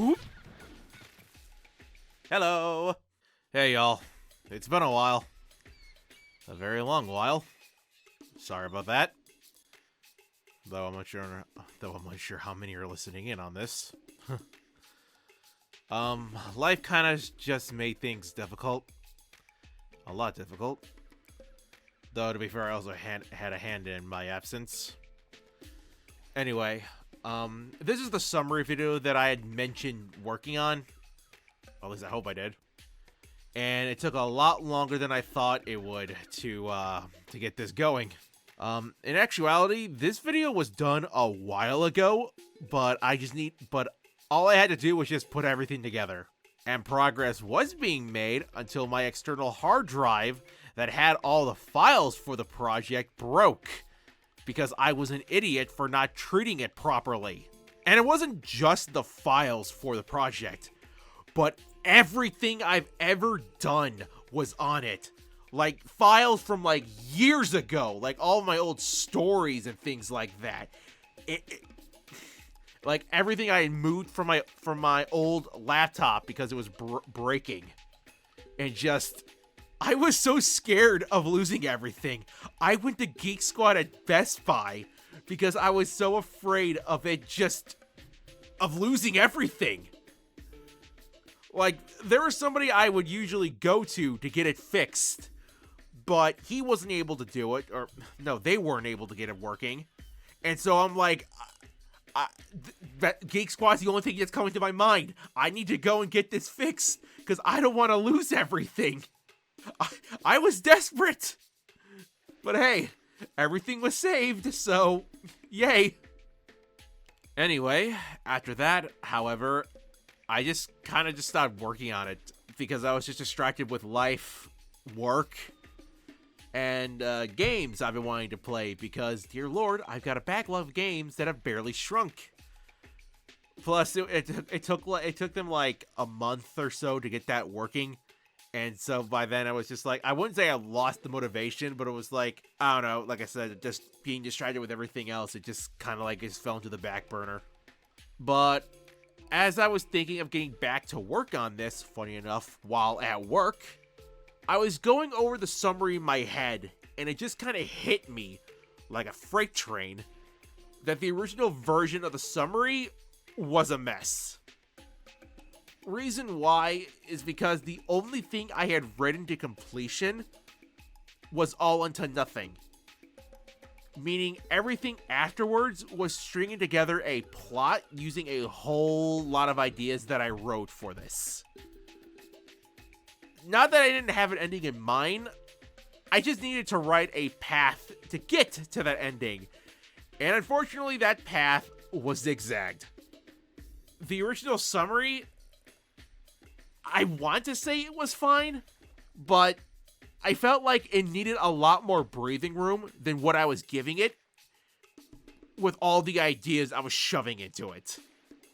Whoop. Hello. Hey, y'all. It's been a while. A very long while. Sorry about that. Though I'm not sure how many are listening in on this. Life kind of just made things difficult. A lot difficult. Though, to be fair, I also had a hand in my absence. Anyway, this is the summary video that I had mentioned working on. At least I hope I did. And it took a lot longer than I thought it would to get this going. In actuality, this video was done a while ago, but all I had to do was just put everything together. And progress was being made until my external hard drive that had all the files for the project broke. Because I was an idiot for not treating it properly. And it wasn't just the files for the project, but everything I've ever done was on it. Like, files from, like, years ago. Like, all of my old stories and things like that. Like, everything I had moved from my old laptop because it was breaking. And just... I was so scared of losing everything. I went to Geek Squad at Best Buy because I was so afraid of losing everything. Like, there was somebody I would usually go to get it fixed, but he wasn't able to do it, or no, they weren't able to get it working. And so I'm like, Geek Squad's the only thing that's coming to my mind. I need to go and get this fixed because I don't want to lose everything. I was desperate, but hey, everything was saved, so yay. Anyway, after that, however, I just stopped working on it because I was just distracted with life, work, and games I've been wanting to play because, dear Lord, I've got a backlog of games that have barely shrunk. Plus, it took them like a month or so to get that working. And so by then I was just like, I wouldn't say I lost the motivation, but it was like, I don't know, like I said, just being distracted with everything else, it just kind of like just fell into the back burner. But as I was thinking of getting back to work on this, funny enough, while at work, I was going over the summary in my head, and it just kind of hit me like a freight train that the original version of the summary was a mess. Reason why is because the only thing I had written to completion was all unto nothing. Meaning everything afterwards was stringing together a plot using a whole lot of ideas that I wrote for this. Not that I didn't have an ending in mind, I just needed to write a path to get to that ending. And unfortunately that path was zigzagged. The original summary, I want to say it was fine, but I felt like it needed a lot more breathing room than what I was giving it with all the ideas I was shoving into it.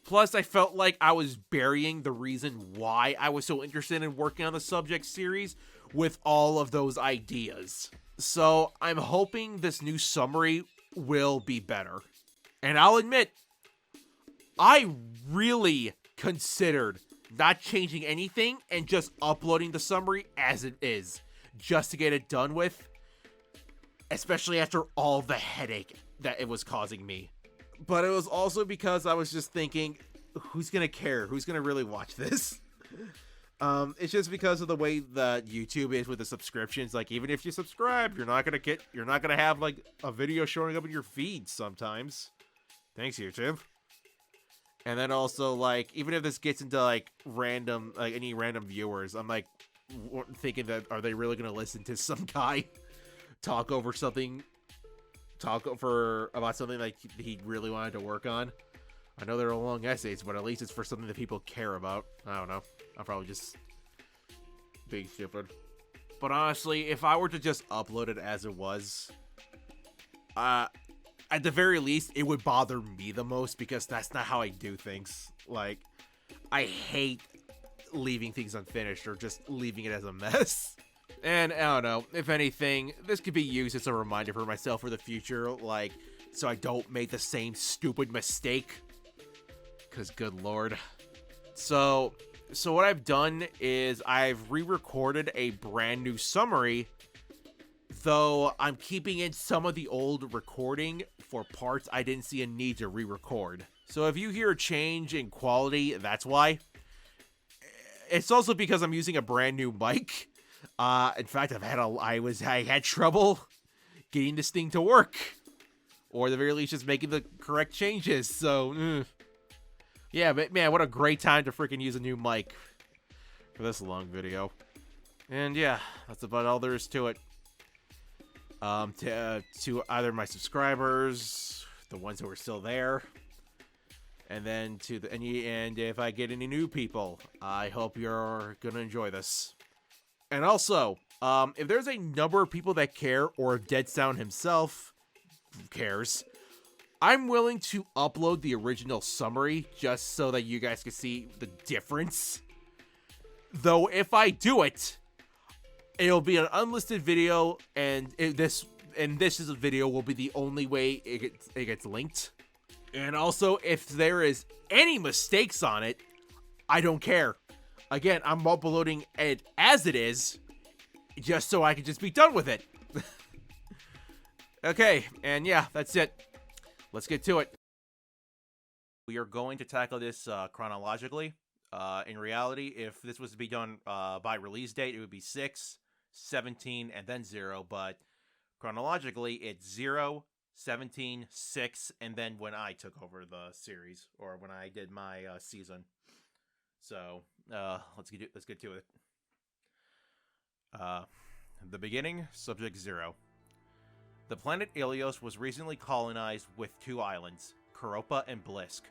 Plus, I felt like I was burying the reason why I was so interested in working on the subject series with all of those ideas. So, I'm hoping this new summary will be better. And I'll admit, I really considered not changing anything and just uploading the summary as it is, just to get it done with, especially after all the headache that it was causing me. But it was also because I was just thinking, who's gonna care? Who's gonna really watch this? It's just because of the way that YouTube is with the subscriptions. Like, even if you subscribe, you're not gonna have like a video showing up in your feed sometimes. Thanks, YouTube. And then also, like, even if this gets into, like, any random viewers, I'm, like, thinking that, are they really going to listen to some guy talk about something like he really wanted to work on? I know they're long essays, but at least it's for something that people care about. I don't know. I'm probably just being stupid. But honestly, if I were to just upload it as it was, at the very least, it would bother me the most because that's not how I do things. Like, I hate leaving things unfinished or just leaving it as a mess. And I don't know, if anything, this could be used as a reminder for myself for the future, like, so I don't make the same stupid mistake. Because good lord. So what I've done is I've re-recorded a brand new summary, though I'm keeping in some of the old recording for parts I didn't see a need to re-record. So if you hear a change in quality, that's why. It's also because I'm using a brand new mic. In fact, I had trouble getting this thing to work, or at the very least, just making the correct changes. So, yeah, but man, what a great time to freaking use a new mic for this long video. And yeah, that's about all there is to it. To either my subscribers, the ones who are still there, and then to and if I get any new people, I hope you're gonna enjoy this. And also, if there's a number of people that care, or if Dead Sound himself cares, I'm willing to upload the original summary just so that you guys can see the difference. Though if I do it, it'll be an unlisted video, and this video will be the only way it gets linked. And also, if there is any mistakes on it, I don't care. Again, I'm uploading it as it is, just so I can just be done with it. Okay, and yeah, that's it. Let's get to it. We are going to tackle this chronologically. In reality, if this was to be done by release date, it would be 6, 17, and then 0. But chronologically, it's 0, 17, 6, and then when I took over the series, or when I did my season. So let's get to it. The beginning, Subject 0. The planet Ilios was recently colonized with 2 islands, Koropa and Blisk.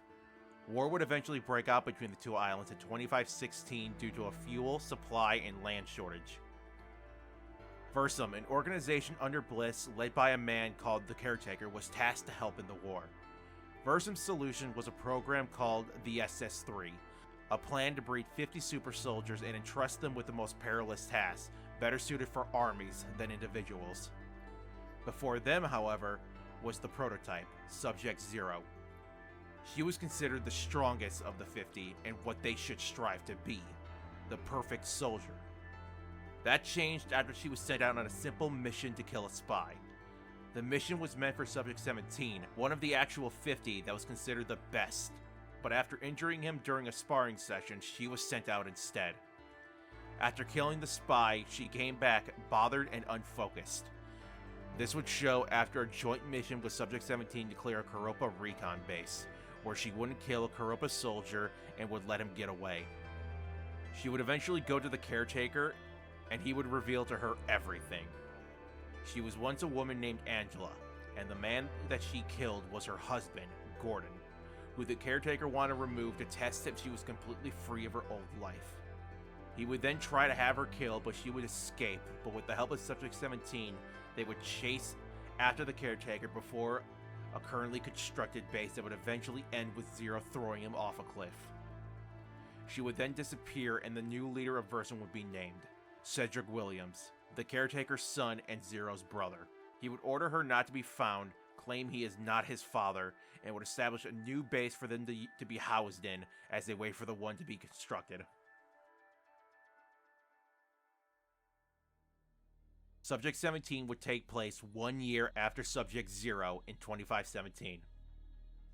War would eventually break out between the 2 islands in 2516 due to a fuel, supply, and land shortage. Versum, an organization under Bliss led by a man called the Caretaker, was tasked to help in the war. Versum's solution was a program called the SS-3, a plan to breed 50 super soldiers and entrust them with the most perilous tasks, better suited for armies than individuals. Before them, however, was the prototype, Subject 0. She was considered the strongest of the 50 and what they should strive to be, the perfect soldier. That changed after she was sent out on a simple mission to kill a spy. The mission was meant for Subject 17, one of the actual 50 that was considered the best, but after injuring him during a sparring session, she was sent out instead. After killing the spy, she came back bothered and unfocused. This would show after a joint mission with Subject 17 to clear a Koropa recon base, where she wouldn't kill a Koropa soldier and would let him get away. She would eventually go to the Caretaker, and he would reveal to her everything. She was once a woman named Angela, and the man that she killed was her husband, Gordon, who the Caretaker wanted removed to test if she was completely free of her old life. He would then try to have her killed, but she would escape, but with the help of Subject 17, they would chase after the Caretaker before a currently constructed base that would eventually end with Zero throwing him off a cliff. She would then disappear, and the new leader of Versum would be named Cedric Williams, the Caretaker's son and Zero's brother. He would order her not to be found, claim he is not his father, and would establish a new base for them to be housed in as they wait for the one to be constructed. Subject 17 would take place 1 year after Subject 0 in 2517.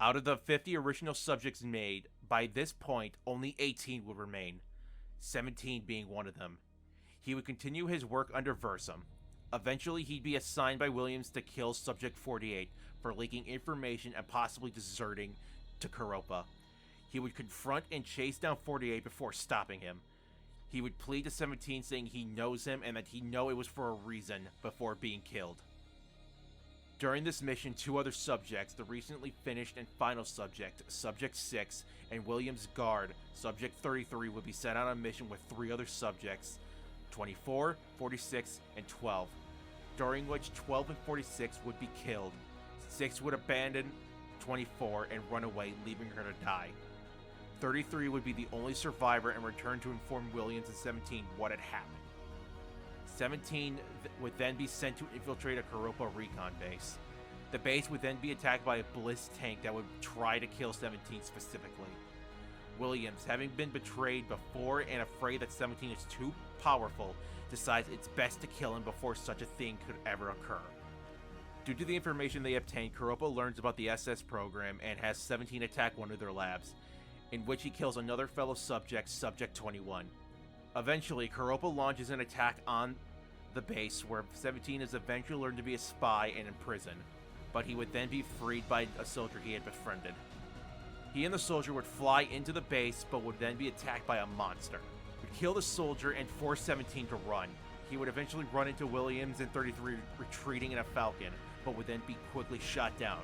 Out of the 50 original subjects made, by this point only 18 would remain, 17 being one of them. He would continue his work under Versum. Eventually he'd be assigned by Williams to kill Subject 48 for leaking information and possibly deserting to Koropa. He would confront and chase down 48 before stopping him. He would plead to 17 saying he knows him and that he know it was for a reason before being killed. During this mission, 2 other subjects, the recently finished and final subject, Subject 6, and Williams' guard, Subject 33, would be sent on a mission with 3 other subjects, 24, 46, and 12, during which 12 and 46 would be killed. 6 would abandon 24 and run away, leaving her to die. 33 would be the only survivor and return to inform Williams and 17 what had happened. 17 would then be sent to infiltrate a Koropa recon base. The base would then be attacked by a Bliss tank that would try to kill 17 specifically. Williams, having been betrayed before and afraid that 17 is too powerful, decides it's best to kill him before such a thing could ever occur. Due to the information they obtain, Koropa learns about the SS program and has 17 attack one of their labs, in which he kills another fellow subject, Subject 21. Eventually, Koropa launches an attack on the base, where 17 is eventually learned to be a spy and imprisoned, but he would then be freed by a soldier he had befriended. He and the soldier would fly into the base, but would then be attacked by a monster. He would kill the soldier and force 17 to run. He would eventually run into Williams and 33 retreating in a Falcon, but would then be quickly shot down.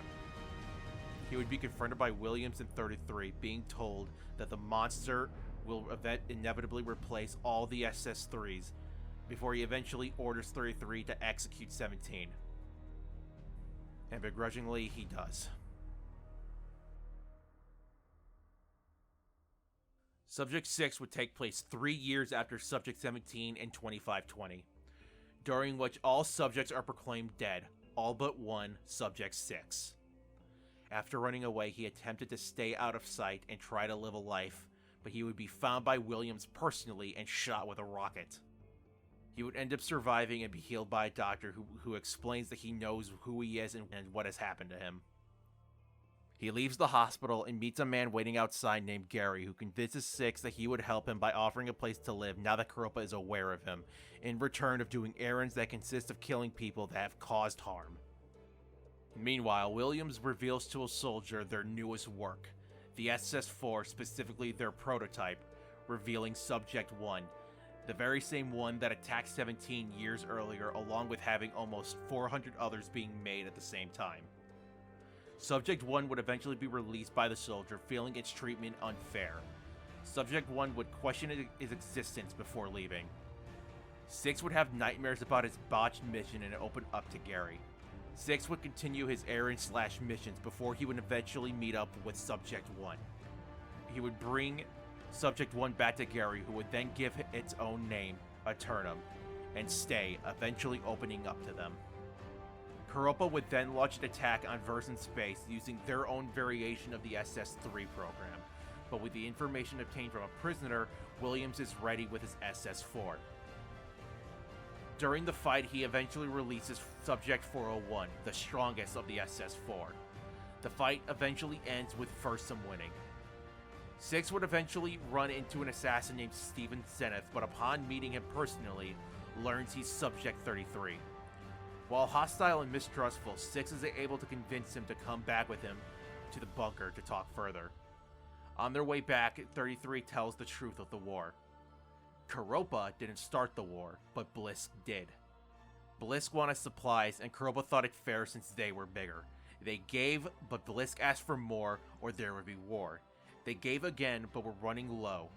He would be confronted by Williams and 33, being told that the monster will inevitably replace all the SS3s, before he eventually orders 33 to execute 17. And begrudgingly, he does. Subject 6 would take place 3 years after Subject 17 in 2520, during which all subjects are proclaimed dead, all but one, Subject 6. After running away, he attempted to stay out of sight and try to live a life, but he would be found by Williams personally and shot with a rocket. He would end up surviving and be healed by a doctor who explains that he knows who he is and what has happened to him. He leaves the hospital and meets a man waiting outside named Gary, who convinces Six that he would help him by offering a place to live now that Koropa is aware of him, in return of doing errands that consist of killing people that have caused harm. Meanwhile, Williams reveals to a soldier their newest work, the SS4, specifically their prototype, revealing Subject 1, the very same one that attacked 17 years earlier, along with having almost 400 others being made at the same time. Subject 1 would eventually be released by the soldier, feeling its treatment unfair. Subject 1 would question his existence before leaving. 6 would have nightmares about his botched mission and open up to Gary. 6 would continue his errands/missions before he would eventually meet up with Subject 1. He would bring Subject 1 back to Gary, who would then give it its own name, Aeternum, and stay, eventually opening up to them. Koropa would then launch an attack on Verse in space using their own variation of the SS3 program, but with the information obtained from a prisoner, Williams is ready with his SS4. During the fight, he eventually releases Subject 401, the strongest of the SS4. The fight eventually ends with Fursum winning. 6 would eventually run into an assassin named Steven Zenith, but upon meeting him personally, learns he's Subject 33. While hostile and mistrustful, 6 is able to convince him to come back with him to the bunker to talk further. On their way back, 33 tells the truth of the war. Koropa didn't start the war, but Blisk did. Blisk wanted supplies, and Koropa thought it fair since they were bigger. They gave, but Blisk asked for more, or there would be war. They gave again, but were running low.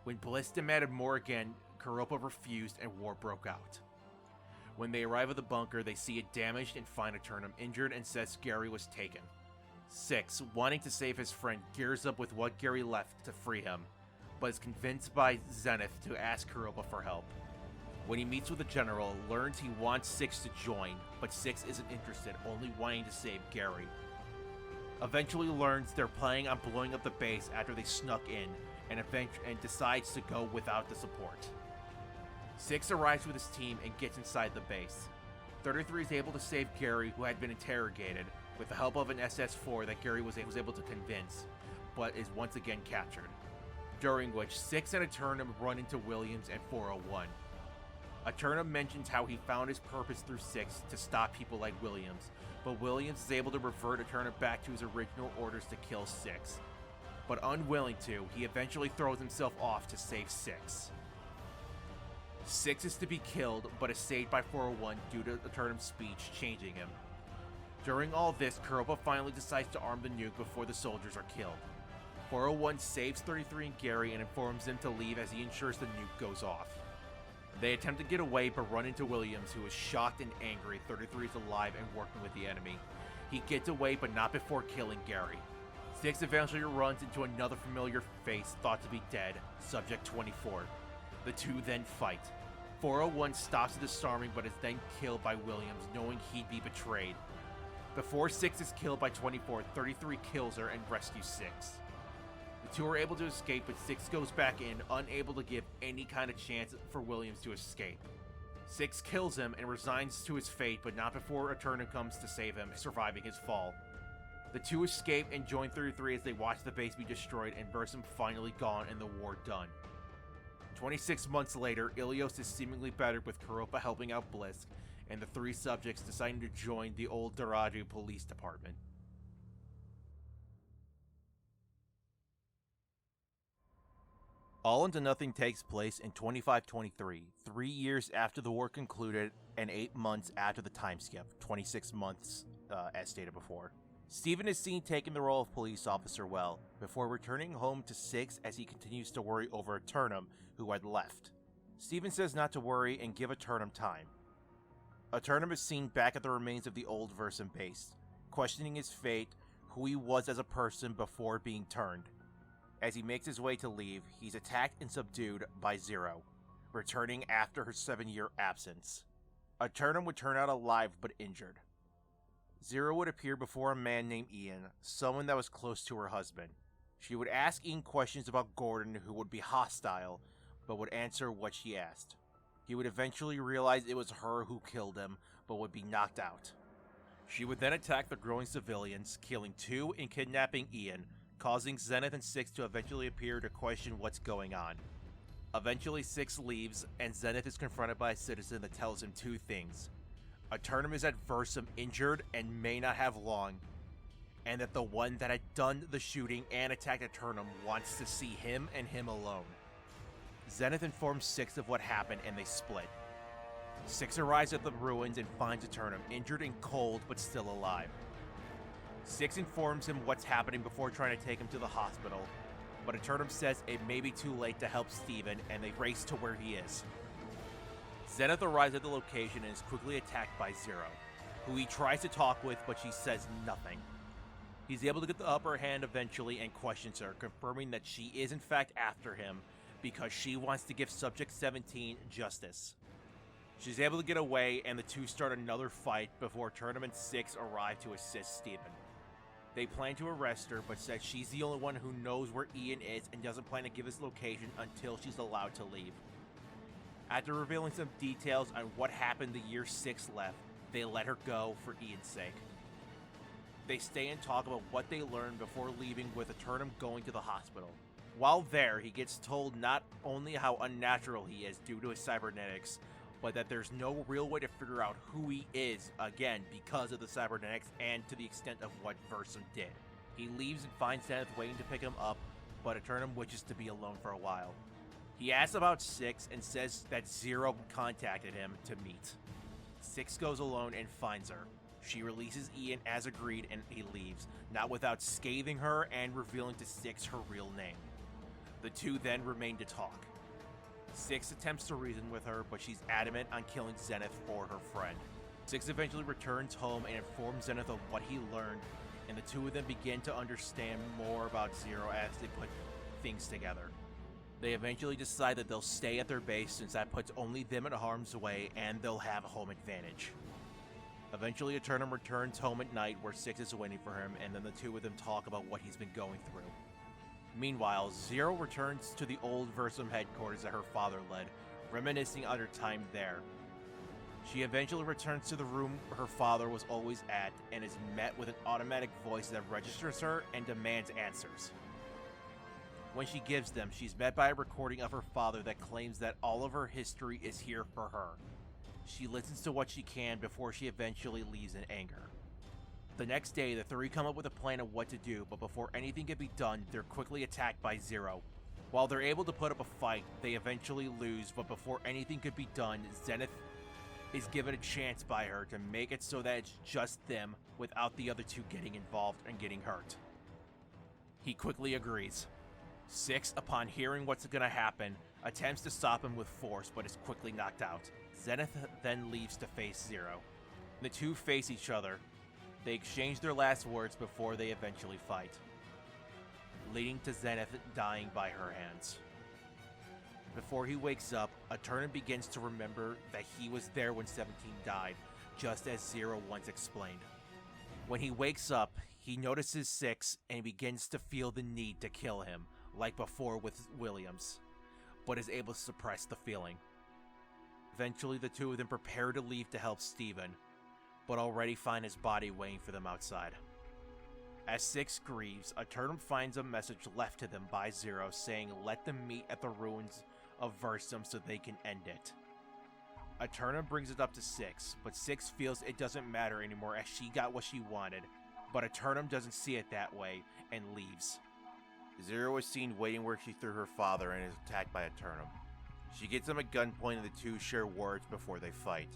When Blisk demanded more again, Koropa refused and war broke out. When they arrive at the bunker, they see it damaged and find Aeternum injured and says Gary was taken. 6, wanting to save his friend, gears up with what Gary left to free him, but is convinced by Zenith to ask Koropa for help. When he meets with the general, learns he wants 6 to join, but 6 isn't interested, only wanting to save Gary. Eventually learns they're planning on blowing up the base after they snuck in, and decides to go without the support. 6 arrives with his team and gets inside the base. 33 is able to save Gary, who had been interrogated, with the help of an SS4 that Gary was able to convince, but is once again captured. During which 6 and Aeternum run into Williams and 401. Aeternum mentions how he found his purpose through 6 to stop people like Williams, but Williams is able to revert Aeternum back to his original orders to kill 6. But unwilling to, he eventually throws himself off to save 6. 6 is to be killed, but is saved by 401 due to Aeternum's speech changing him. During all this, Koropa finally decides to arm the nuke before the soldiers are killed. 401 saves 33 and Gary and informs them to leave as he ensures the nuke goes off. They attempt to get away but run into Williams, who is shocked and angry 33 is alive and working with the enemy. He gets away but not before killing Gary. 6 eventually runs into another familiar face thought to be dead, Subject 24. The two then fight. 401 stops the disarming but is then killed by Williams, knowing he'd be betrayed. Before 6 is killed by 24, 33 kills her and rescues 6. The two are able to escape, but Six goes back in, unable to give any kind of chance for Williams to escape. Six kills him and resigns to his fate, but not before Aeternum comes to save him, surviving his fall. The two escape and join 33 as they watch the base be destroyed and Versum finally gone and the war done. 26 months later, Ilios is seemingly better with Koropa helping out Blisk, and the three subjects deciding to join the old Daraju police department. All Into Nothing takes place in 2523, 3 years after the war concluded and 8 months after the time skip, 26 months as stated before. Steven is seen taking the role of police officer well, before returning home to Six as he continues to worry over Aeternum, who had left. Steven says not to worry and give Aeternum time. Aeternum is seen back at the remains of the old Versum base, questioning his fate, who he was as a person before being turned. As he makes his way to leave, he's attacked and subdued by Zero, returning after her 7-year absence. Aeternum would turn out alive but injured. Zero would appear before a man named Ian, someone that was close to her husband. She would ask Ian questions about Gordon, who would be hostile, but would answer what she asked. He would eventually realize it was her who killed him, but would be knocked out. She would then attack the growing civilians, killing 2 and kidnapping Ian, causing Zenith and Six to eventually appear to question what's going on. Eventually, Six leaves, and Zenith is confronted by a citizen that tells him 2 things. Aeternum is at Versum injured and may not have long, and that the one that had done the shooting and attacked Aeternum wants to see him and him alone. Zenith informs Six of what happened and they split. Six arrives at the ruins and finds Aeternum injured and cold but still alive. Six informs him what's happening before trying to take him to the hospital, but Aeternum says it may be too late to help Steven and they race to where he is. Zenith arrives at the location and is quickly attacked by Zero, who he tries to talk with but she says nothing. He's able to get the upper hand eventually and questions her, confirming that she is in fact after him because she wants to give Subject 17 justice. She's able to get away and the two start another fight before Tournament 6 arrive to assist Steven. They plan to arrest her, but says she's the only one who knows where Ian is and doesn't plan to give his location until she's allowed to leave. After revealing some details on what happened the year 6 left, they let her go for Ian's sake. They stay and talk about what they learned before leaving, with Aeternum going to the hospital. While there, he gets told not only how unnatural he is due to his cybernetics, but that there's no real way to figure out who he is, again, because of the cybernetics and to the extent of what Versum did. He leaves and finds Zenith waiting to pick him up, but Aeternum wishes to be alone for a while. He asks about Six and says that Zero contacted him to meet. Six goes alone and finds her. She releases Ian as agreed and he leaves, not without scathing her and revealing to Six her real name. The two then remain to talk. Six attempts to reason with her, but she's adamant on killing Zenith for her friend. Six eventually returns home and informs Zenith of what he learned, and the two of them begin to understand more about Zero as they put things together. They eventually decide that they'll stay at their base since that puts only them in harm's way and they'll have a home advantage. Eventually, Aeternum returns home at night where Six is waiting for him, and then the two of them talk about what he's been going through. Meanwhile, Zero returns to the old Versum headquarters that her father led, reminiscing on her time there. She eventually returns to the room her father was always at and is met with an automatic voice that registers her and demands answers. When she gives them, she's met by a recording of her father that claims that all of her history is here for her. She listens to what she can before she eventually leaves in anger. The next day, the three come up with a plan of what to do, but before anything can be done, they're quickly attacked by Zero. While they're able to put up a fight, they eventually lose, but before anything could be done, Zenith is given a chance by her to make it so that it's just them without the other two getting involved and getting hurt. He quickly agrees. Six, upon hearing what's gonna happen, attempts to stop him with force, but is quickly knocked out. Zenith then leaves to face Zero. The two face each other. They exchange their last words before they eventually fight, leading to Zenith dying by her hands. Before he wakes up, Aeternum begins to remember that he was there when 17 died, just as Zero once explained. When he wakes up, he notices Six and begins to feel the need to kill him, like before with Williams, but is able to suppress the feeling. Eventually, the two of them prepare to leave to help Steven, but already find his body waiting for them outside. As Six grieves, Aeternum finds a message left to them by Zero saying let them meet at the ruins of Versum so they can end it. Aeternum brings it up to Six, but Six feels it doesn't matter anymore as she got what she wanted, but Aeternum doesn't see it that way and leaves. Zero is seen waiting where she threw her father and is attacked by Aeternum. She gets him at gunpoint and the two share words before they fight.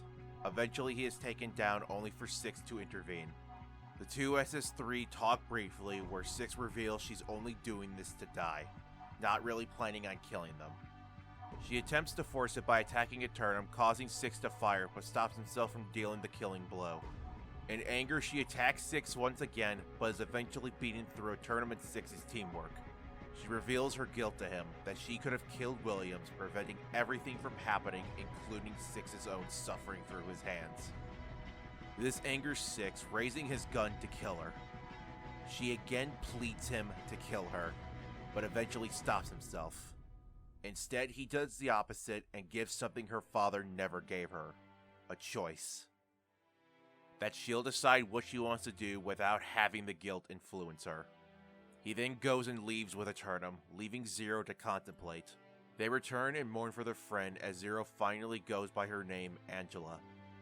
Eventually he is taken down only for Six to intervene. The two SS3 talk briefly where Six reveals she's only doing this to die, not really planning on killing them. She attempts to force it by attacking Aeternum, causing Six to fire, but stops himself from dealing the killing blow. In anger, she attacks Six once again, but is eventually beaten through Aeternum and Six's teamwork. She reveals her guilt to him, that she could have killed Williams, preventing everything from happening, including Six's own suffering through his hands. This angers Six, raising his gun to kill her. She again pleads him to kill her, but eventually stops himself. Instead, he does the opposite and gives something her father never gave her, a choice. That she'll decide what she wants to do without having the guilt influence her. He then goes and leaves with Aeternum, leaving Zero to contemplate. They return and mourn for their friend as Zero finally goes by her name, Angela,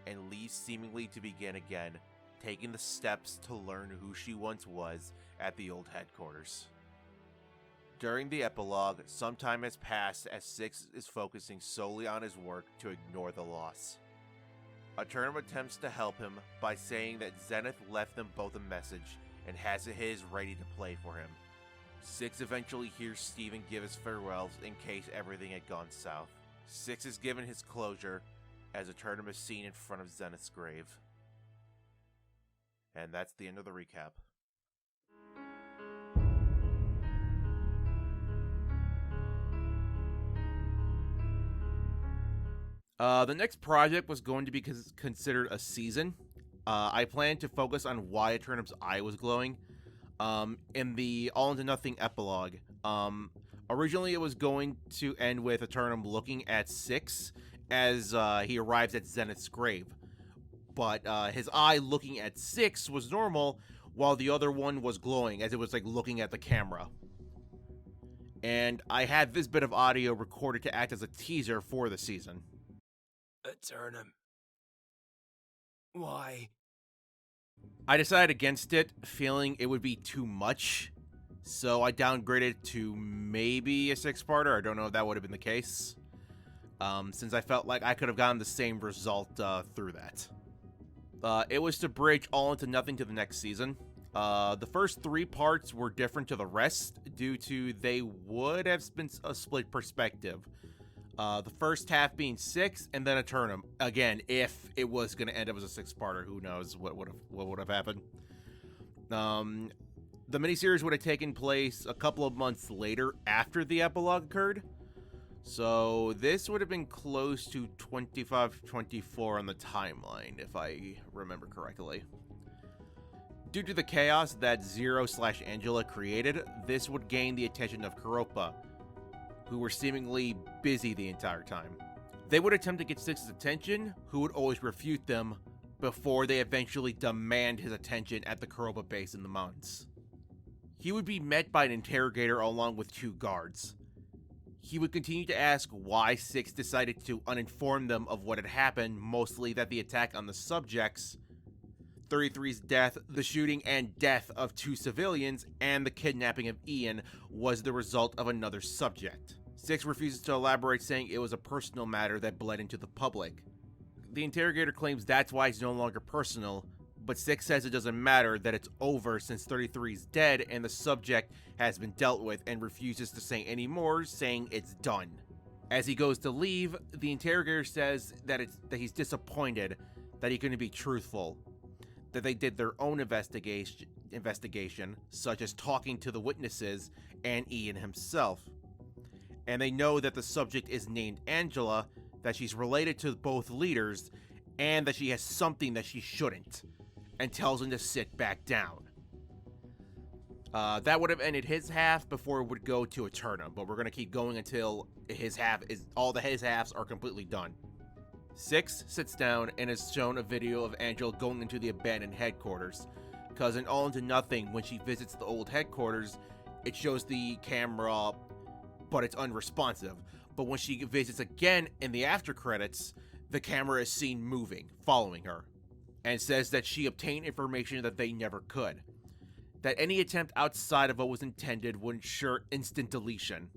and leaves seemingly to begin again, taking the steps to learn who she once was at the old headquarters. During the epilogue, some time has passed as Six is focusing solely on his work to ignore the loss. Aeternum attempts to help him by saying that Zenith left them both a message and has his ready to play for him. Six eventually hears Steven give his farewells in case everything had gone south. Six is given his closure as Aeternum is seen in front of Zenith's grave. And that's the end of the recap. The next project was going to be considered a season. I planned to focus on why Eternum's eye was glowing in the All Into Nothing epilogue. Originally, it was going to end with Aeternum looking at Six as he arrives at Zenith's grave. But his eye looking at Six was normal, while the other one was glowing, as it was like looking at the camera. And I had this bit of audio recorded to act as a teaser for the season. Aeternum. Why? I decided against it, feeling it would be too much. So I downgraded to maybe a 6-parter. I don't know if that would have been the case. Since I felt like I could have gotten the same result through that. It was to bridge All Into Nothing to the next season. The first 3 parts were different to the rest due to they would have been a split perspective. The first half being 6, and then Aeternum. Again, if it was going to end up as a 6-parter, who knows what would have happened. The miniseries would have taken place a couple of months later after the epilogue occurred. So this would have been close to 25-24 on the timeline, if I remember correctly. Due to the chaos that Zero/Angela created, this would gain the attention of Koropa, who were seemingly busy the entire time. They would attempt to get Six's attention, who would always refute them, before they eventually demand his attention at the Koropa base in the mountains. He would be met by an interrogator along with 2 guards. He would continue to ask why Six decided to uninform them of what had happened, mostly that the attack on the subjects, 33's death, the shooting and death of 2 civilians, and the kidnapping of Ian was the result of another subject. Six refuses to elaborate, saying it was a personal matter that bled into the public. The interrogator claims that's why it's no longer personal, but Six says it doesn't matter, that it's over since 33's dead and the subject has been dealt with, and refuses to say any more, saying it's done. As he goes to leave, the interrogator says that he's disappointed that he couldn't be truthful, that they did their own investigation, such as talking to the witnesses and Ian himself. And they know that the subject is named Angela, that she's related to both leaders, and that she has something that she shouldn't, and tells him to sit back down. That would have ended his half before it would go to Aeternum, but we're going to keep going until his halves are completely done. 6 sits down and is shown a video of Angela going into the abandoned headquarters. Because in All Into Nothing, when she visits the old headquarters, it shows the camera, but it's unresponsive. But when she visits again in the after credits, the camera is seen moving, following her, and says that she obtained information that they never could. That any attempt outside of what was intended would ensure instant deletion.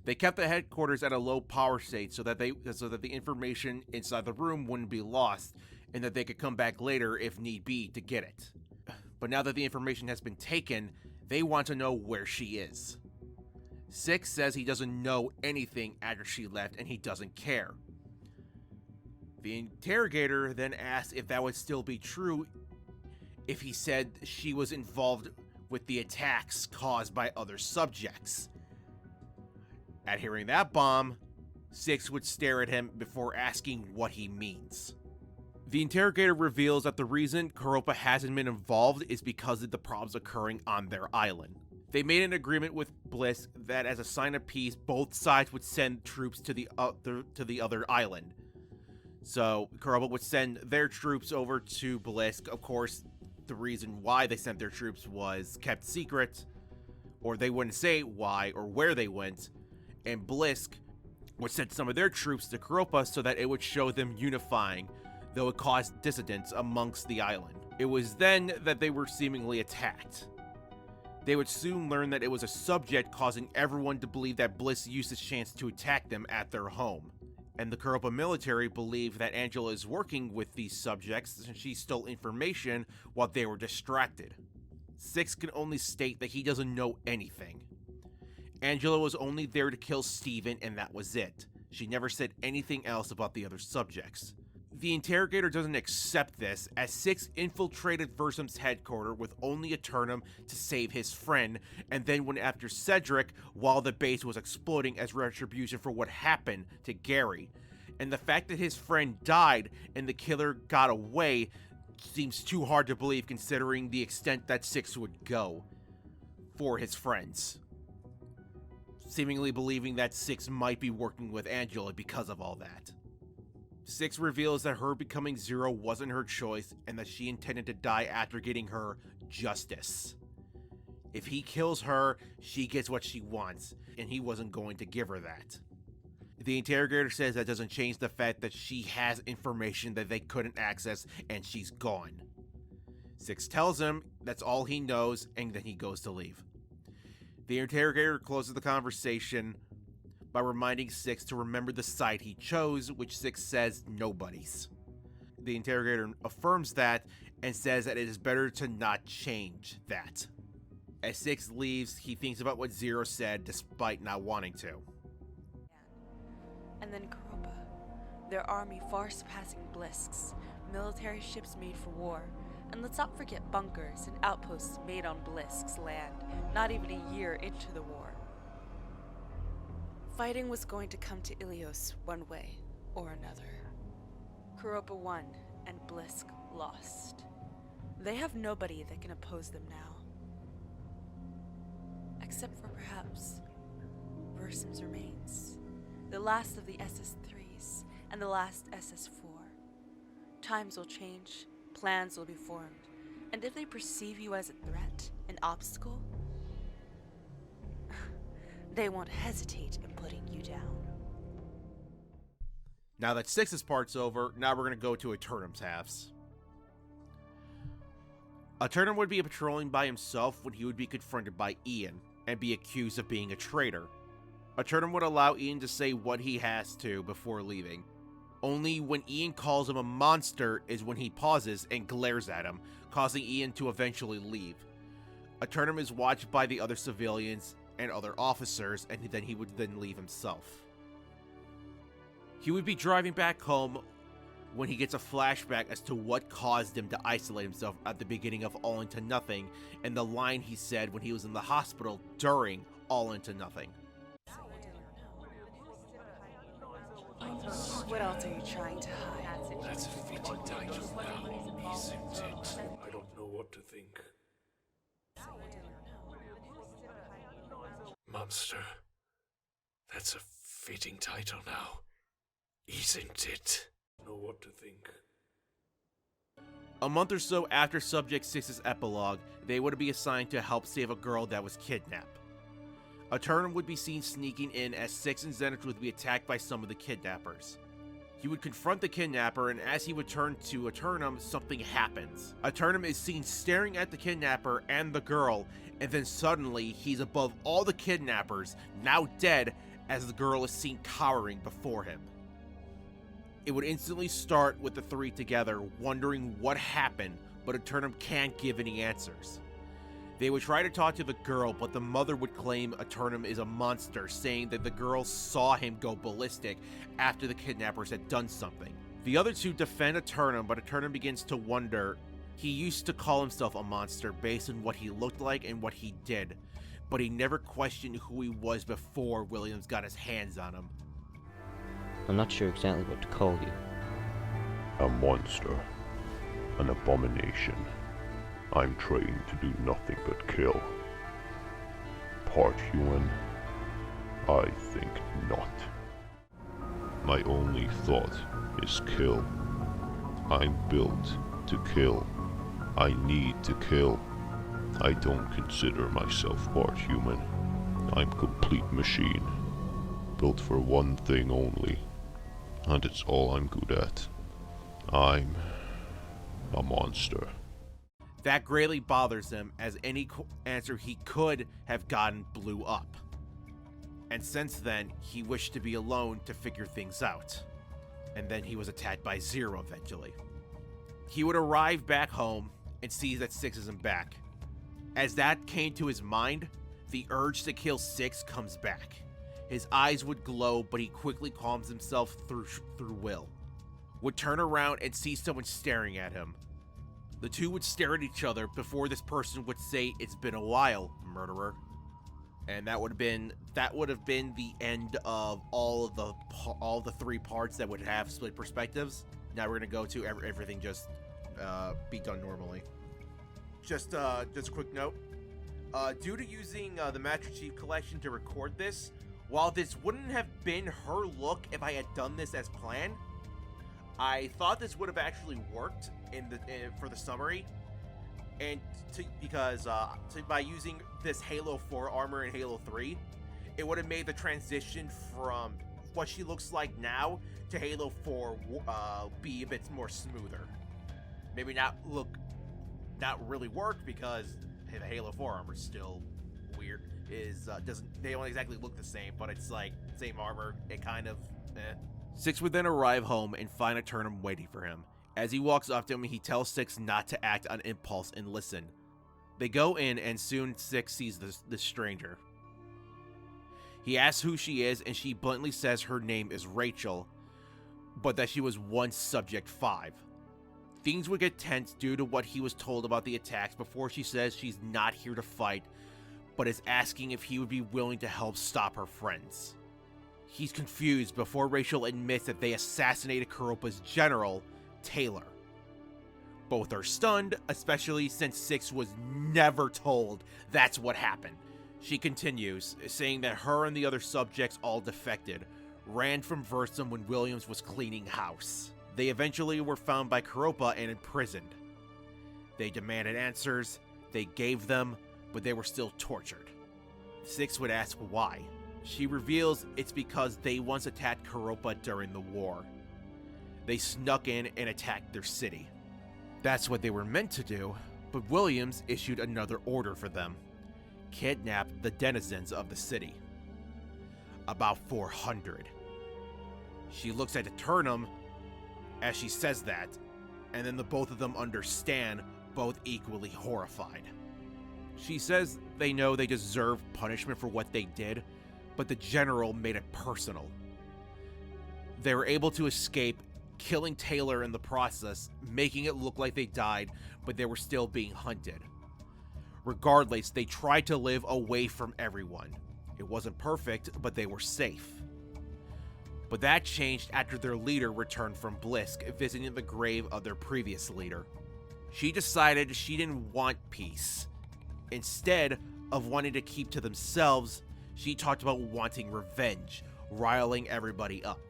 They kept the headquarters at a low power state so that the information inside the room wouldn't be lost, and that they could come back later if need be to get it. But now that the information has been taken, they want to know where she is. 6 says he doesn't know anything after she left and he doesn't care. The interrogator then asks if that would still be true if he said she was involved with the attacks caused by other subjects. At hearing that bomb, 6 would stare at him before asking what he means. The interrogator reveals that the reason Koropa hasn't been involved is because of the problems occurring on their island. They made an agreement with Blisk that as a sign of peace, both sides would send troops to the other island. So Koropa would send their troops over to Blisk. Of course, the reason why they sent their troops was kept secret, or they wouldn't say why or where they went, and Blisk would send some of their troops to Koropa so that it would show them unifying, though it caused dissidence amongst the island. It was then that they were seemingly attacked. They would soon learn that it was a subject, causing everyone to believe that Blisk used his chance to attack them at their home. And the Koropa military believe that Angela is working with these subjects since she stole information while they were distracted. 6 can only state that he doesn't know anything. Angela was only there to kill Steven and that was it. She never said anything else about the other subjects. The interrogator doesn't accept this, as 6 infiltrated Versum's headquarters with only Aeternum to save his friend, and then went after Cedric while the base was exploding as retribution for what happened to Gary. And the fact that his friend died and the killer got away seems too hard to believe, considering the extent that 6 would go for his friends. Seemingly believing that 6 might be working with Angela because of all that. 6 reveals that her becoming Zero wasn't her choice and that she intended to die after getting her justice. If he kills her, she gets what she wants, and he wasn't going to give her that. The interrogator says that doesn't change the fact that she has information that they couldn't access and she's gone. 6 tells him that's all he knows, and then he goes to leave. The interrogator closes the conversation by reminding 6 to remember the site he chose, which 6 says nobody's. The interrogator affirms that and says that it is better to not change that. As 6 leaves, he thinks about what Zero said despite not wanting to. And then Koropa, their army far surpassing Blisk's, military ships made for war, and let's not forget bunkers and outposts made on Blisk's land, not even a year into the war. Fighting was going to come to Ilios one way or another. Koropa won, and Blisk lost. They have nobody that can oppose them now. Except for perhaps Versum's remains. The last of the SS3s, and the last SS4. Times will change, plans will be formed, and if they perceive you as a threat, an obstacle, they won't hesitate in putting you down. Now that 6's part's over, now we're going to go to Aeternum's halves. Aeternum would be patrolling by himself when he would be confronted by Ian and be accused of being a traitor. Aeternum would allow Ian to say what he has to before leaving. Only when Ian calls him a monster is when he pauses and glares at him, causing Ian to eventually leave. Aeternum is watched by the other civilians and other officers, and then he would then leave himself. He would be driving back home when he gets a flashback as to what caused him to isolate himself at the beginning of All Into Nothing, and the line he said when he was in the hospital during All Into Nothing. What else are you trying to hide? That's a fitting title now, isn't it? I don't know what to think. Monster. That's a fitting title now, isn't it? Know what to think. A month or so after Subject 6's epilogue, they would be assigned to help save a girl that was kidnapped. Aeternum would be seen sneaking in as 6 and Zenith would be attacked by some of the kidnappers. He would confront the kidnapper, and as he would turn to Aeternum, something happens. Aeternum is seen staring at the kidnapper and the girl, and then suddenly he's above all the kidnappers, now dead, as the girl is seen cowering before him. It would instantly start with the three together, wondering what happened, but Aeternum can't give any answers. They would try to talk to the girl, but the mother would claim Aeternum is a monster, saying that the girl saw him go ballistic after the kidnappers had done something. The other two defend Aeternum, but Aeternum begins to wonder. He used to call himself a monster based on what he looked like and what he did, but he never questioned who he was before Williams got his hands on him. I'm not sure exactly what to call you. A monster. An abomination. I'm trained to do nothing but kill. Part human? I think not. My only thought is kill. I'm built to kill. I need to kill. I don't consider myself part human. I'm complete machine. Built for one thing only. And it's all I'm good at. I'm a monster. That greatly bothers him, as any answer he could have gotten blew up. And since then, he wished to be alone to figure things out. And then he was attacked by Zero eventually. He would arrive back home and sees that 6 isn't back. As that came to his mind, the urge to kill 6 comes back. His eyes would glow, but he quickly calms himself through will. Would turn around and see someone staring at him. The two would stare at each other before this person would say, "It's been a while, murderer." And that would have been the end of all the 3 parts that would have split perspectives. Now we're gonna go to everything just be done normally. Just a quick note. Due to using the Master Chief Collection to record this, while this wouldn't have been her look if I had done this as planned, I thought this would have actually worked for the summary, and because by using this Halo 4 armor in Halo 3, it would have made the transition from what she looks like now to Halo 4 be a bit more smoother. Maybe not really work, because the Halo 4 armor is still weird. They don't exactly look the same, but it's like same armor. It kind of 6 would then arrive home and find Aeternum waiting for him. As he walks up to him, he tells 6 not to act on impulse and listen. They go in, and soon 6 sees this stranger. He asks who she is, and she bluntly says her name is Rachel, but that she was once Subject 5. Things would get tense due to what he was told about the attacks before she says she's not here to fight, but is asking if he would be willing to help stop her friends. He's confused before Rachel admits that they assassinated Koropa's general, Taylor. Both are stunned, especially since 6 was never told that's what happened. She continues, saying that her and the other subjects all defected, ran from Versum when Williams was cleaning house. They eventually were found by Koropa and imprisoned. They demanded answers, they gave them, but they were still tortured. 6 would ask why. She reveals it's because they once attacked Koropa during the war. They snuck in and attacked their city. That's what they were meant to do, but Williams issued another order for them. Kidnap the denizens of the city. About 400. She looks at Aeternum as she says that, and then the both of them understand, both equally horrified. She says they know they deserve punishment for what they did, but the general made it personal. They were able to escape, killing Taylor in the process, making it look like they died, but they were still being hunted. Regardless, they tried to live away from everyone. It wasn't perfect, but they were safe. But that changed after their leader returned from Blisk, visiting the grave of their previous leader. She decided she didn't want peace. Instead of wanting to keep to themselves, She talked about wanting revenge, riling everybody up.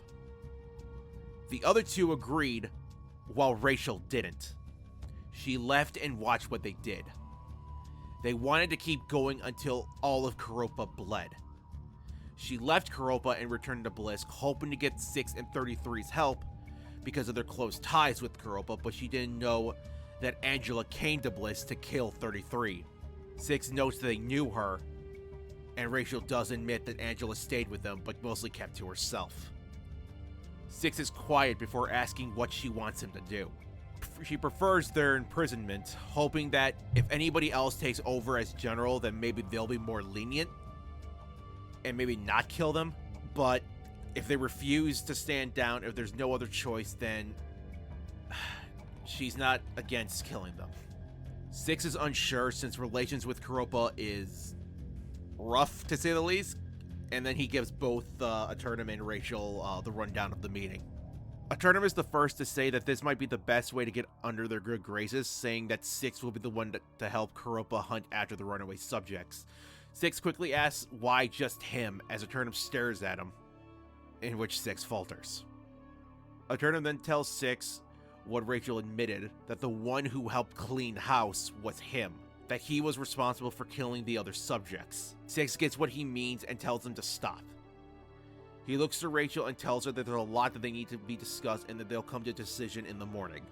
The other two agreed, while Rachel didn't. She left and watched what they did. They wanted to keep going until all of Koropa bled. She left Koropa and returned to Blisk, hoping to get 6 and 33's help because of their close ties with Koropa, but she didn't know that Angela came to Blisk to kill 33. 6 notes that they knew her, and Rachel does admit that Angela stayed with them, but mostly kept to herself. 6 is quiet before asking what she wants him to do. She prefers their imprisonment, hoping that if anybody else takes over as general, then maybe they'll be more lenient and maybe not kill them. But if they refuse to stand down, if there's no other choice, then she's not against killing them. 6 is unsure since relations with Koropa is rough, to say the least. And then he gives both Aeternum and Rachel the rundown of the meeting. Aeternum is the first to say that this might be the best way to get under their good graces, saying that 6 will be the one to help Koropa hunt after the runaway subjects. 6 quickly asks why just him, as Aeternum stares at him, in which 6 falters. Aeternum then tells 6 what Rachel admitted, that the one who helped clean house was him, that he was responsible for killing the other subjects. 6 gets what he means and tells him to stop. He looks to Rachel and tells her that there's a lot that they need to be discussed and that they'll come to a decision in the morning.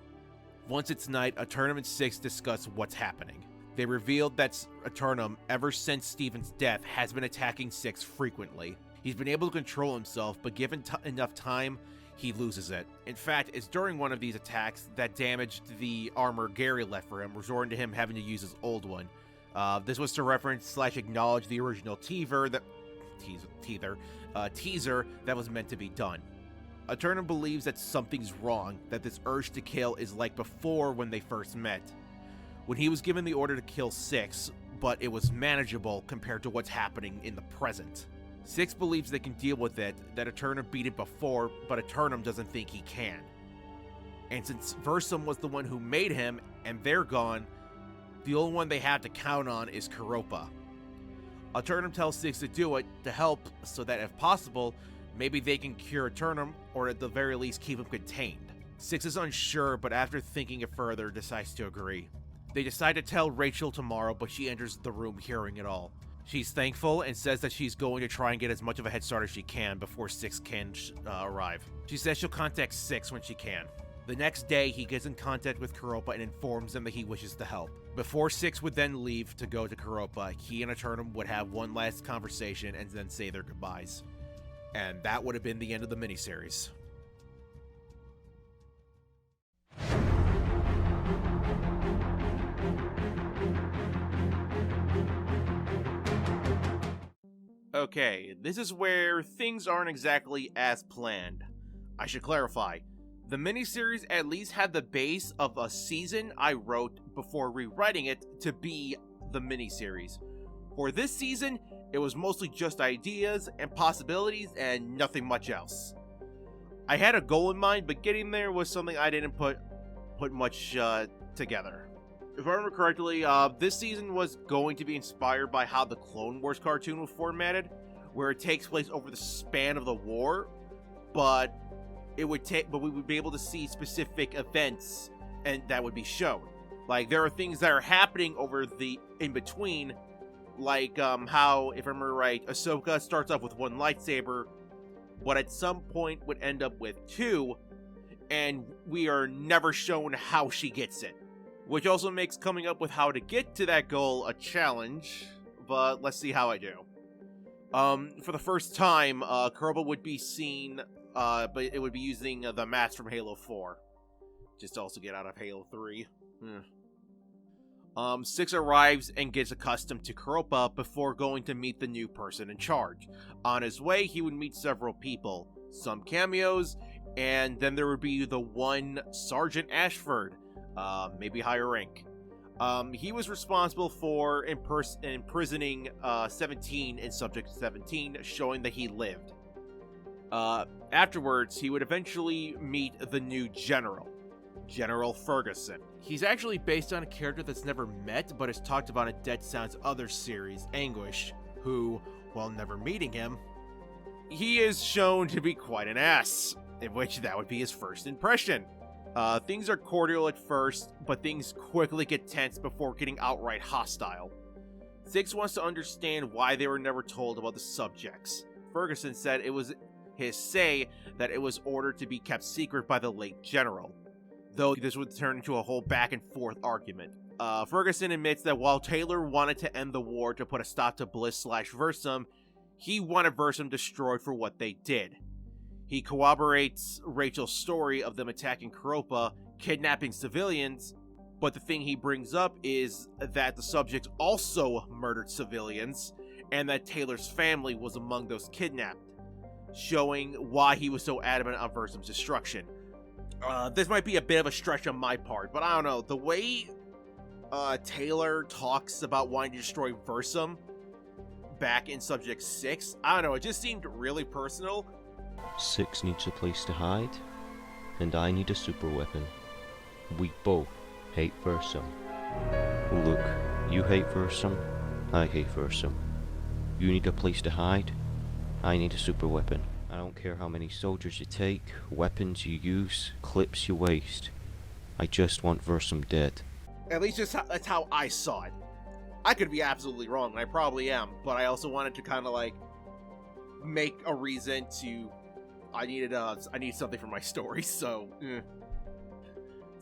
Once it's night, Aeternum and 6 discuss what's happening. They revealed that Aeternum, ever since Stephen's death, has been attacking 6 frequently. He's been able to control himself, but given enough time, he loses it. In fact, it's during one of these attacks that damaged the armor Gary left for him, resorting to him having to use his old one. This was to reference / acknowledge the original teaser that was meant to be done. Aeternum believes that something's wrong, that this urge to kill is like before when they first met, when he was given the order to kill 6, but it was manageable compared to what's happening in the present. 6 believes they can deal with it, that Aeternum beat it before, but Aeternum doesn't think he can. And since Versum was the one who made him, and they're gone, the only one they have to count on is Koropa. Aeternum tells 6 to do it, to help, so that if possible, maybe they can cure Aeternum, or at the very least keep him contained. 6 is unsure, but after thinking it further, decides to agree. They decide to tell Rachel tomorrow, but she enters the room hearing it all. She's thankful and says that she's going to try and get as much of a head start as she can before 6 can arrive. She says she'll contact 6 when she can. The next day, he gets in contact with Koropa and informs them that he wishes to help. Before 6 would then leave to go to Koropa, he and Aeternum would have one last conversation and then say their goodbyes. And that would have been the end of the miniseries. Okay, this is where things aren't exactly as planned. I should clarify. The miniseries at least had the base of a season I wrote before rewriting it to be the miniseries. For this season, it was mostly just ideas and possibilities and nothing much else. I had a goal in mind, but getting there was something I didn't put much together. If I remember correctly, this season was going to be inspired by how the Clone Wars cartoon was formatted, where it takes place over the span of the war, but we would be able to see specific events and that would be shown. Like, there are things that are happening over the in-between, like how, if I remember right, Ahsoka starts off with 1 lightsaber, but at some point would end up with 2, and we are never shown how she gets it. Which also makes coming up with how to get to that goal a challenge, but let's see how I do. For the first time, Koropa would be seen, but it would be using the mask from Halo 4. Just to also get out of Halo 3. 6 arrives and gets accustomed to Koropa before going to meet the new person in charge. On his way, he would meet several people, some cameos, and then there would be the one Sergeant Ashford, maybe higher rank. He was responsible for imprisoning 17 in Subject 17, showing that he lived. Afterwards, he would eventually meet the new General, General Ferguson. He's actually based on a character that's never met, but is talked about in Dead Sound's other series, Anguish, who while never meeting him, he is shown to be quite an ass, in which that would be his first impression. Things are cordial at first, but things quickly get tense before getting outright hostile. Six wants to understand why they were never told about the subjects. Ferguson said it was his say that it was ordered to be kept secret by the late general, though this would turn into a whole back and forth argument. Ferguson admits that while Taylor wanted to end the war to put a stop to Bliss/Versum, he wanted Versum destroyed for what they did. He corroborates Rachel's story of them attacking Koropa, kidnapping civilians, but the thing he brings up is that the subjects also murdered civilians, and that Taylor's family was among those kidnapped, showing why he was so adamant on Versum's destruction. This might be a bit of a stretch on my part, but I don't know, the way Taylor talks about wanting to destroy Versum back in Subject 6, I don't know, it just seemed really personal. 6 needs a place to hide, and I need a super weapon. We both hate Versum. Look, you hate Versum, I hate Versum. You need a place to hide, I need a super weapon. I don't care how many soldiers you take, weapons you use, clips you waste. I just want Versum dead. At least that's how I saw it. I could be absolutely wrong, and I probably am, but I also wanted to kind of like make a reason to. I needed something for my story, so.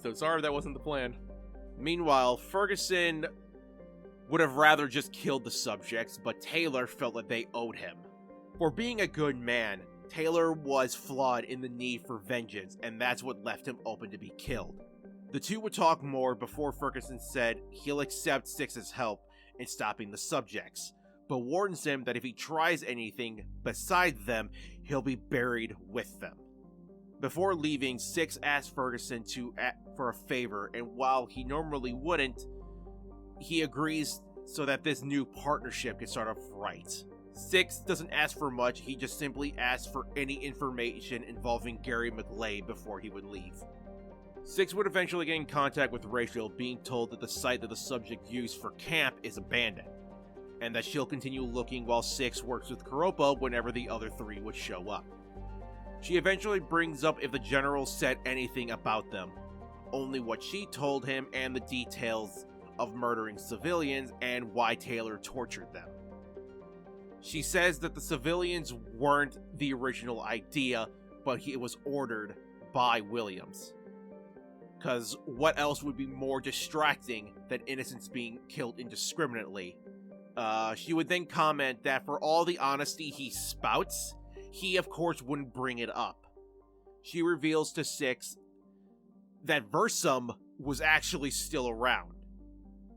So sorry that wasn't the plan. Meanwhile, Ferguson would have rather just killed the subjects, but Taylor felt that they owed him. For being a good man, Taylor was flawed in the need for vengeance, and that's what left him open to be killed. The two would talk more before Ferguson said he'll accept Six's help in stopping the subjects, but warns him that if he tries anything besides them, he'll be buried with them. Before leaving, Six asked Ferguson for a favor, and while he normally wouldn't, he agrees so that this new partnership can start off right. Six doesn't ask for much, he just simply asks for any information involving Gary McLeay before he would leave. Six would eventually get in contact with Rachel, being told that the site that the subject used for camp is abandoned, and that she'll continue looking while Six works with Koropa whenever the other three would show up. She eventually brings up if the general said anything about them, only what she told him and the details of murdering civilians and why Taylor tortured them. She says that the civilians weren't the original idea, but it was ordered by Williams. Because what else would be more distracting than innocents being killed indiscriminately? She would then comment that for all the honesty he spouts, he of course wouldn't bring it up. She reveals to Six that Versum was actually still around.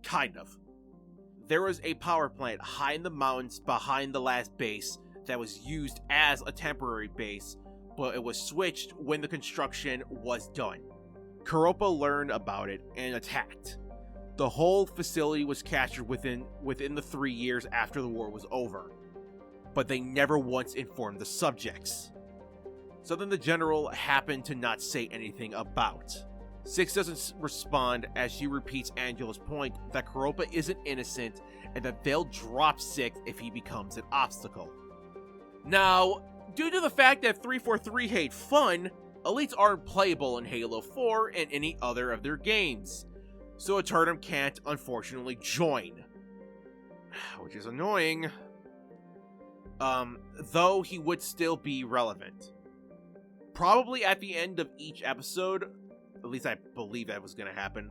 Kind of. There was a power plant high in the mountains behind the last base that was used as a temporary base, but it was switched when the construction was done. Koropa learned about it and attacked. The whole facility was captured within the 3 years after the war was over, but they never once informed the subjects. Something the general happened to not say anything about. Six doesn't respond as she repeats Angela's point that Koropa isn't innocent and that they'll drop Six if he becomes an obstacle. Now, due to the fact that 343 hate fun, elites aren't playable in Halo 4 and any other of their games, so Aeternum can't unfortunately join, which is annoying. Though he would still be relevant. Probably at the end of each episode, at least I believe that was going to happen.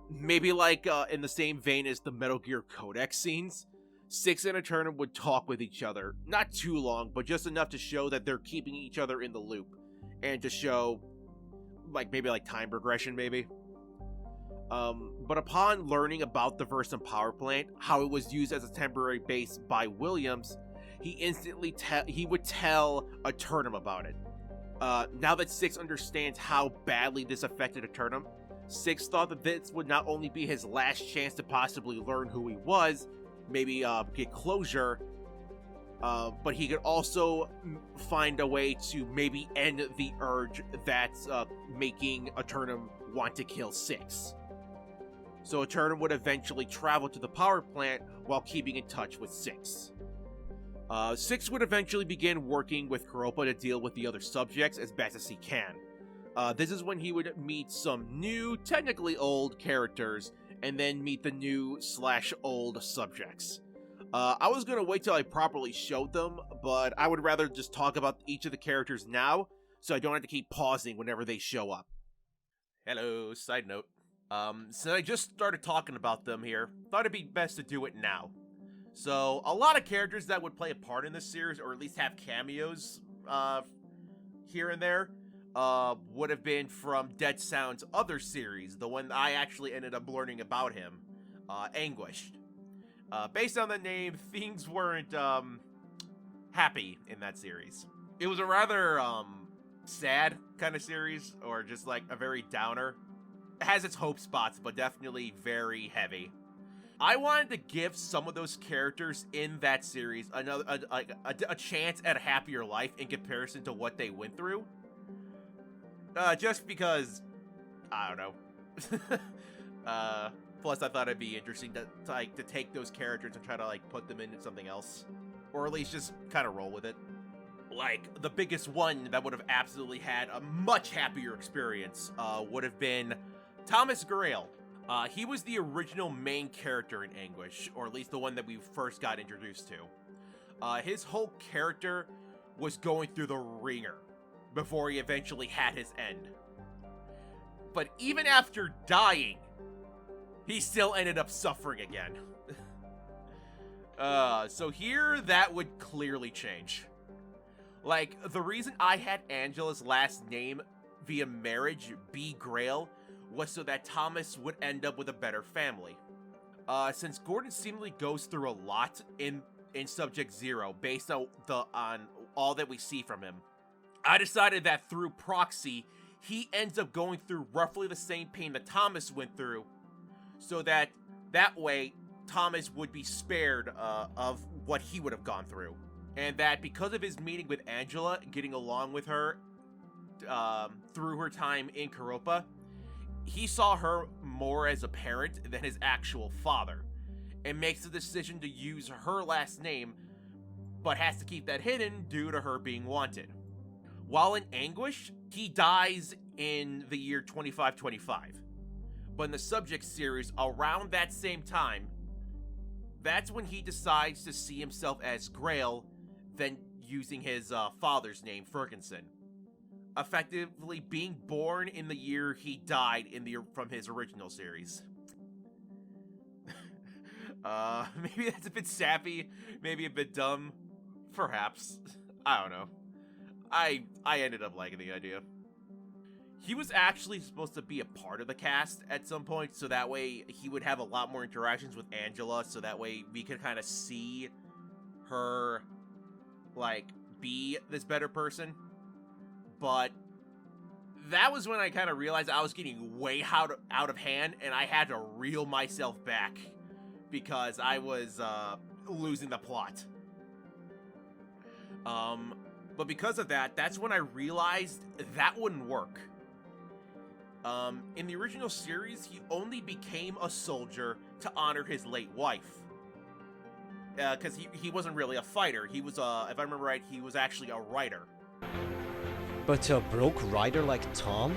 Maybe like in the same vein as the Metal Gear Codex scenes, Six and Aeternum would talk with each other. Not too long, but just enough to show that they're keeping each other in the loop. And to show, maybe time progression, maybe. But upon learning about the Versum power plant, how it was used as a temporary base by Williams, he instantly would tell Aeternum about it. Now that Six understands how badly this affected Aeternum, Six thought that this would not only be his last chance to possibly learn who he was, maybe get closure, but he could also find a way to maybe end the urge that's making Aeternum want to kill Six. So Aeternum would eventually travel to the power plant while keeping in touch with Six. Six would eventually begin working with Koropa to deal with the other subjects as best as he can. This is when he would meet some new, technically old characters, and then meet the new/old subjects. I was gonna wait till I properly showed them, but I would rather just talk about each of the characters now, so I don't have to keep pausing whenever they show up. Hello, side note. Since I just started talking about them here, thought it'd be best to do it now. So, a lot of characters that would play a part in this series, or at least have cameos, here and there, would have been from Dead Sound's other series, the one I actually ended up learning about him, Anguished. Based on the name, things weren't, happy in that series. It was a rather, sad kind of series, or just like a very downer. It has its hope spots, but definitely very heavy. I wanted to give some of those characters in that series a chance at a happier life in comparison to what they went through. Just because, I don't know. Plus, I thought it'd be interesting to take those characters and try to put them into something else, or at least just kind of roll with it. Like, the biggest one that would have absolutely had a much happier experience would have been Thomas Grail. He was the original main character in Anguish, or at least the one that we first got introduced to. His whole character was going through the ringer before he eventually had his end. But even after dying, he still ended up suffering again. So here, that would clearly change. Like, the reason I had Angela's last name via marriage be Grail was so that Thomas would end up with a better family. Since Gordon seemingly goes through a lot in Subject Zero based on all that we see from him, I decided that through proxy, he ends up going through roughly the same pain that Thomas went through, so that way Thomas would be spared of what he would have gone through. And that because of his meeting with Angela, getting along with her through her time in Koropa, he saw her more as a parent than his actual father, and makes the decision to use her last name, but has to keep that hidden due to her being wanted. While in Anguish, he dies in the year 2525. But in the Subject series, around that same time, that's when he decides to see himself as Grail, then using his father's name, Ferguson. Effectively being born in the year he died from his original series. Maybe that's a bit sappy, maybe a bit dumb, perhaps. I don't know. I ended up liking the idea. He was actually supposed to be a part of the cast at some point, so that way he would have a lot more interactions with Angela, so that way we could kind of see her, be this better person. But that was when I kind of realized I was getting way out of hand, and I had to reel myself back because I was losing the plot. But because of that, that's when I realized that wouldn't work. In the original series, he only became a soldier to honor his late wife. Because he wasn't really a fighter. He was, if I remember right, he was actually a writer. But a broke rider like Tom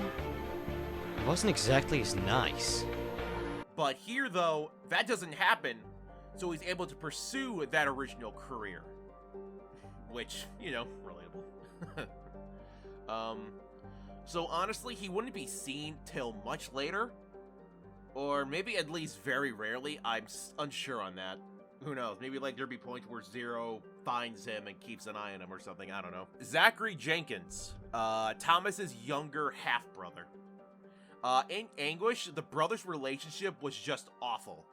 wasn't exactly as nice. But here, though, that doesn't happen, so he's able to pursue that original career. Which, relatable. So honestly, he wouldn't be seen till much later. Or maybe at least very rarely. I'm unsure on that. Who knows? Maybe there'd be points where Zero finds him and keeps an eye on him or something. I don't know. Zachary Jenkins, Thomas's younger half-brother. In Anguish, the brothers' relationship was just awful.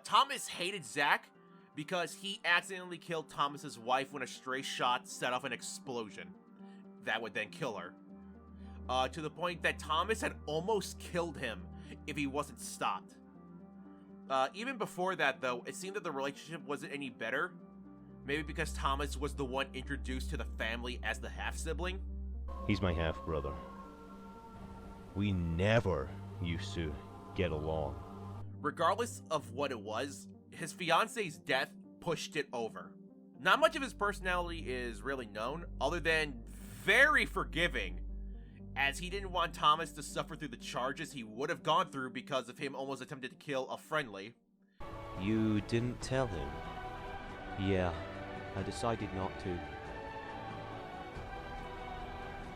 Thomas hated Zach because he accidentally killed Thomas's wife when a stray shot set off an explosion that would then kill her. To the point that Thomas had almost killed him if he wasn't stopped. Even before that, though, it seemed that the relationship wasn't any better. Maybe because Thomas was the one introduced to the family as the half-sibling. He's my half-brother. We never used to get along. Regardless of what it was, his fiance's death pushed it over. Not much of his personality is really known, other than very forgiving, as he didn't want Thomas to suffer through the charges he would have gone through because of him almost attempting to kill a friendly. You didn't tell him? Yeah, I decided not to.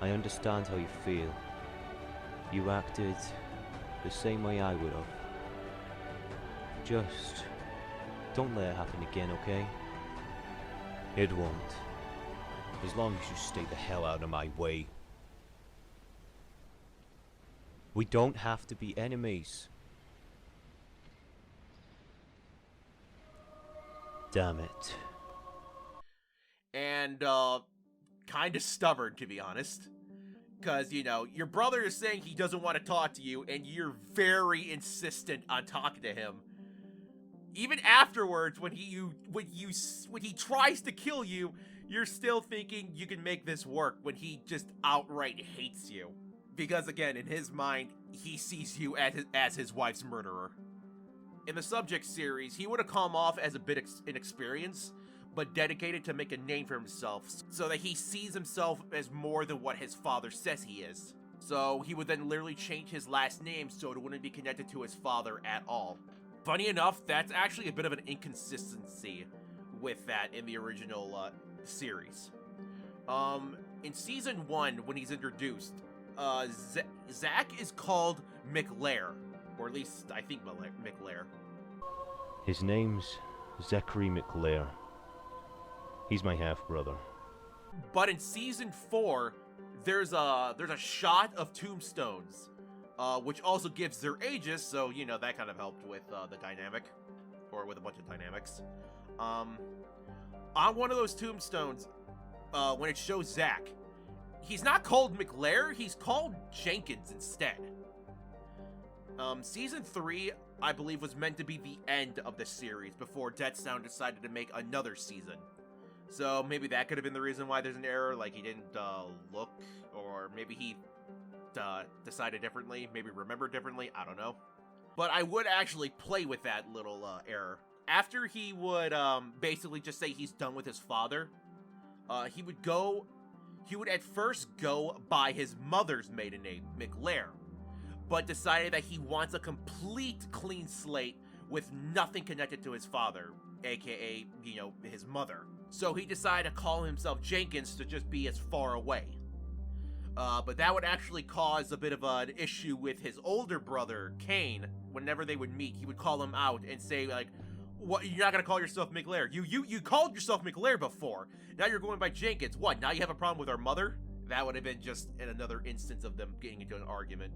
I understand how you feel. You acted the same way I would have. Just don't let it happen again, okay? It won't. As long as you stay the hell out of my way. We don't have to be enemies. Damn it. And, kinda stubborn, to be honest. Because, you know, your brother is saying he doesn't want to talk to you, and you're very insistent on talking to him. Even afterwards, when he tries to kill you, you're still thinking you can make this work when he just outright hates you. Because again, in his mind, he sees you as his wife's murderer. In the subject series, he would have come off as a bit inexperienced, but dedicated to make a name for himself, so that he sees himself as more than what his father says he is. So he would then literally change his last name so it wouldn't be connected to his father at all. Funny enough, that's actually a bit of an inconsistency with that in the original series. In season 1, when he's introduced, Zack is called McLair, or at least I think McLair. His name's Zachary McLair. He's my half-brother. But in season 4, there's a shot of tombstones, which also gives their ages, so, you know, that kind of helped with the dynamic, or with a bunch of dynamics. On one of those tombstones, when it shows Zack, he's not called McLair, he's called Jenkins instead. Season 3, I believe, was meant to be the end of the series before Dead Sound decided to make another season. So maybe that could have been the reason why there's an error, like he didn't look, or maybe he decided differently, maybe remembered differently, I don't know. But I would actually play with that little error. After he would basically just say he's done with his father, he would at first go by his mother's maiden name, McLair, but decided that he wants a complete clean slate with nothing connected to his father, aka, you know, his mother. So he decided to call himself Jenkins to just be as far away. But that would actually cause a bit of an issue with his older brother, Kane. Whenever they would meet, he would call him out and say, like, "What? You're not gonna call yourself McLair? You called yourself McLair before. Now you're going by Jenkins. What? Now you have a problem with our mother?" That would have been just another instance of them getting into an argument.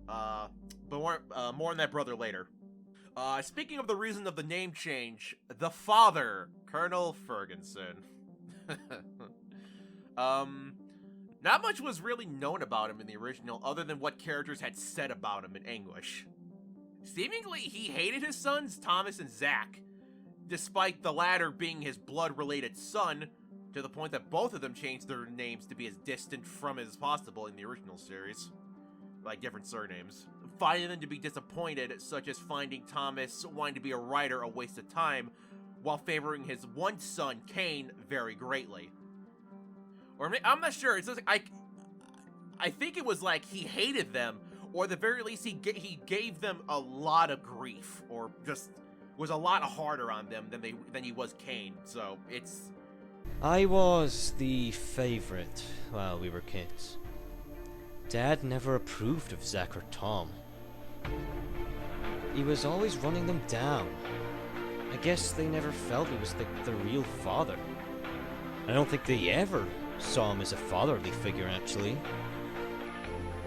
But more on that brother later. Speaking of the reason of the name change, the father, Colonel Ferguson. Not much was really known about him in the original, other than what characters had said about him in English. Seemingly, he hated his sons, Thomas and Zack, despite the latter being his blood-related son, to the point that both of them changed their names to be as distant from it as possible in the original series. Like different surnames. Finding them to be disappointed, such as finding Thomas wanting to be a writer a waste of time, while favoring his one son, Kane, very greatly. Or I'm not sure. It's just like, I think it was like he hated them, or at the very least he gave them a lot of grief, or just was a lot harder on them than he was Kane. So it's. I was the favorite while we were kids. Dad never approved of Zack or Tom. He was always running them down. I guess they never felt he was the real father. I don't think they ever saw him as a fatherly figure, actually.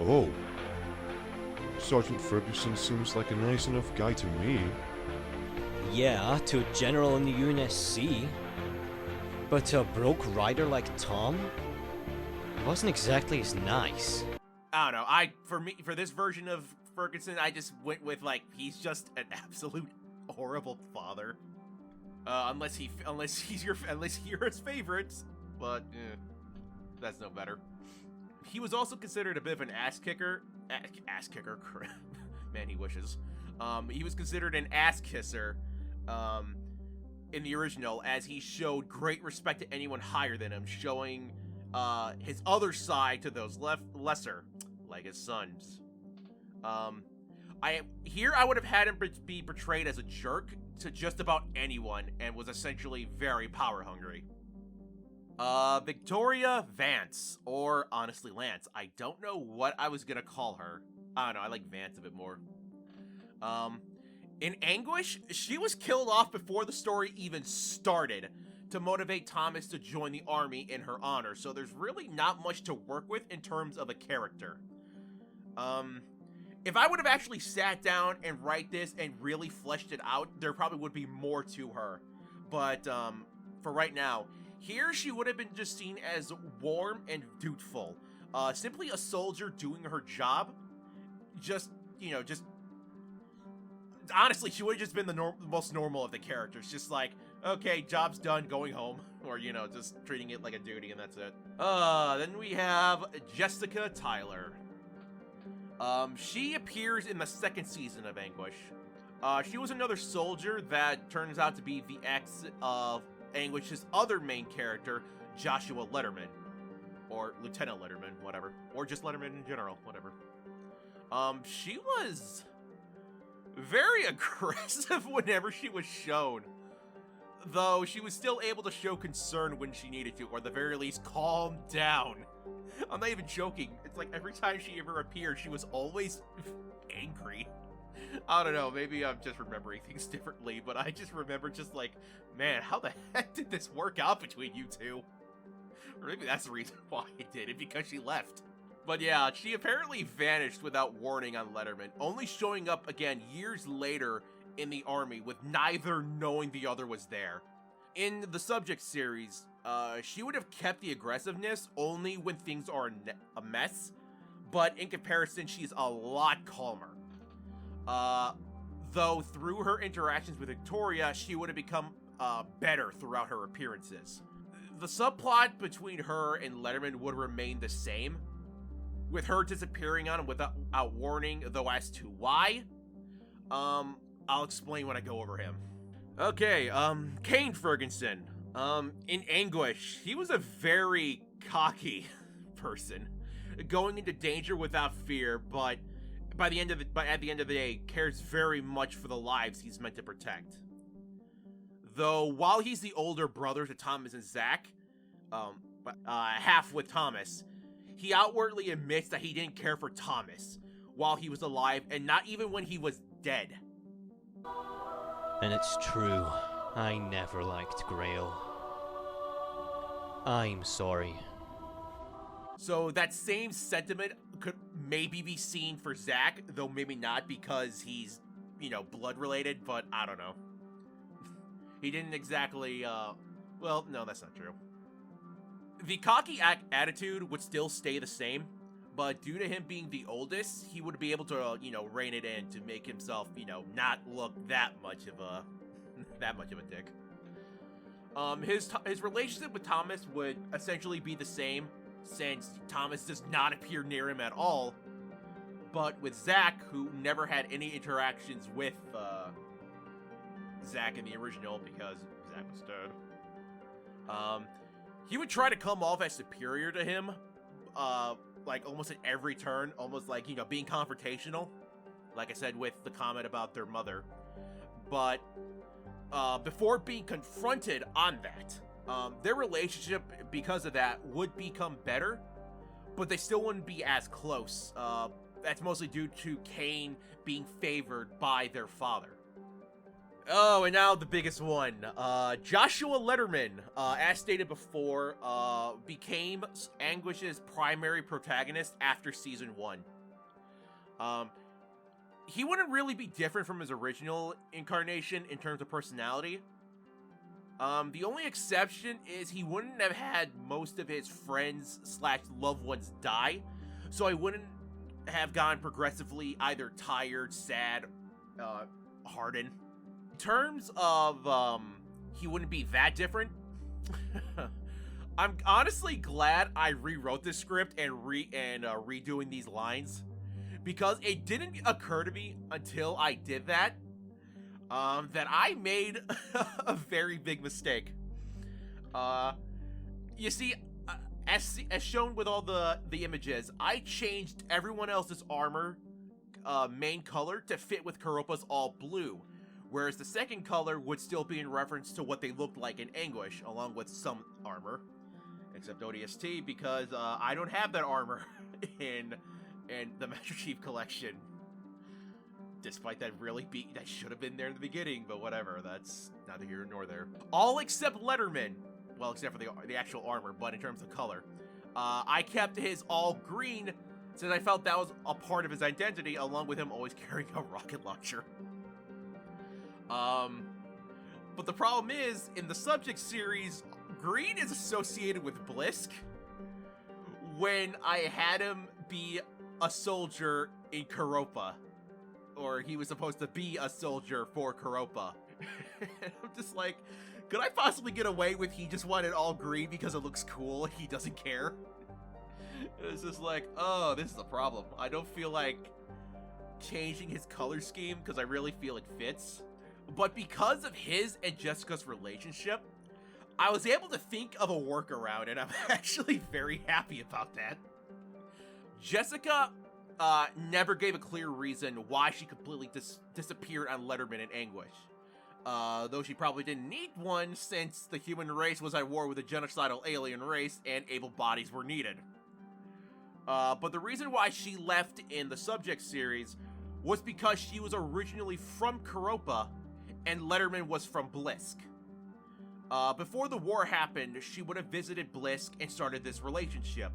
Oh. Sergeant Ferguson seems like a nice enough guy to me. Yeah, to a general in the UNSC. But to a broke rider like Tom, it wasn't exactly as nice. I don't know. For this version of Ferguson, I just went with, like, he's just an absolute horrible father. Unless you're his favorites, but that's no better. He was also considered a bit of an ass kicker. Ass kicker, man, he wishes. He was considered an ass kisser, in the original, as he showed great respect to anyone higher than him, showing his other side to those lesser, like his sons. I would have had him be portrayed as a jerk to just about anyone, and was essentially very power hungry. Victoria Vance, or honestly Lance. I don't know what I was gonna call her. I don't know, I like Vance a bit more. In Anguish, she was killed off before the story even started to motivate Thomas to join the army in her honor, so there's really not much to work with in terms of a character. If I would have actually sat down and write this and really fleshed it out, there probably would be more to her. But, for right now, here she would have been just seen as warm and dutiful. Simply a soldier doing her job. Honestly, she would have just been the most normal of the characters. Just like, okay, job's done, going home. Or, just treating it like a duty and that's it. Then we have Jessica Tyler. She appears in the second season of Anguish. She was another soldier that turns out to be the ex of Anguish's other main character, Joshua Letterman. Or Lieutenant Letterman, whatever. Or just Letterman in general, whatever. She was very aggressive whenever she was shown. Though she was still able to show concern when she needed to, or at the very least, calm down. I'm not even joking. It's like every time she ever appeared, she was always angry. I don't know, maybe I'm just remembering things differently, but I just remember just like, man, how the heck did this work out between you two? Or maybe that's the reason why it did it, because she left. But yeah, she apparently vanished without warning on Letterman, only showing up again years later in the army with neither knowing the other was there. In the Subject series, she would have kept the aggressiveness only when things are a mess, but in comparison, she's a lot calmer. Though through her interactions with Victoria, she would have become better throughout her appearances. The subplot between her and Letterman would remain the same, with her disappearing on him without warning, though as to why, I'll explain when I go over him. Okay, Kane Ferguson. In Anguish, he was a very cocky person, going into danger without fear, but at the end of the day, cares very much for the lives he's meant to protect. Though while he's the older brother to Thomas and Zack, half with Thomas, he outwardly admits that he didn't care for Thomas while he was alive, and not even when he was dead. And it's true, I never liked Grail. I'm sorry. So that same sentiment could maybe be seen for Zack, though maybe not because he's, blood related, but I don't know. He didn't exactly, well, no, that's not true. The cocky attitude would still stay the same, but due to him being the oldest, he would be able to, rein it in to make himself, not look that much of a dick. His relationship with Thomas would essentially be the same, since Thomas does not appear near him at all, but with Zack, who never had any interactions with, Zack in the original, because Zack was dead. He would try to come off as superior to him, like almost at every turn, almost like, being confrontational, like I said with the comment about their mother. But before being confronted on that, their relationship, because of that, would become better, but they still wouldn't be as close. That's mostly due to Kane being favored by their father. Oh, and now the biggest one. Joshua Letterman, as stated before, became Anguish's primary protagonist after Season 1. He wouldn't really be different from his original incarnation in terms of personality. The only exception is he wouldn't have had most of his friends / loved ones die, so he wouldn't have gone progressively either tired, sad, hardened. In terms of, he wouldn't be that different. I'm honestly glad I rewrote this script and redoing these lines, because it didn't occur to me until I did that. that I made a very big mistake. You see, as shown with all the images, I changed everyone else's armor main color to fit with Koropa's all blue, whereas the second color would still be in reference to what they looked like in Anguish, along with some armor, except ODST, because I don't have that armor in the Master Chief Collection. Despite that that should have been there in the beginning, but whatever, that's neither here nor there. All except Letterman, well, except for the actual armor, but in terms of color, I kept his all green since I felt that was a part of his identity, along with him always carrying a rocket launcher. But the problem is, in the Subject series, green is associated with Blisk, when I had him be a soldier in Koropa. Or he was supposed to be a soldier for Koropa. I'm just like, could I possibly get away with he just wanted all green because it looks cool and he doesn't care? It's just like, oh, this is a problem. I don't feel like changing his color scheme because I really feel it fits. But because of his and Jessica's relationship, I was able to think of a workaround, and I'm actually very happy about that. Jessica never gave a clear reason why she completely disappeared on Letterman in Anguish. Though she probably didn't need one since the human race was at war with a genocidal alien race and able bodies were needed. But the reason why she left in the Subject series was because she was originally from Koropa and Letterman was from Blisk. Before the war happened, she would have visited Blisk and started this relationship.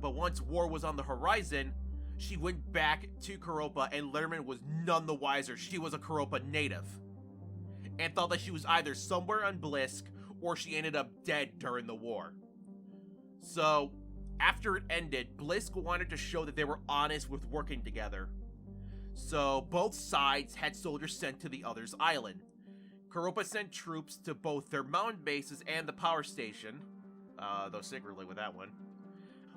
But once war was on the horizon, she went back to Koropa, and Letterman was none the wiser. She was a Koropa native, and thought that she was either somewhere on Blisk, or she ended up dead during the war. So, after it ended, Blisk wanted to show that they were honest with working together. So, both sides had soldiers sent to the other's island. Koropa sent troops to both their mountain bases and the power station, though secretly with that one,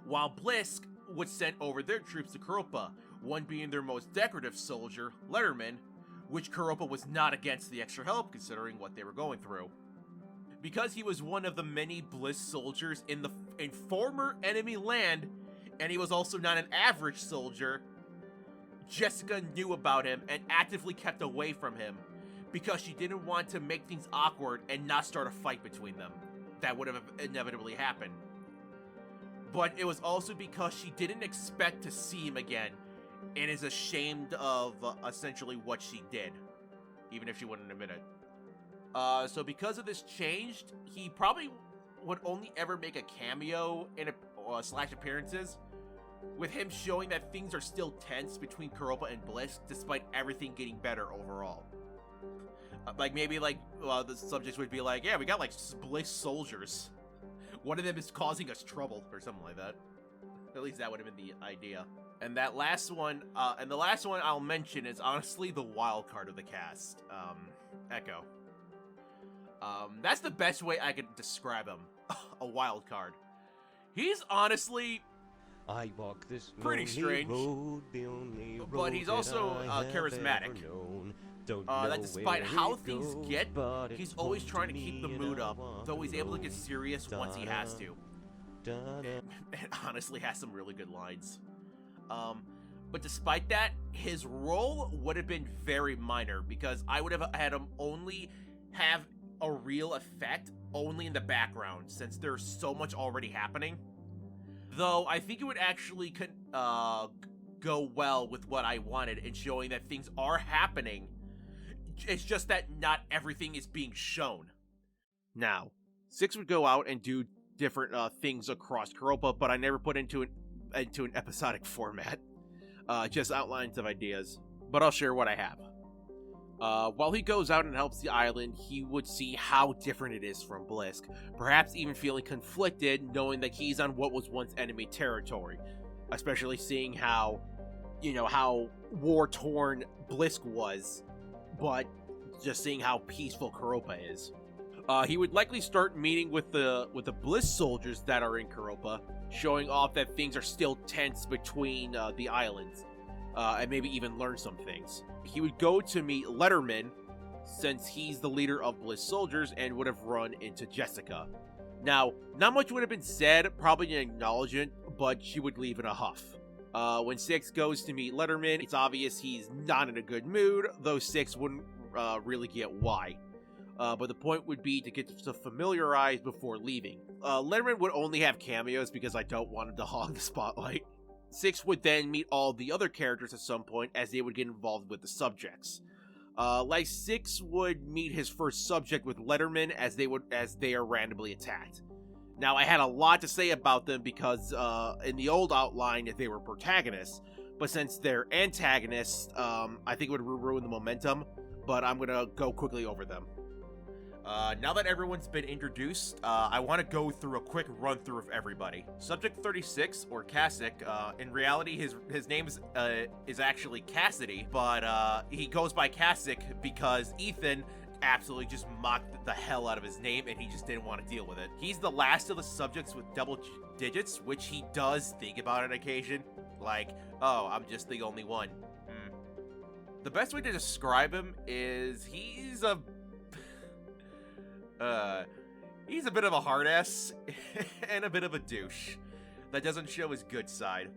while Blisk would send over their troops to Koropa, one being their most decorative soldier, Letterman, which Koropa was not against the extra help considering what they were going through. Because he was one of the many Blisk soldiers in former enemy land, and he was also not an average soldier, Jessica knew about him and actively kept away from him because she didn't want to make things awkward and not start a fight between them. That would have inevitably happened. But it was also because she didn't expect to see him again and is ashamed of essentially what she did, even if she wouldn't admit it. So because of this change, he probably would only ever make a cameo in slash appearances, with him showing that things are still tense between Koropa and Blisk despite everything getting better overall. The subjects would be like, yeah, we got like Blisk soldiers. One of them is causing us trouble, or something like that. At least that would have been the idea. And that last one, the last one I'll mention is honestly the wild card of the cast, Echo. That's the best way I could describe him, a wild card. He's honestly I walk this pretty strange, road, the only road but he's also charismatic. That despite how things get, he's always trying to keep the mood up, though he's able to get serious once he has to. And honestly has some really good lines. But despite that, his role would have been very minor, because I would have had him only have a real effect only in the background, since there's so much already happening. Though I think it would actually go well with what I wanted in showing that things are happening. It's just that not everything is being shown. Now, Six would go out and do different things across Koropa, but I never put into an episodic format. Just outlines of ideas, but I'll share what I have. While he goes out and helps the island, he would see how different it is from Blisk, perhaps even feeling conflicted knowing that he's on what was once enemy territory, especially seeing how war-torn Blisk was, but just seeing how peaceful Koropa is. He would likely start meeting with the Blisk soldiers that are in Koropa, showing off that things are still tense between the islands, and maybe even learn some things. He would go to meet Letterman, since he's the leader of Bliss soldiers and would have run into Jessica. Now, not much would have been said, probably an acknowledgement, but she would leave in a huff. When Six goes to meet Letterman, it's obvious he's not in a good mood, though Six wouldn't really get why. But the point would be to get to familiarize before leaving. Letterman would only have cameos because I don't want him to hog the spotlight. Six would then meet all the other characters at some point as they would get involved with the subjects. Like Six would meet his first subject with Letterman as they are randomly attacked. Now, I had a lot to say about them because in the old outline they were protagonists, but since they're antagonists, I think it would ruin the momentum, but I'm gonna go quickly over them. Now that everyone's been introduced, I want to go through a quick run-through of everybody. Subject 36, or Kasich, in reality, his name is actually Cassidy, but he goes by Kasich because Ethan absolutely just mocked the hell out of his name, and he just didn't want to deal with it. He's the last of the subjects with double digits, which he does think about on occasion. Like, oh, I'm just the only one. The best way to describe him is he's a bit of a hard ass and a bit of a douche that doesn't show his good side.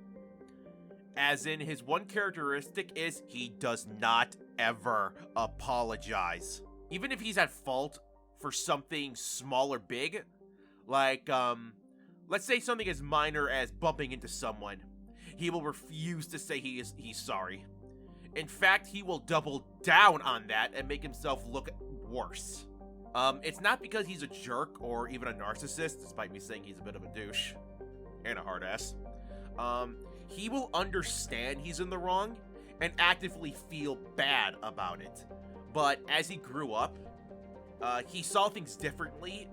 As in, his one characteristic is he does not ever apologize. Even if he's at fault for something small or big, like, let's say something as minor as bumping into someone, he will refuse to say he's sorry. In fact, he will double down on that and make himself look worse. It's not because he's a jerk or even a narcissist, despite me saying he's a bit of a douche and a hard ass. He will understand he's in the wrong and actively feel bad about it. But as he grew up, he saw things differently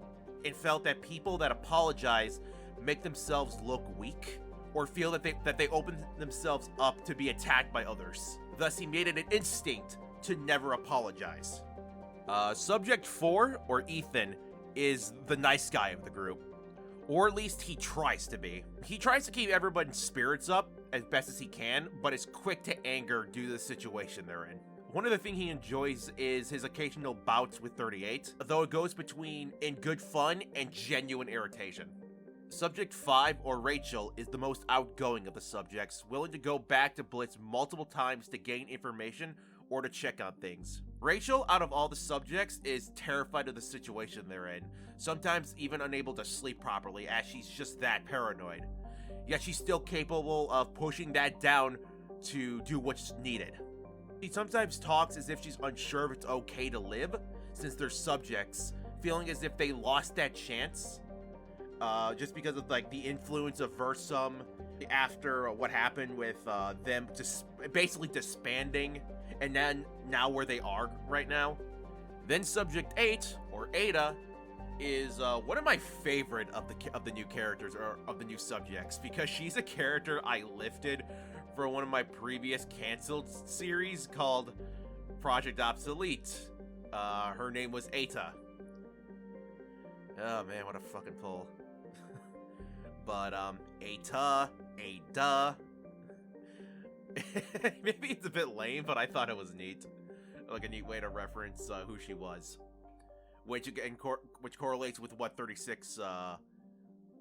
and felt that people that apologize make themselves look weak or feel that they open themselves up to be attacked by others. Thus, he made it an instinct to never apologize. Subject 4, or Ethan, is the nice guy of the group. Or at least he tries to be. He tries to keep everyone's spirits up as best as he can, but is quick to anger due to the situation they're in. One of the things he enjoys is his occasional bouts with 38, though it goes between in good fun and genuine irritation. Subject 5, or Rachel, is the most outgoing of the subjects, willing to go back to Blitz multiple times to gain information or to check on things. Rachel, out of all the subjects, is terrified of the situation they're in, sometimes even unable to sleep properly as she's just that paranoid. Yet she's still capable of pushing that down to do what's needed. She sometimes talks as if she's unsure if it's okay to live, since they're subjects, feeling as if they lost that chance, just because of like the influence of Versum after what happened with them just basically disbanding, and then now where they are right now. Then Subject 8, or Ada, is one of my favorite of the new characters, or of the new subjects, because she's a character I lifted for one of my previous canceled series called Project Obsolete. Her name was Eta. Oh man, what a fucking pull. But Ada. Maybe it's a bit lame, but I thought it was neat. Like a neat way to reference who she was. Which again, which correlates with what 36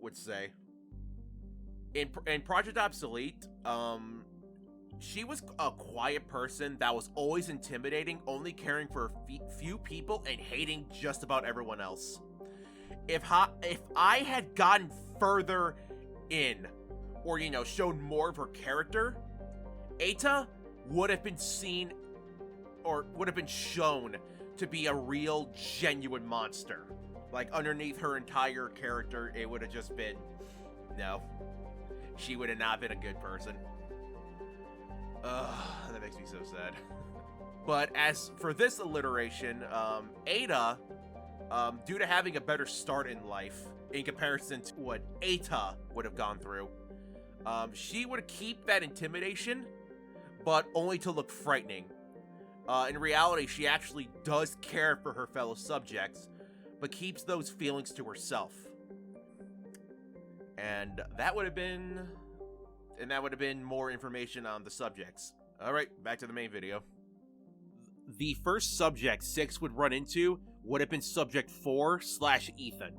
would say. In Project Obsolete, she was a quiet person that was always intimidating, only caring for a few people and hating just about everyone else. If I had gotten further in, or shown more of her character, Eta would have been seen, or would have been shown to be a real, genuine monster. Like, underneath her entire character, it would have just been, no. She would have not been a good person. Ugh, that makes me so sad. But as for this alliteration, Ada, due to having a better start in life, in comparison to what Eta would have gone through, she would keep that intimidation, but only to look frightening. In reality, she actually does care for her fellow subjects, but keeps those feelings to herself. And that would have been more information on the subjects. Alright, back to the main video. The first subject Six would run into would have been Subject 4/Ethan.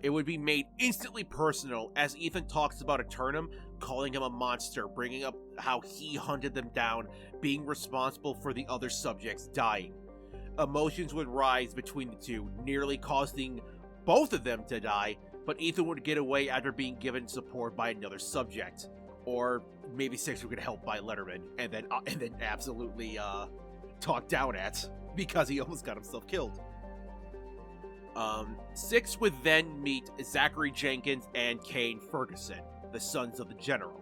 It would be made instantly personal as Ethan talks about Aeternum, calling him a monster, bringing up how he hunted them down, being responsible for the other subjects dying. Emotions would rise between the two, nearly causing both of them to die, but Ethan would get away after being given support by another subject. Or maybe Six would get helped by Letterman, and then absolutely talked down at, because he almost got himself killed. Six would then meet Zachary Jenkins and Kane Ferguson, the sons of the General.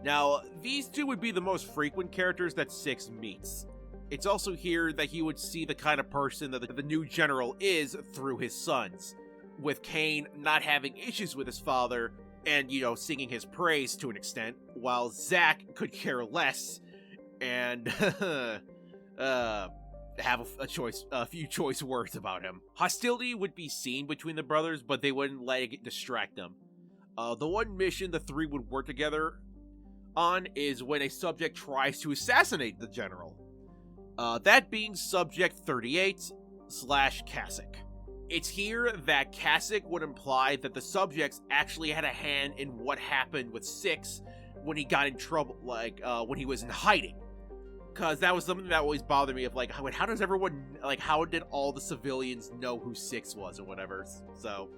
Now, these two would be the most frequent characters that Six meets. It's also here that he would see the kind of person that the new General is through his sons, with Kane not having issues with his father and, singing his praise to an extent, while Zach could care less and have a few choice words about him. Hostility would be seen between the brothers, but they wouldn't let it distract them. The one mission the three would work together on is when a subject tries to assassinate the General. That being Subject 38/Kasich. It's here that Kasich would imply that the subjects actually had a hand in what happened with Six when he got in trouble, when he was in hiding. Because that was something that always bothered me of, how does everyone, how did all the civilians know who Six was or whatever? So,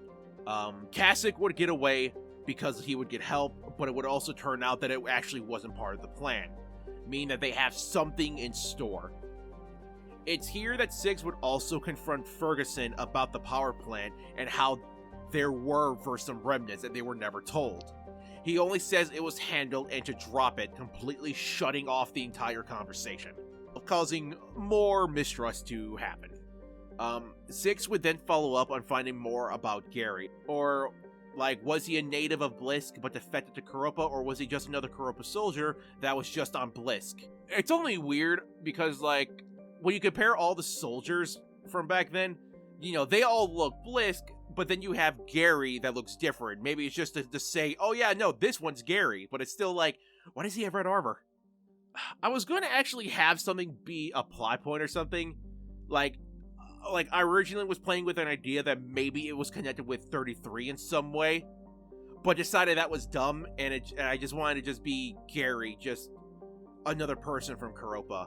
Kasich would get away because he would get help, but it would also turn out that it actually wasn't part of the plan, meaning that they have something in store. It's here that Six would also confront Ferguson about the power plant and how there were Versum remnants and they were never told. He only says it was handled and to drop it, completely shutting off the entire conversation, causing more mistrust to happen. Six would then follow up on finding more about Gary, or was he a native of Blisk but defected to Koropa, or was he just another Koropa soldier that was just on Blisk? It's only weird because, when you compare all the soldiers from back then, they all look Blisk, but then you have Gary that looks different. Maybe it's just to say, oh yeah, no, this one's Gary, but it's still why does he have red armor? I was going to actually have something be a plot point or something. I originally was playing with an idea that maybe it was connected with 33 in some way, but decided that was dumb, and I just wanted to just be Gary, just another person from Koropa.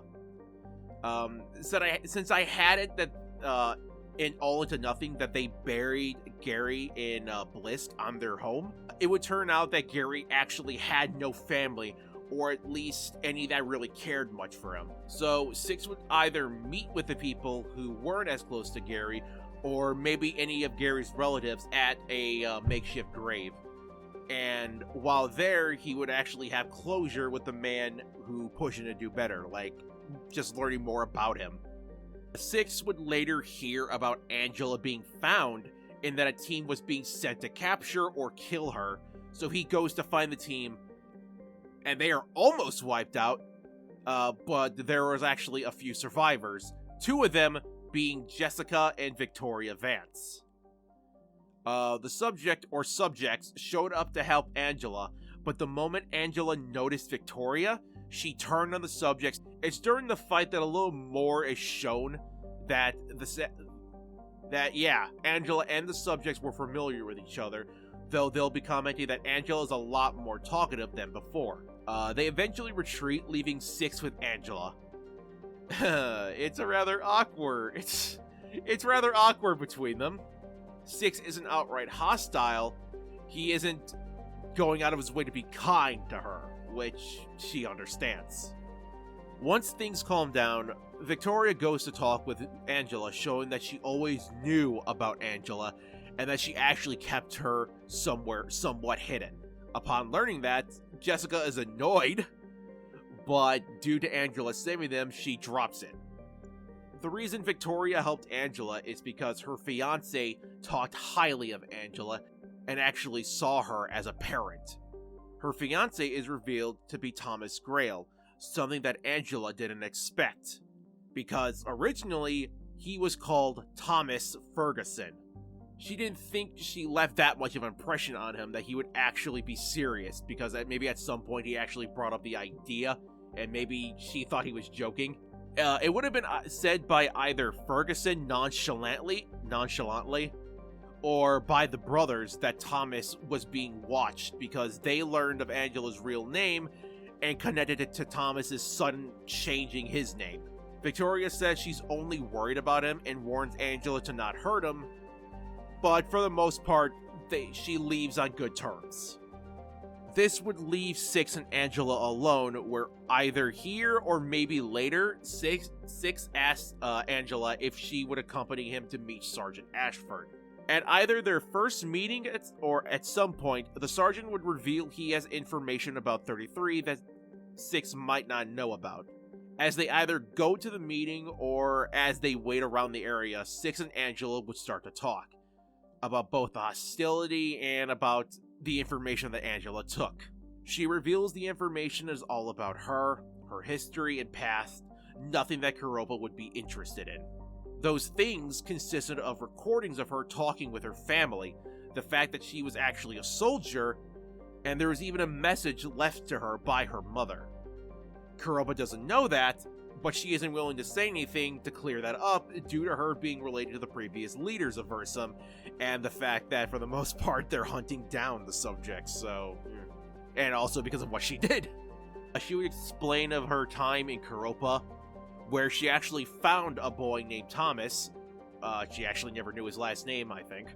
Since I had it that in All Into Nothing that they buried Gary in Blisk on their home, it would turn out that Gary actually had no family, or at least any that really cared much for him. So Six would either meet with the people who weren't as close to Gary, or maybe any of Gary's relatives at a makeshift grave. And while there, he would actually have closure with the man who pushed him to do better, just learning more about him. Six would later hear about Angela being found, and that a team was being sent to capture or kill her, so he goes to find the team, and they are almost wiped out, but there was actually a few survivors, two of them being Jessica and Victoria Vance. The subject or subjects showed up to help Angela, but the moment Angela noticed Victoria, she turned on the subjects. It's during the fight that a little more is shown that Angela and the subjects were familiar with each other, though they'll be commenting that Angela is a lot more talkative than before. They eventually retreat, leaving Six with Angela. It's rather awkward between them. Six isn't outright hostile. He isn't going out of his way to be kind to her, which she understands. Once things calm down, Victoria goes to talk with Angela, showing that she always knew about Angela and that she actually kept her somewhat hidden. Upon learning that, Jessica is annoyed, but due to Angela saving them, she drops it. The reason Victoria helped Angela is because her fiancé talked highly of Angela and actually saw her as a parent. Her fiancé is revealed to be Thomas Grail, something that Angela didn't expect, because originally he was called Thomas Ferguson. She didn't think she left that much of an impression on him that he would actually be serious, because maybe at some point he actually brought up the idea, and maybe she thought he was joking. It would have been said by either Ferguson nonchalantly, or by the brothers that Thomas was being watched because they learned of Angela's real name and connected it to Thomas's sudden changing his name. Victoria says she's only worried about him and warns Angela to not hurt him, but for the most part, she leaves on good terms. This would leave Six and Angela alone, where either here or maybe later, Six asks Angela if she would accompany him to meet Sergeant Ashford. At either their first meeting or at some point, the sergeant would reveal he has information about 33 that Six might not know about. As they either go to the meeting or as they wait around the area, Six and Angela would start to talk about both the hostility and about the information that Angela took. She reveals the information is all about her history and past, nothing that Koropa would be interested in. Those things consisted of recordings of her talking with her family, the fact that she was actually a soldier, and there was even a message left to her by her mother. Koropa doesn't know that, but she isn't willing to say anything to clear that up due to her being related to the previous leaders of Versum, and the fact that for the most part they're hunting down the subjects, so... And also because of what she did. She would explain of her time in Koropa, where she actually found a boy named Thomas, she actually never knew his last name, I think,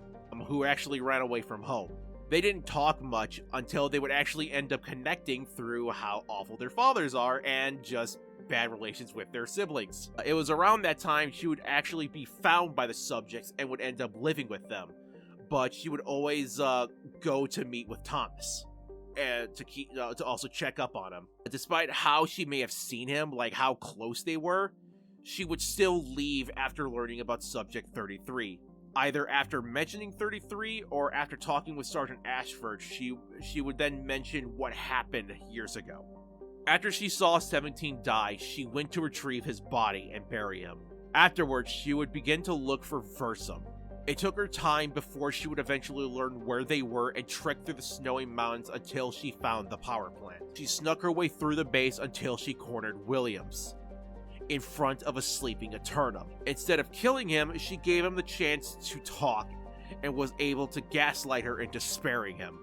who actually ran away from home. They didn't talk much until they would actually end up connecting through how awful their fathers are and just bad relations with their siblings. It was around that time she would actually be found by the subjects and would end up living with them, but she would always go to meet with Thomas. And to also check up on him. Despite how she may have seen him, like how close they were, she would still leave after learning about Subject 33. Either after mentioning 33 or after talking with Sergeant Ashford, she would then mention what happened years ago. After she saw 17 die, she went to retrieve his body and bury him. Afterwards, she would begin to look for Versum. It took her time before she would eventually learn where they were and trek through the snowy mountains until she found the power plant. She snuck her way through the base until she cornered Williams in front of a sleeping Aeternum. Instead of killing him, she gave him the chance to talk and was able to gaslight her into sparing him.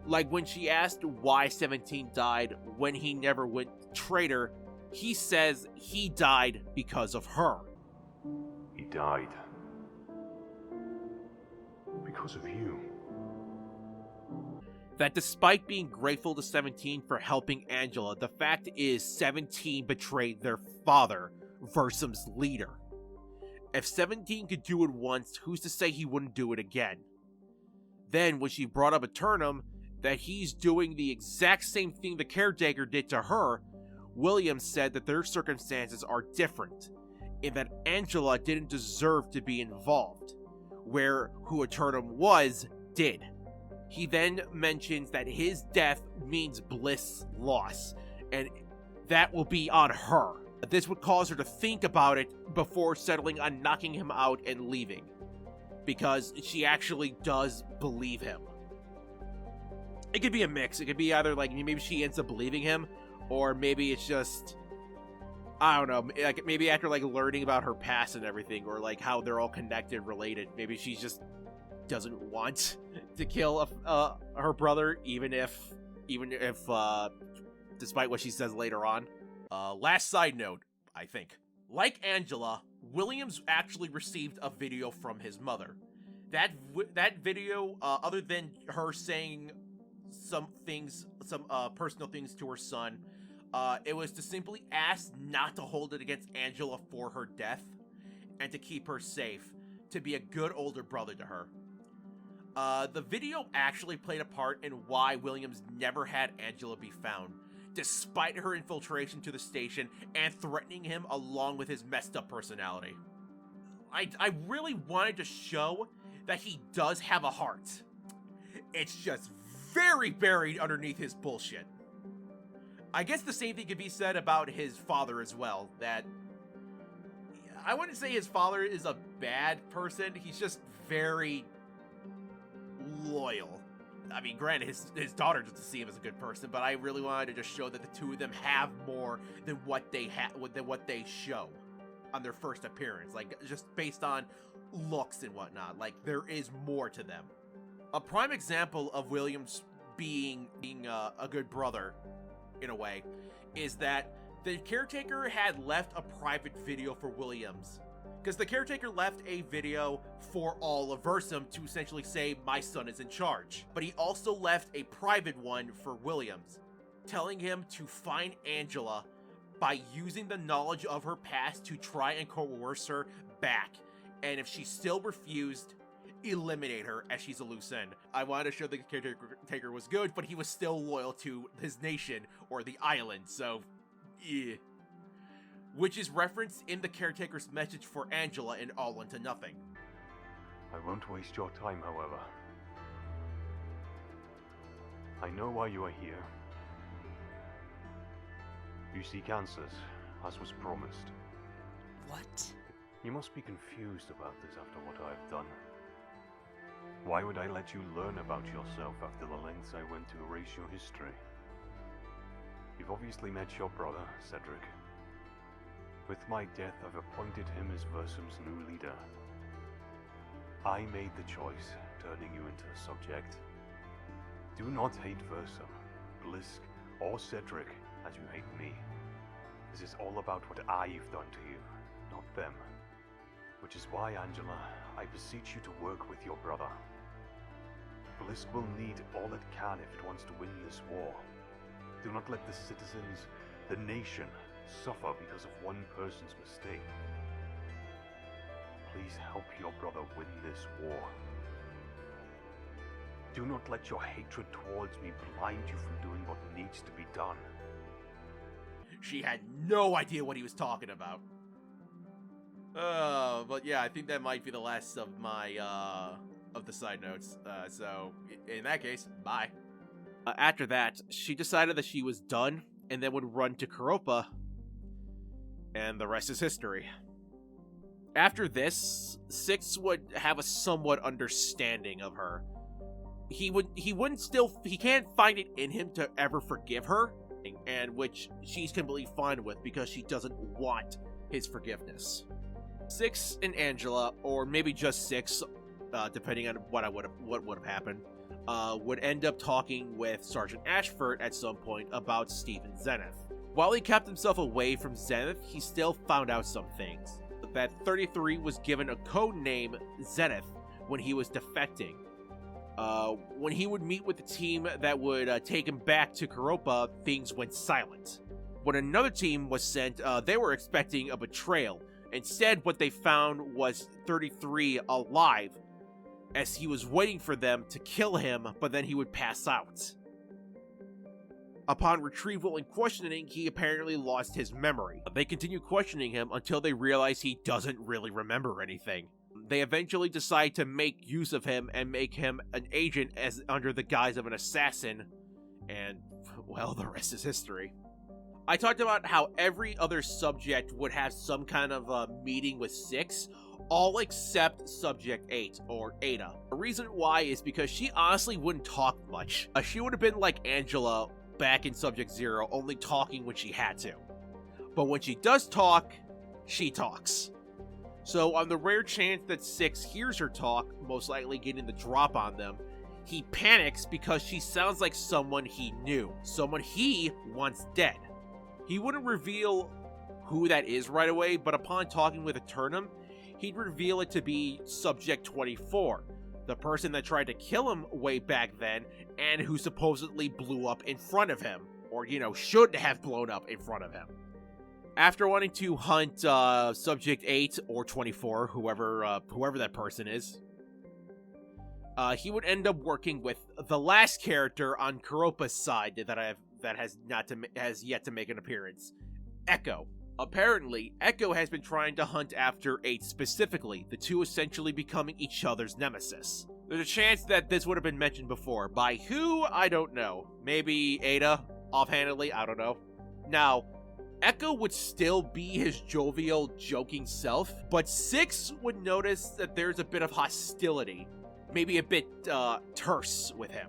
Like when she asked why 17 died when he never went traitor, he says he died because of her. He died because of you. That despite being grateful to 17 for helping Angela, the fact is 17 betrayed their father, Versum's leader. If 17 could do it once, who's to say he wouldn't do it again? Then, when she brought up Aeternum, that he's doing the exact same thing the Caretaker did to her, Williams said that their circumstances are different, in that Angela didn't deserve to be involved, where who Aeternum was, did. He then mentions that his death means Bliss' loss, and that will be on her. This would cause her to think about it before settling on knocking him out and leaving, because she actually does believe him. It could be a mix. It could be either like maybe she ends up believing him, or maybe it's just, I don't know, like maybe after like learning about her past and everything, or like how they're all connected, related, maybe she just doesn't want to kill her brother, even if despite what she says later on. Last side note, I think. Like Angela, Williams actually received a video from his mother. That video, other than her saying some personal things to her son, it was to simply ask not to hold it against Angela for her death, and to keep her safe, to be a good older brother to her. The video actually played a part in why Williams never had Angela be found, despite her infiltration to the station and threatening him along with his messed up personality. I really wanted to show that he does have a heart. It's just very buried underneath his bullshit. I guess the same thing could be said about his father as well, that I wouldn't say his father is a bad person, he's just very loyal. I mean, granted, his daughter doesn't see him as a good person, but I really wanted to just show that the two of them have more than what they show on their first appearance. Like, just based on looks and whatnot. Like, there is more to them. A prime example of Williams being a good brother, in a way, is that the Caretaker had left a private video for Williams. Because the Caretaker left a video for all of Versum to essentially say, my son is in charge. But he also left a private one for Williams, telling him to find Angela by using the knowledge of her past to try and coerce her back. And if she still refused, eliminate her as she's a loose end. I wanted to show the Caretaker was good, but he was still loyal to his nation or the island, so yeah. Which is referenced in the Caretaker's message for Angela in All Into Nothing. I won't waste your time, however. I know why you are here. You seek answers, as was promised. What? You must be confused about this after what I have done. Why would I let you learn about yourself after the lengths I went to erase your history? You've obviously met your brother, Cedric. With my death, I've appointed him as Versum's new leader. I made the choice, turning you into a subject. Do not hate Versum, Blisk, or Cedric as you hate me. This is all about what I've done to you, not them. Which is why, Angela, I beseech you to work with your brother. Blisk will need all it can if it wants to win this war. Do not let the citizens, the nation, suffer because of one person's mistake. Please help your brother win this war. Do not let your hatred towards me blind you from doing what needs to be done. She had no idea what he was talking about. But yeah, I think that might be the last of my, of the side notes. So, in that case, bye. After that, she decided that she was done, and then would run to Koropa, and the rest is history. After this, Six would have a somewhat understanding of her. He can't find it in him to ever forgive her, and which she's completely fine with because she doesn't want his forgiveness. Six and Angela, or maybe just Six, depending on what would have happened, would end up talking with Sergeant Ashford at some point about Stephen Zenith. While he kept himself away from Zenith, he still found out some things. That 33 was given a code name Zenith when he was defecting. When he would meet with the team that would take him back to Koropa, things went silent. When another team was sent, they were expecting a betrayal. Instead, what they found was 33 alive, as he was waiting for them to kill him, but then he would pass out. Upon retrieval and questioning, he apparently lost his memory. They continue questioning him until they realize he doesn't really remember anything. They eventually decide to make use of him and make him an agent as under the guise of an assassin, and, well, the rest is history. I talked about how every other subject would have some kind of meeting with Six, all except Subject 8, or Ada. The reason why is because she honestly wouldn't talk much. She would have been like Angela back in Subject 0, only talking when she had to. But when she does talk, she talks. So on the rare chance that Six hears her talk, most likely getting the drop on them, he panics because she sounds like someone he knew, someone he wants dead. He wouldn't reveal who that is right away, but upon talking with Aeternum, he'd reveal it to be Subject 24, the person that tried to kill him way back then, and who supposedly blew up in front of him, or, should have blown up in front of him. After wanting to hunt Subject 8 or 24, whoever that person is, he would end up working with the last character on Koropa's side that has yet to make an appearance, Echo. Apparently, Echo has been trying to hunt after 8 specifically, the two essentially becoming each other's nemesis. There's a chance that this would have been mentioned before. By who? I don't know. Maybe Ada, offhandedly, I don't know. Now, Echo would still be his jovial, joking self, but Six would notice that there's a bit of hostility, maybe a bit terse with him.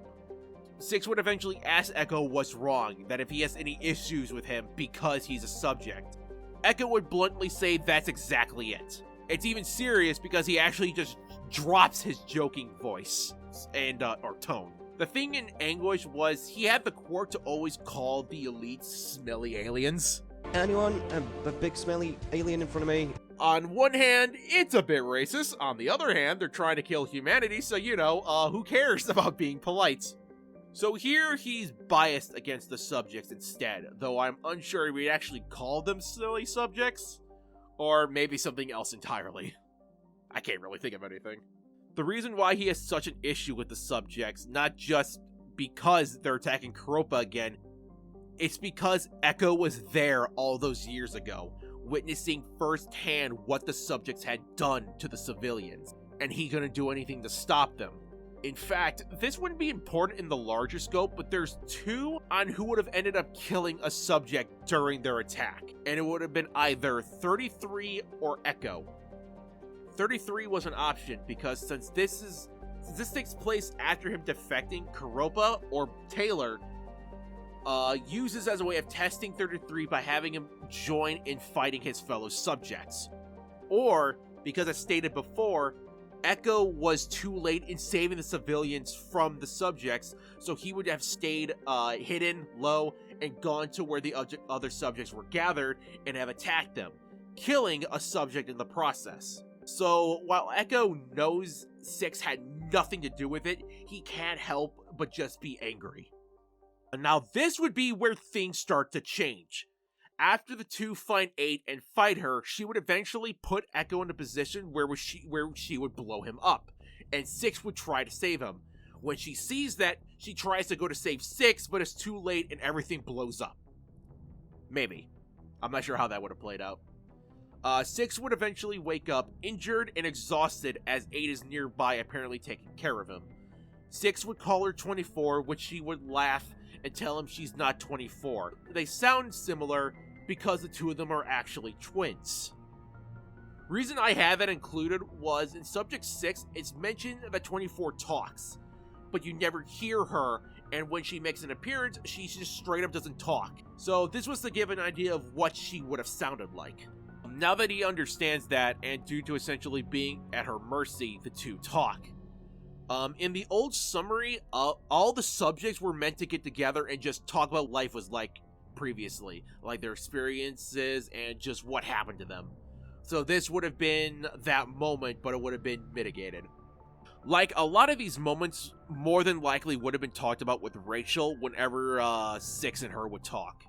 Six would eventually ask Echo what's wrong, that if he has any issues with him because he's a subject. Echo would bluntly say that's exactly it. It's even serious because he actually just drops his joking voice and or tone. The thing in Anguish was he had the quirk to always call the elites smelly aliens. Anyone? A big smelly alien in front of me? On one hand, it's a bit racist. On the other hand, they're trying to kill humanity, so who cares about being polite? So here he's biased against the subjects instead, though I'm unsure if we'd actually call them silly subjects, or maybe something else entirely. I can't really think of anything. The reason why he has such an issue with the subjects, not just because they're attacking Koropa again, it's because Echo was there all those years ago, witnessing firsthand what the subjects had done to the civilians, and he couldn't do anything to stop them. In fact, this wouldn't be important in the larger scope, but there's two on who would have ended up killing a subject during their attack, and it would have been either 33 or Echo. 33 was an option because since this takes place after him defecting, Koropa or Taylor uses as a way of testing 33 by having him join in fighting his fellow subjects. Or, because as stated before, Echo was too late in saving the civilians from the subjects, so he would have stayed hidden low and gone to where the other subjects were gathered and have attacked them, killing a subject in the process. So while Echo knows Six had nothing to do with it, he can't help but just be angry. Now this would be where things start to change. After the two find 8 and fight her, she would eventually put Echo in a position where she would blow him up, and 6 would try to save him. When she sees that, she tries to go to save 6, but it's too late and everything blows up. Maybe. I'm not sure how that would have played out. 6 would eventually wake up, injured and exhausted, as 8 is nearby apparently taking care of him. 6 would call her 24, which she would laugh and tell him she's not 24. They sound similar because the two of them are actually twins. Reason I have that included was in Subject 6, it's mentioned that 24 talks, but you never hear her, and when she makes an appearance, she just straight up doesn't talk. So this was to give an idea of what she would have sounded like. Now that he understands that, and due to essentially being at her mercy, the two talk. In the old summary, all the subjects were meant to get together and just talk about life was like previously, like their experiences and just what happened to them. So this would have been that moment, but it would have been mitigated. Like, a lot of these moments more than likely would have been talked about with Rachel whenever 6 and her would talk.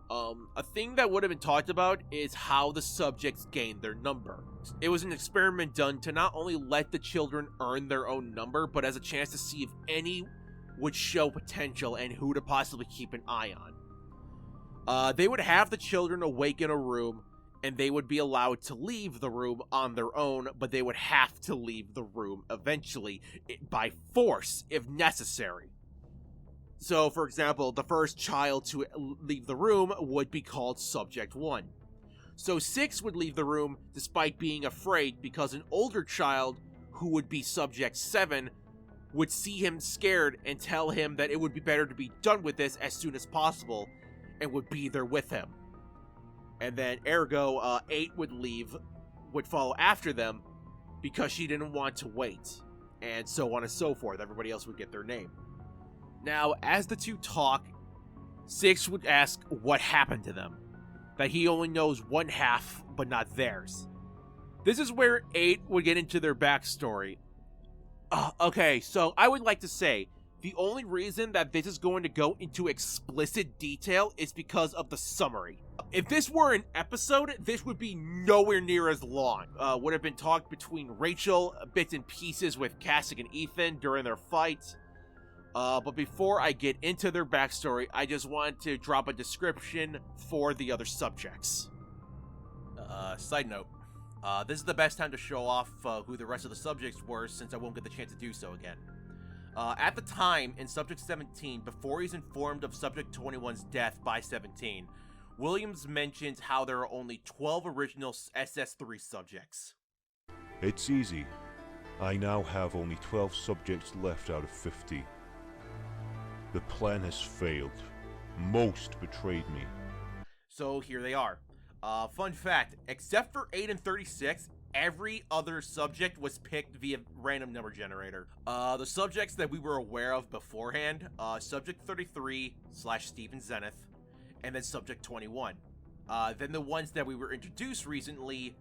A thing that would have been talked about is how the subjects gained their number. It was an experiment done to not only let the children earn their own number, but as a chance to see if any would show potential and who to possibly keep an eye on. They would have the children awake in a room, and they would be allowed to leave the room on their own, but they would have to leave the room eventually, by force, if necessary. So, for example, the first child to leave the room would be called Subject 1. So 6 would leave the room despite being afraid because an older child, who would be Subject 7, would see him scared and tell him that it would be better to be done with this as soon as possible, and would be there with him. And then, ergo, 8 would follow after them because she didn't want to wait, and so on and so forth. Everybody else would get their name. Now, as the two talk, 6 would ask what happened to them, that he only knows one half, but not theirs. This is where 8 would get into their backstory. Okay, so I would like to say, the only reason that this is going to go into explicit detail is because of the summary. If this were an episode, this would be nowhere near as long. Would have been talked between Rachel, bits and pieces with Cassick and Ethan during their fight. But before I get into their backstory, I just want to drop a description for the other subjects. Side note, this is the best time to show off who the rest of the subjects were, since I won't get the chance to do so again. At the time, in Subject 17, before he's informed of Subject 21's death by 17, Williams mentions how there are only 12 original SS3 subjects. It's easy. I now have only 12 subjects left out of 50. The plan has failed. Most betrayed me. So here they are. Fun fact, except for 8 and 36, every other subject was picked via random number generator. The subjects that we were aware of beforehand, Subject 33 / Stephen Zenith, and then Subject 21. Then the ones that we were introduced recently,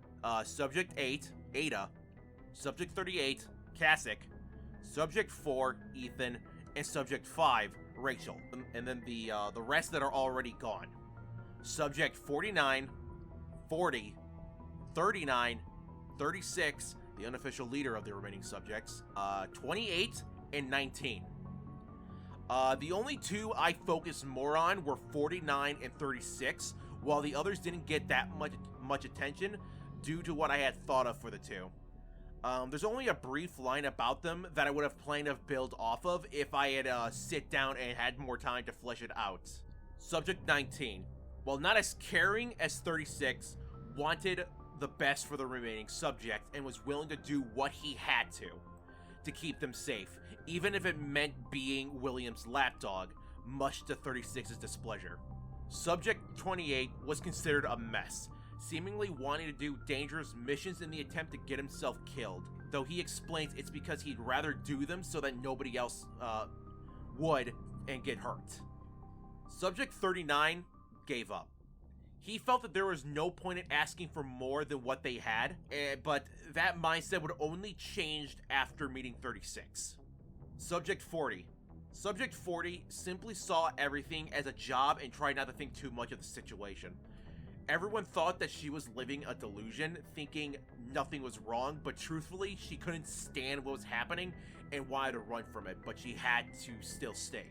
Subject 8, Ada, Subject 38, Kasich, Subject 4, Ethan, and Subject 5, Rachel. And then the rest that are already gone. Subject 49, 40, 39, 36, the unofficial leader of the remaining subjects, 28, and 19. The only two I focused more on were 49 and 36, while the others didn't get that much attention due to what I had thought of for the two. There's only a brief line about them that I would have planned to build off of if I had sit down and had more time to flesh it out. Subject 19, while not as caring as 36, wanted the best for the remaining subjects and was willing to do what he had to keep them safe, even if it meant being William's lapdog, much to 36's displeasure. Subject 28 was considered a mess, seemingly wanting to do dangerous missions in the attempt to get himself killed, though he explains it's because he'd rather do them so that nobody else would and get hurt. Subject 39 gave up. He felt that there was no point in asking for more than what they had, but that mindset would only change after meeting 36. Subject 40. Subject 40 simply saw everything as a job and tried not to think too much of the situation. Everyone thought that she was living a delusion, thinking nothing was wrong, but truthfully, she couldn't stand what was happening and wanted to run from it, but she had to still stay.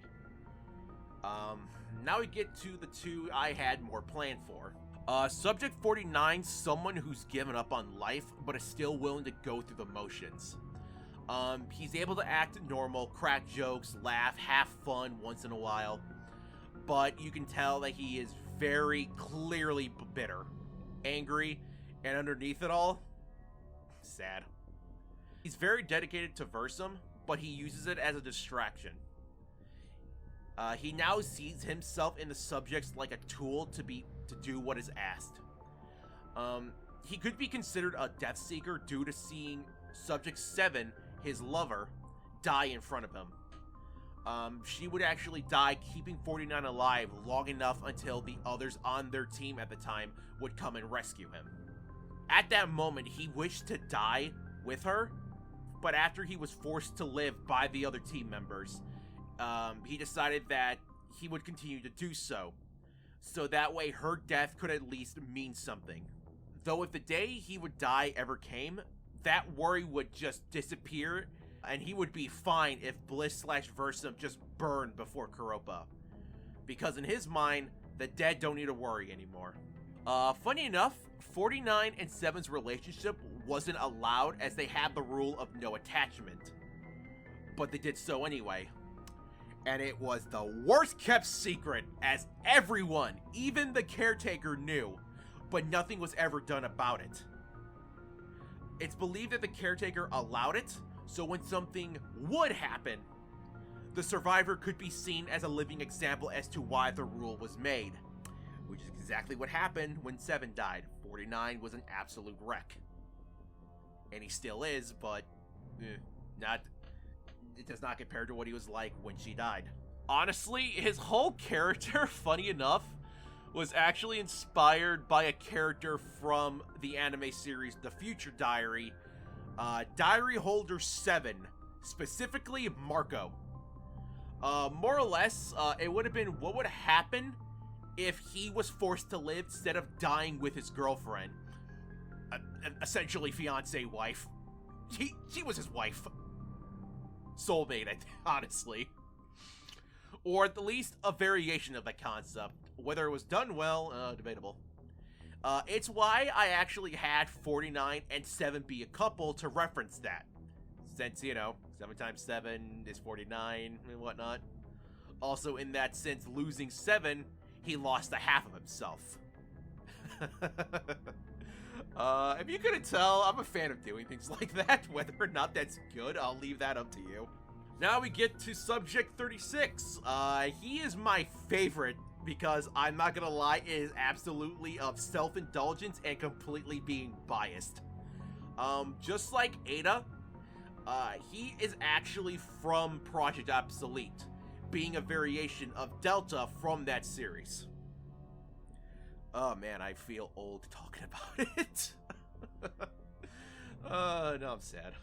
Now we get to the two I had more planned for. Subject 49, someone who's given up on life, but is still willing to go through the motions. He's able to act normal, crack jokes, laugh, have fun once in a while, but you can tell that he is very clearly bitter, angry, and underneath it all, sad. He's very dedicated to Versum, but he uses it as a distraction. He now sees himself in the subjects like a tool to do what is asked. He could be considered a Death Seeker due to seeing Subject 7, his lover, die in front of him. She would actually die keeping 49 alive long enough until the others on their team at the time would come and rescue him. At that moment, he wished to die with her, but after he was forced to live by the other team members, he decided that he would continue to do so that way her death could at least mean something. Though if the day he would die ever came, that worry would just disappear, and he would be fine if Bliss / Versum just burned before Koropa. Because in his mind, the dead don't need to worry anymore. Funny enough, 49 and 7's relationship wasn't allowed as they had the rule of no attachment. But they did so anyway. And it was the worst kept secret, as everyone, even the Caretaker, knew, but nothing was ever done about it. It's believed that the Caretaker allowed it, so when something would happen, the survivor could be seen as a living example as to why the rule was made, which is exactly what happened when 7 died. 49 was an absolute wreck. And he still is, but it does not compare to what he was like when she died. Honestly, his whole character, funny enough, was actually inspired by a character from the anime series The Future Diary, Diary Holder 7, specifically Marco. More or less, it would have been what would happen if he was forced to live instead of dying with his girlfriend. Essentially fiancé wife. She was his wife. Soulmate, honestly. Or at the least a variation of that concept. Whether it was done well, debatable. It's why I actually had 49 and 7 be a couple to reference that. Since, 7 times 7 is 49 and whatnot. Also, in that sense, losing 7, he lost a half of himself. If you couldn't tell, I'm a fan of doing things like that. Whether or not that's good, I'll leave that up to you. Now we get to Subject 36. He is my favorite because I'm not gonna lie, it is absolutely of self-indulgence and completely being biased. Just like Ada, he is actually from Project Obsolete, being a variation of Delta from that series. Oh man, I feel old talking about it. No, I'm sad.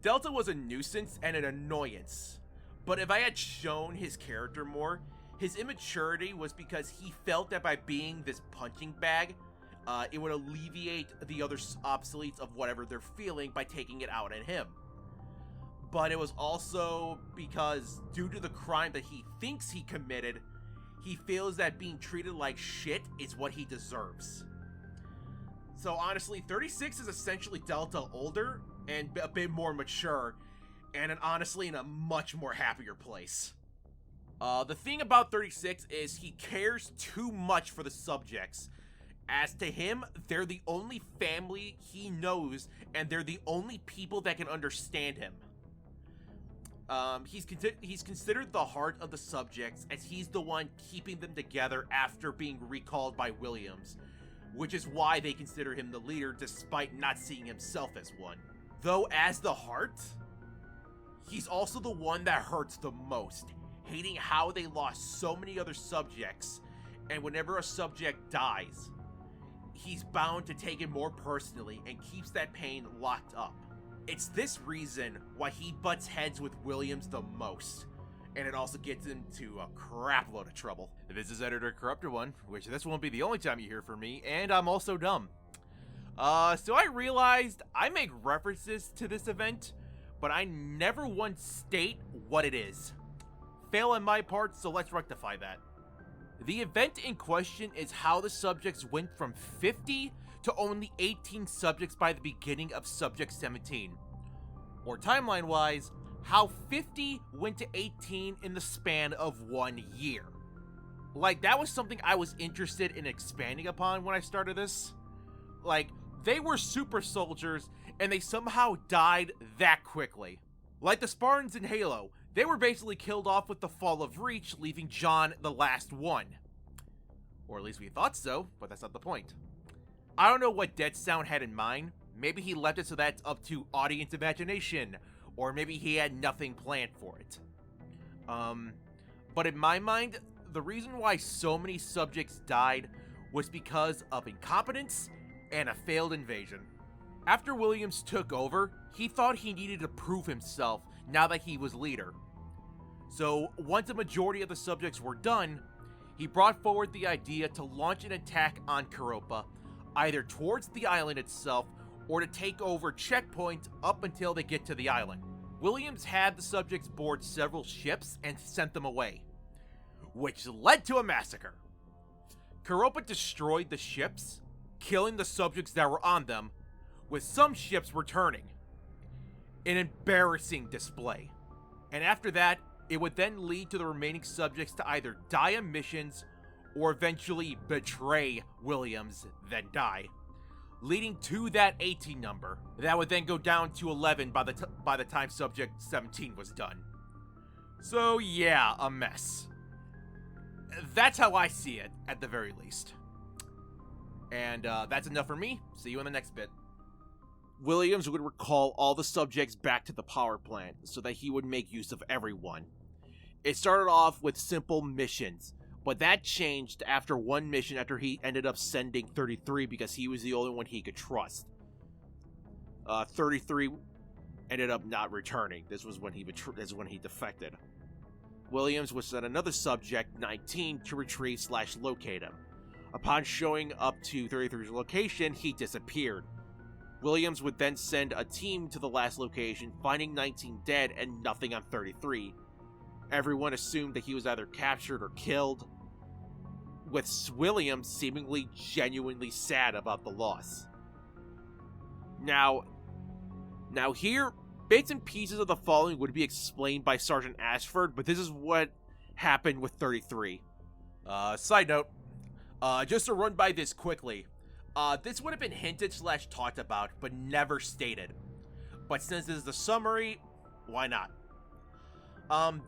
Delta was a nuisance and an annoyance, but if I had shown his character more, his immaturity was because he felt that by being this punching bag, it would alleviate the other obsoletes of whatever they're feeling by taking it out on him. But it was also because, due to the crime that he thinks he committed, he feels that being treated like shit is what he deserves. So honestly, 36 is essentially Delta older and a bit more mature, and honestly in a much more happier place. The thing about 36 is he cares too much for the subjects. As to him, they're the only family he knows, and they're the only people that can understand him. He's considered the heart of the subjects, as he's the one keeping them together after being recalled by Williams, which is why they consider him the leader despite not seeing himself as one. Though as the heart, he's also the one that hurts the most, hating how they lost so many other subjects, and whenever a subject dies, he's bound to take it more personally and keeps that pain locked up. It's this reason why he butts heads with Williams the most, and it also gets him into a crap load of trouble. This is Editor Corrupted One, which this won't be the only time you hear from me, and I'm also dumb. So I realized I make references to this event, but I never once state what it is. Fail on my part, so let's rectify that. The event in question is how the subjects went from 50 to only 18 subjects by the beginning of Subject 17. Or timeline-wise, how 50 went to 18 in the span of 1 year. Like, that was something I was interested in expanding upon when I started this. Like, they were super soldiers, and they somehow died that quickly. Like the Spartans in Halo, they were basically killed off with the fall of Reach, leaving John the last one. Or at least we thought so, but that's not the point. I don't know what Dead Sound had in mind. Maybe he left it so that's up to audience imagination, or maybe he had nothing planned for it. But in my mind, the reason why so many subjects died was because of incompetence and a failed invasion. After Williams took over, he thought he needed to prove himself now that he was leader. So once a majority of the subjects were done, he brought forward the idea to launch an attack on Koropa, either towards the island itself or to take over checkpoints up until they get to the island. Williams had the subjects board several ships and sent them away, which led to a massacre. Koropa destroyed the ships, killing the subjects that were on them, with some ships returning. An embarrassing display. And after that, it would then lead to the remaining subjects to either die on missions or eventually betray Williams, then die, leading to that 18 number. That would then go down to 11 by the time Subject 17 was done. So yeah, a mess. That's how I see it, at the very least. And that's enough for me. See you in the next bit. Williams would recall all the subjects back to the power plant so that he would make use of everyone. It started off with simple missions, but that changed after one mission after he ended up sending 33 because he was the only one he could trust. 33 ended up not returning. This was when he defected. Williams would send another subject, 19, to retrieve/locate him. Upon showing up to 33's location, he disappeared. Williams would then send a team to the last location, finding 19 dead and nothing on 33. Everyone assumed that he was either captured or killed, with Williams seemingly genuinely sad about the loss. Now here, bits and pieces of the following would be explained by Sergeant Ashford, but this is what happened with 33. Side note, just to run by this quickly, this would have been hinted/talked about, but never stated. But since this is the summary, why not?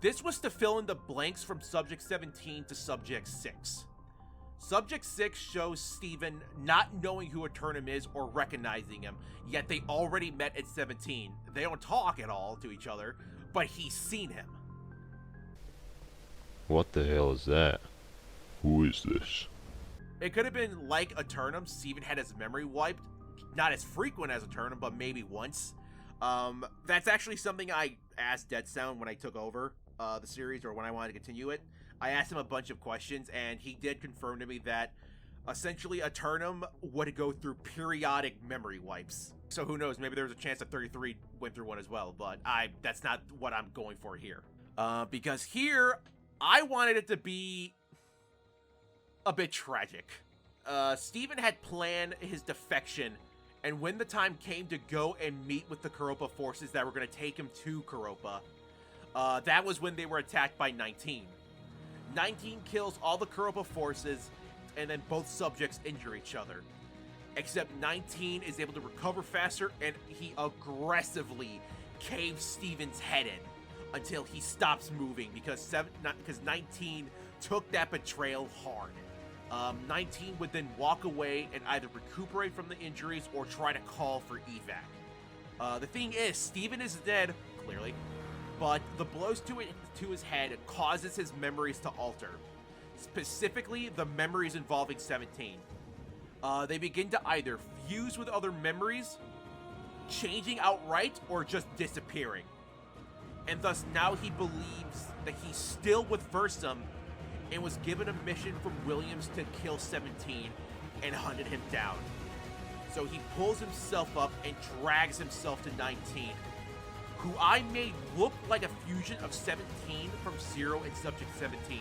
This was to fill in the blanks from Subject 17 to Subject 6. Subject 6 shows Steven not knowing who Aeternum is or recognizing him, yet they already met at 17. They don't talk at all to each other, but he's seen him. What the hell is that? Who is this? It could have been like Aeternum. Steven had his memory wiped. Not as frequent as Aeternum, but maybe once. That's actually something I asked Dead Sound when I took over the series, or when I wanted to continue it. I asked him a bunch of questions, and he did confirm to me that essentially Aeternum would go through periodic memory wipes. So who knows, maybe there was a chance that 33 went through one as well, but that's not what I'm going for here. Because here, I wanted it to be a bit tragic. Steven had planned his defection, and when the time came to go and meet with the Koropa forces that were going to take him to Koropa, that was when they were attacked by 19. 19 kills all the Koropa forces, and then both subjects injure each other. Except 19 is able to recover faster, and he aggressively caves Steven's head in until he stops moving, because 19 took that betrayal hard. 19 would then walk away and either recuperate from the injuries or try to call for evac. The thing is, Steven is dead, clearly, but the blows to his head causes his memories to alter. Specifically, the memories involving 17. They begin to either fuse with other memories, changing outright, or just disappearing. And thus now he believes that he's still with Versum and was given a mission from Williams to kill 17 and hunted him down. So he pulls himself up and drags himself to 19, who I made look like a fusion of 17 from Zero and Subject 17,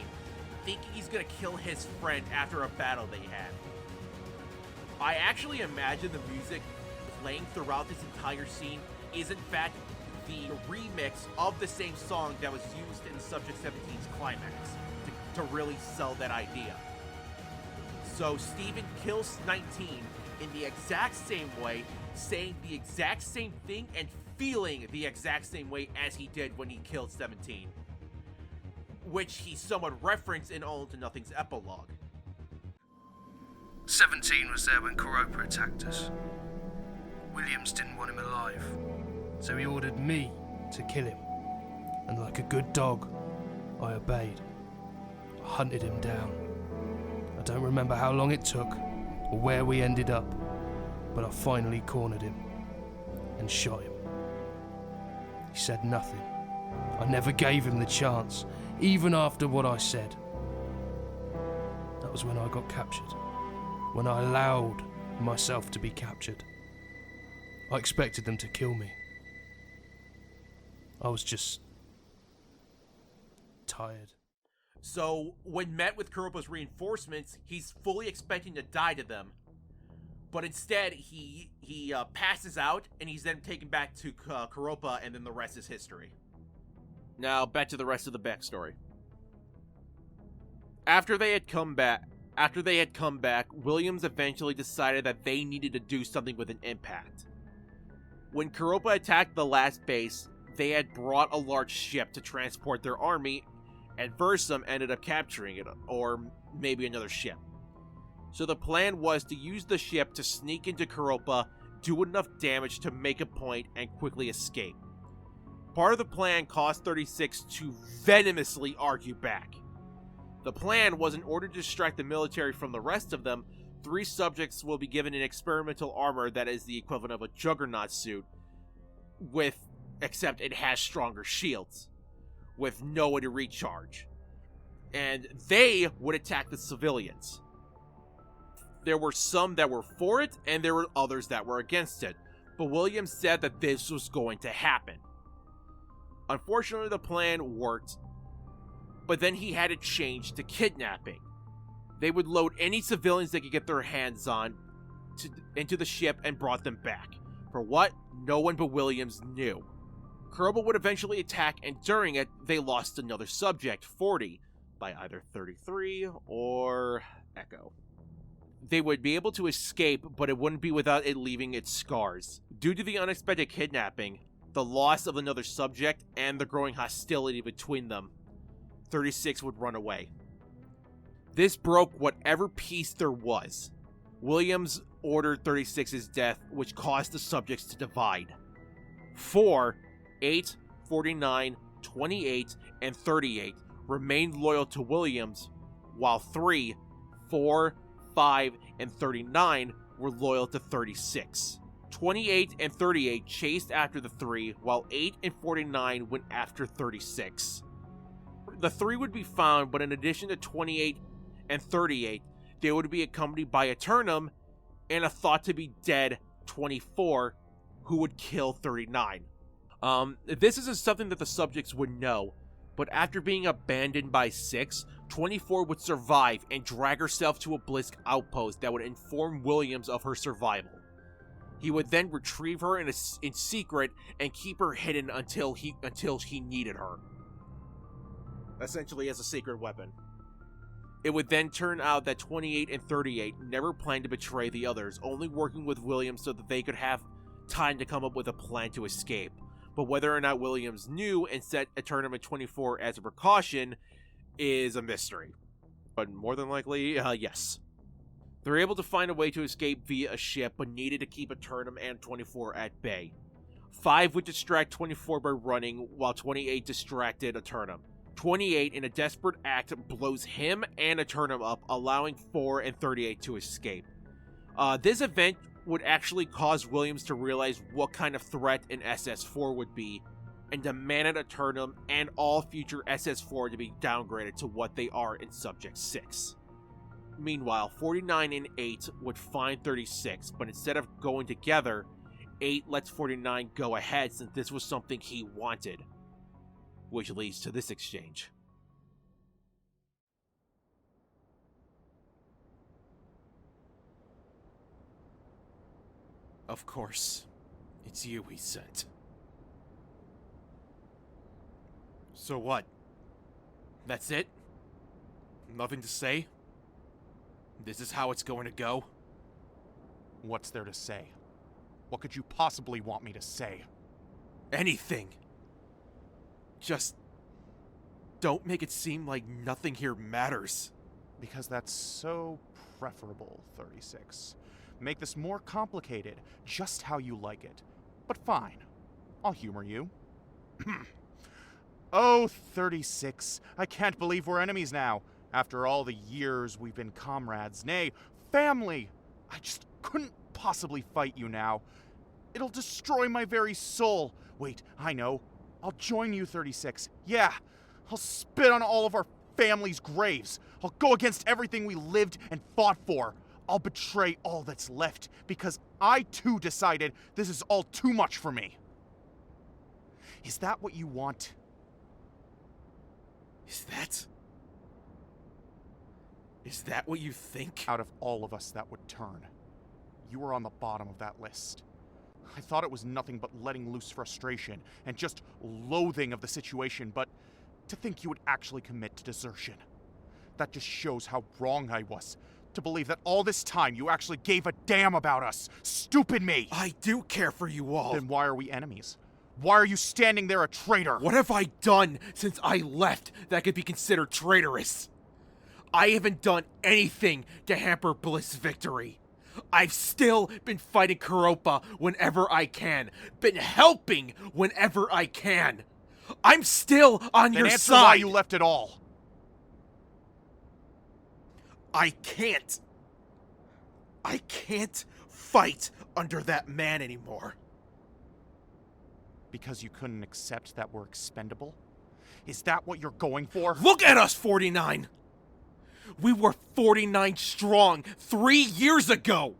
thinking he's gonna kill his friend after a battle they had. I actually imagine the music playing throughout this entire scene is in fact the remix of the same song that was used in Subject 17's climax to really sell that idea. So Steven kills 19 in the exact same way, saying the exact same thing and feeling the exact same way as he did when he killed 17, which he somewhat referenced in All Into Nothing's epilogue. 17 was there when Koropa attacked us. Williams didn't want him alive, so he ordered me to kill him. And like a good dog, I obeyed. I hunted him down. I don't remember how long it took, or where we ended up, but I finally cornered him and shot him. He said nothing. I never gave him the chance, even after what I said. That was when I got captured. When I allowed myself to be captured. I expected them to kill me. I was just tired. So, when met with Koropa's reinforcements, he's fully expecting to die to them. But instead, he passes out, and he's then taken back to Koropa, and then the rest is history. Now, back to the rest of the backstory. After they had come back, Williams eventually decided that they needed to do something with an impact. When Koropa attacked the last base, they had brought a large ship to transport their army, and Versum ended up capturing it, or maybe another ship. So the plan was to use the ship to sneak into Koropa, do enough damage to make a point, and quickly escape. Part of the plan caused 36 to venomously argue back. The plan was, in order to distract the military from the rest of them, 3 subjects will be given an experimental armor that is the equivalent of a Juggernaut suit, except it has stronger shields, with no way to recharge. And they would attack the civilians. There were some that were for it, and there were others that were against it, but Williams said that this was going to happen. Unfortunately, the plan worked, but then he had it changed to kidnapping. They would load any civilians they could get their hands on into the ship and brought them back. For what? No one but Williams knew. Koropa would eventually attack, and during it, they lost another subject, 40, by either 33 or Echo. They would be able to escape, but it wouldn't be without it leaving its scars. Due to the unexpected kidnapping, the loss of another subject, and the growing hostility between them, 36 would run away. This broke whatever peace there was. Williams ordered 36's death, which caused the subjects to divide. 4, 8, 49, 28, and 38 remained loyal to Williams, while 3, 4, 5, and 39 were loyal to 36. 28 and 38 chased after the 3, while 8 and 49 went after 36. The 3 would be found, but in addition to 28 and 38, they would be accompanied by Aeternum and a thought to be dead 24, who would kill 39. This isn't something that the subjects would know, but after being abandoned by 6, 24 would survive and drag herself to a Blisk outpost that would inform Williams of her survival. He would then retrieve her in secret and keep her hidden until he needed her, essentially as a secret weapon. It would then turn out that 28 and 38 never planned to betray the others, only working with Williams so that they could have time to come up with a plan to escape. But whether or not Williams knew and set Aeternum at 24 as a precaution is a mystery. But more than likely, yes. They're able to find a way to escape via a ship, but needed to keep Aeternum and 24 at bay. 5 would distract 24 by running, while 28 distracted Aeternum. 28, in a desperate act, blows him and Aeternum up, allowing 4 and 38 to escape. This event would actually cause Williams to realize what kind of threat an SS4 would be, and demanded Aeternum and all future SS4 to be downgraded to what they are in Subject 6. Meanwhile, 49 and 8 would find 36, but instead of going together, 8 lets 49 go ahead since this was something he wanted, which leads to this exchange. Of course, it's you he sent. So what? That's it? Nothing to say? This is how it's going to go? What's there to say? What could you possibly want me to say? Anything. Just don't make it seem like nothing here matters. Because that's so preferable, 36. Make this more complicated, just how you like it. But fine, I'll humor you. Oh, 36, I can't believe we're enemies now. After all the years we've been comrades, nay, family. I just couldn't possibly fight you now. It'll destroy my very soul. Wait, I know. I'll join you, 36. Yeah, I'll spit on all of our family's graves. I'll go against everything we lived and fought for. I'll betray all that's left because I too decided this is all too much for me. Is that what you want? Is that what you think? Out of all of us that would turn, you were on the bottom of that list. I thought it was nothing but letting loose frustration and just loathing of the situation, but to think you would actually commit to desertion. That just shows how wrong I was. To believe that all this time you actually gave a damn about us. Stupid me! I do care for you all. Then why are we enemies? Why are you standing there a traitor? What have I done since I left that could be considered traitorous? I haven't done anything to hamper Bliss' victory. I've still been fighting Koropa whenever I can. Been helping whenever I can. I'm still on your answer side. Why you left it all. I can't fight under that man anymore. Because you couldn't accept that we're expendable? Is that what you're going for? Look at us, 49! We were 49 strong 3 years ago!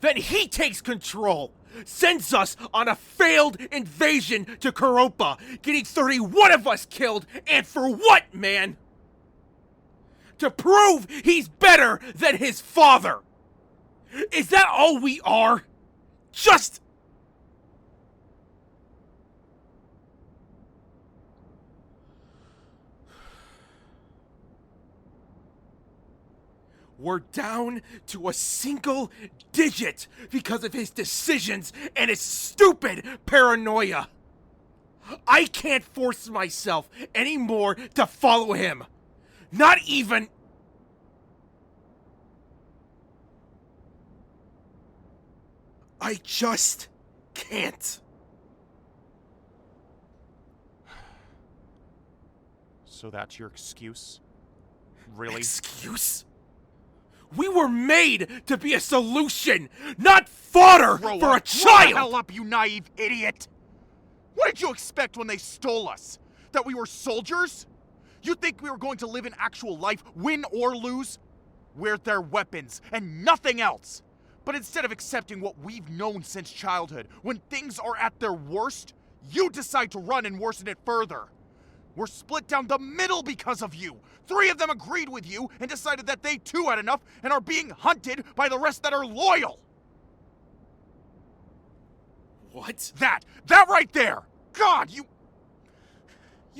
Then he takes control, sends us on a failed invasion to Koropa, getting 31 of us killed, and for what, man? To prove he's better than his father! Is that all we are? Just... We're down to a single digit because of his decisions and his stupid paranoia. I can't force myself anymore to follow him. Not even... I just can't. So that's your excuse? Really? Excuse? We were made to be a solution, not fodder for a Grow the child! hell up, you naive idiot! What did you expect when they stole us? That we were soldiers? You think we were going to live in actual life, win or lose? We're their weapons, and nothing else! But instead of accepting what we've known since childhood, when things are at their worst, you decide to run and worsen it further. We're split down the middle because of you. 3 of them agreed with you and decided that they too had enough and are being hunted by the rest that are loyal. What? That right there! God, you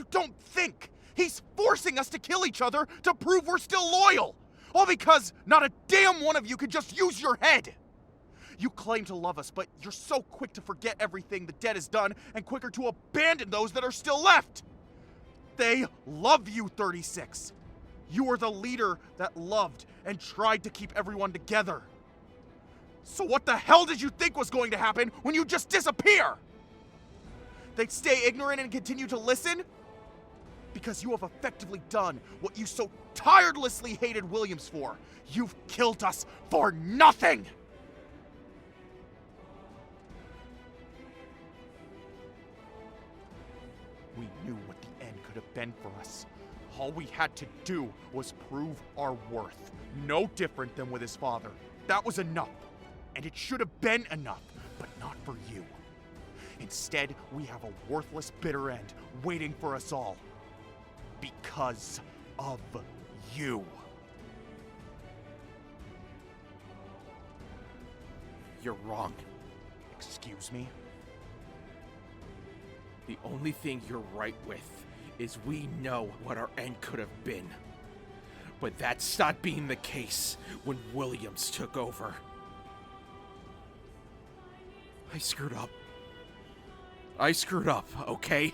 don't think. He's forcing us to kill each other to prove we're still loyal. All because not a damn one of you could just use your head. You claim to love us, but you're so quick to forget everything the dead has done and quicker to abandon those that are still left. They love you, 36. You were the leader that loved and tried to keep everyone together. So what the hell did you think was going to happen when you just disappear? They'd stay ignorant and continue to listen? Because you have effectively done what you so tirelessly hated Williams for. You've killed us for nothing! We knew what the end could have been for us. All we had to do was prove our worth. No different than with his father. That was enough. And it should have been enough, but not for you. Instead, we have a worthless, bitter end waiting for us all. Because of you. You're wrong. Excuse me? The only thing you're right with is we know what our end could have been. But that stopped being the case when Williams took over. I screwed up, okay?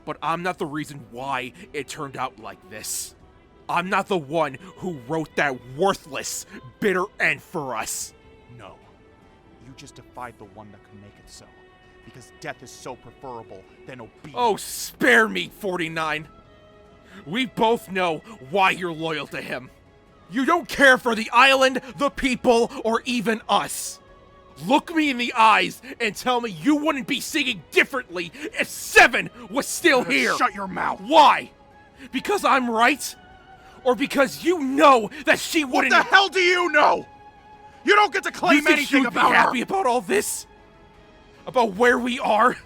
But I'm not the reason why it turned out like this. I'm not the one who wrote that worthless, bitter end for us. No. You just defied the one that could make it so. Because death is so preferable than obedience. Oh, spare me, 49. We both know why you're loyal to him. You don't care for the island, the people, or even us. Look me in the eyes and tell me you wouldn't be singing differently if 7 was still here. Shut your mouth. Why? Because I'm right? Or because you know that she wouldn't... What the hell do you know? You don't get to claim anything about her. You happy about all this? About where we are?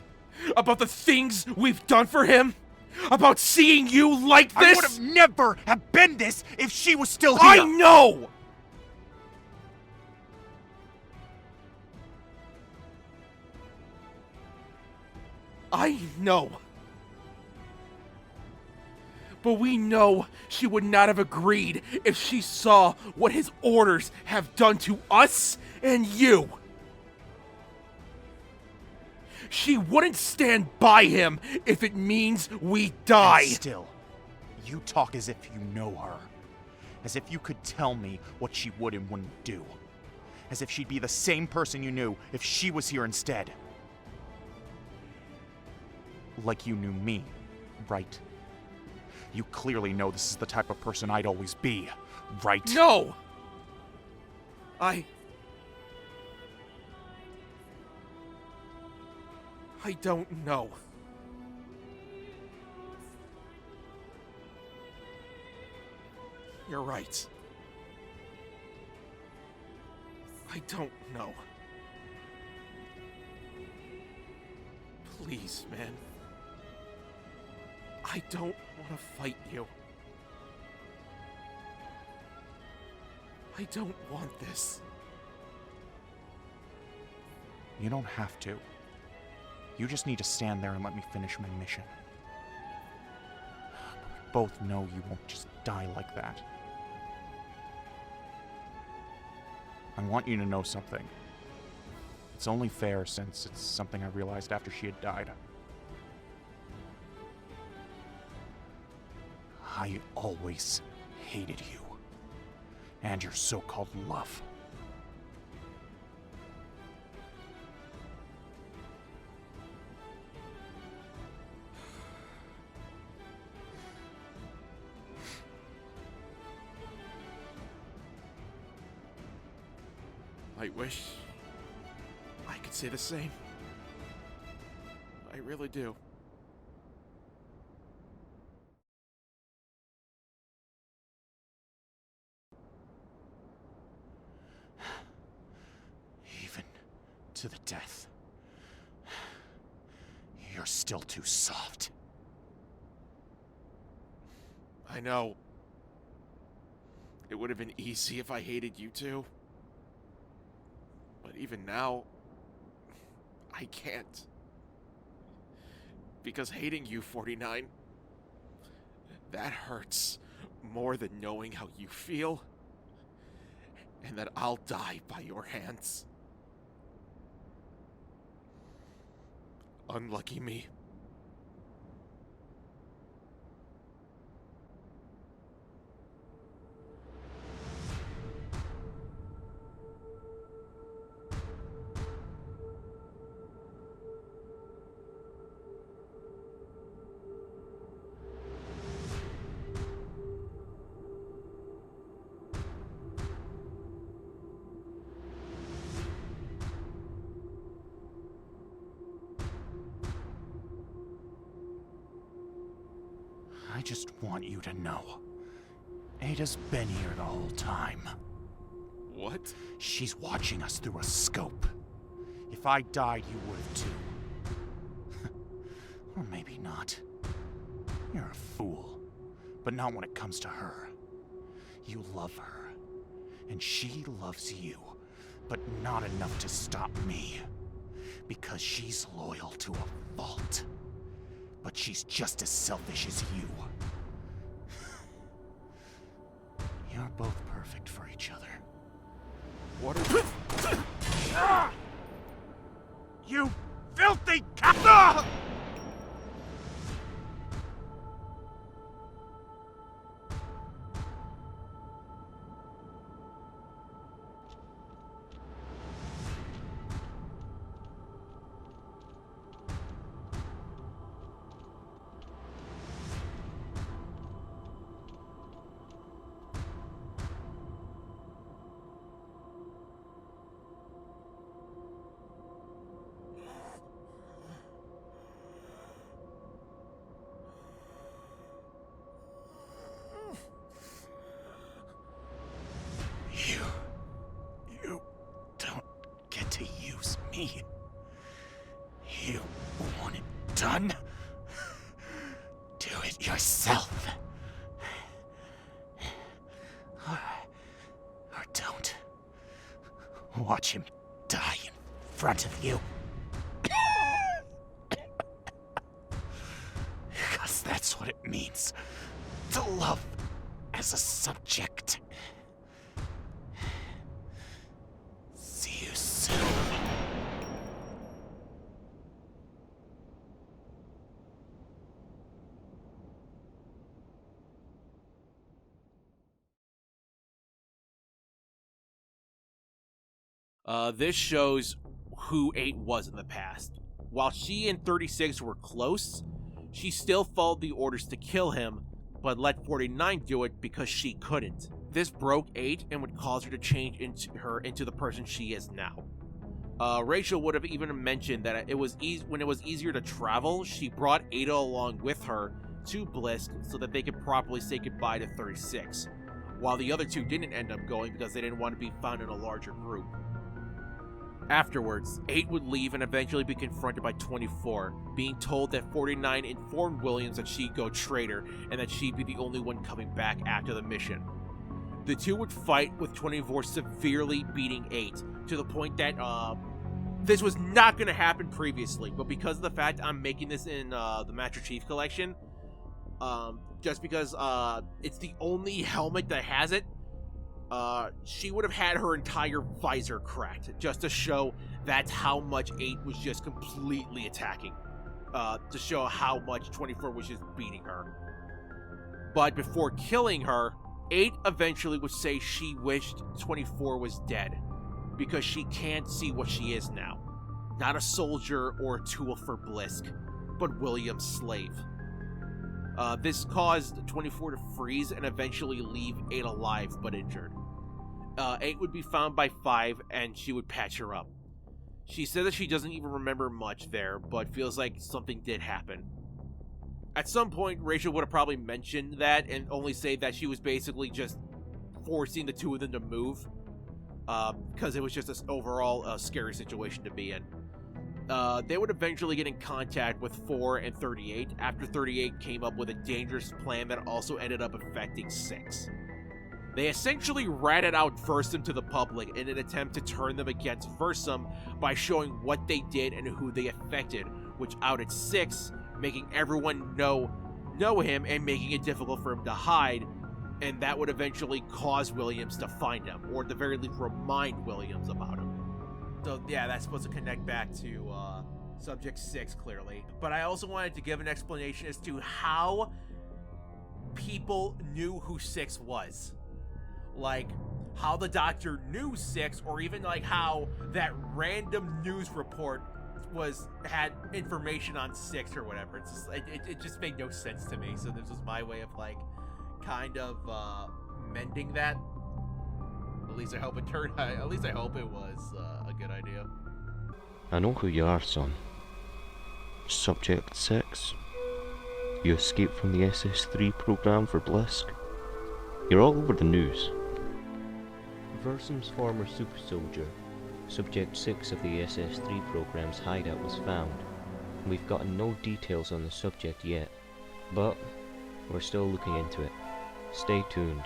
About the things we've done for him? About seeing you like this? I would have never have been this if she was still here. I know! I know. But we know she would not have agreed if she saw what his orders have done to us and you. She wouldn't stand by him if it means we die. And still, you talk as if you know her. As if you could tell me what she would and wouldn't do. As if she'd be the same person you knew if she was here instead. Like you knew me, right? You clearly know this is the type of person I'd always be, right? No! I don't know. You're right. I don't know. Please, man. I don't want to fight you. I don't want this. You don't have to. You just need to stand there and let me finish my mission. But we both know you won't just die like that. I want you to know something. It's only fair since it's something I realized after she had died. I always hated you. And your so-called love. I wish I could say the same. I really do. Even to the death, you're still too soft. I know. It would have been easy if I hated you too. But even now, I can't. Because hating you, 49, that hurts more than knowing how you feel. And that I'll die by your hands. Unlucky me. I just want you to know. Ada's been here the whole time. What? She's watching us through a scope. If I died, you would have too. Or maybe not. You're a fool. But not when it comes to her. You love her. And she loves you. But not enough to stop me. Because she's loyal to a fault. But she's just as selfish as you. You're both perfect for each other. What are You filthy cat! You don't get to use me. You want it done? Do it yourself. Or don't. Watch him die in front of you. Because that's what it means to love as a subject. See you soon. This shows who 8 was in the past. While she and 36 were close, she still followed the orders to kill him, but let 49 do it because she couldn't. This broke 8 and would cause her to change into the person she is now. Rachel would have even mentioned that when it was easier to travel, she brought Ada along with her to Blisk so that they could properly say goodbye to 36, while the other 2 didn't end up going because they didn't want to be found in a larger group. Afterwards, 8 would leave and eventually be confronted by 24, being told that 49 informed Williams that she'd go traitor and that she'd be the only one coming back after the mission. The 2 would fight, with 24 severely beating 8, to the point that this was not going to happen previously, but because of the fact I'm making this in the Master Chief Collection, just because it's the only helmet that has it, she would have had her entire visor cracked just to show that's how much 8 was just completely attacking. To show how much 24 was just beating her. But before killing her, 8 eventually would say she wished 24 was dead because she can't see what she is now. Not a soldier or a tool for Blisk, but William's slave. This caused 24 to freeze and eventually leave 8 alive but injured. 8 would be found by 5 and she would patch her up. She said that she doesn't even remember much there, but feels like something did happen. At some point, Rachel would have probably mentioned that and only say that she was basically just forcing the two of them to move, because it was just this overall scary situation to be in. They would eventually get in contact with 4 and 38 after 38 came up with a dangerous plan that also ended up affecting 6. They essentially ratted out Versum to the public in an attempt to turn them against Versum by showing what they did and who they affected, which outed 6, making everyone know him and making it difficult for him to hide, and that would eventually cause Williams to find him, or at the very least remind Williams about him. So yeah, that's supposed to connect back to Subject 6, clearly. But I also wanted to give an explanation as to how people knew who 6 was. Like, how the Doctor knew 6, or even like how that random news report had information on 6 or whatever. It's just, it just made no sense to me. So this was my way of like kind of mending that. At least I hope it was a good idea. I know who you are, son. Subject 6. You escaped from the SS3 program for Blisk. You're all over the news. Versum's former super soldier, Subject 6 of the SS3 program's hideout, was found. We've gotten no details on the subject yet, but we're still looking into it. Stay tuned.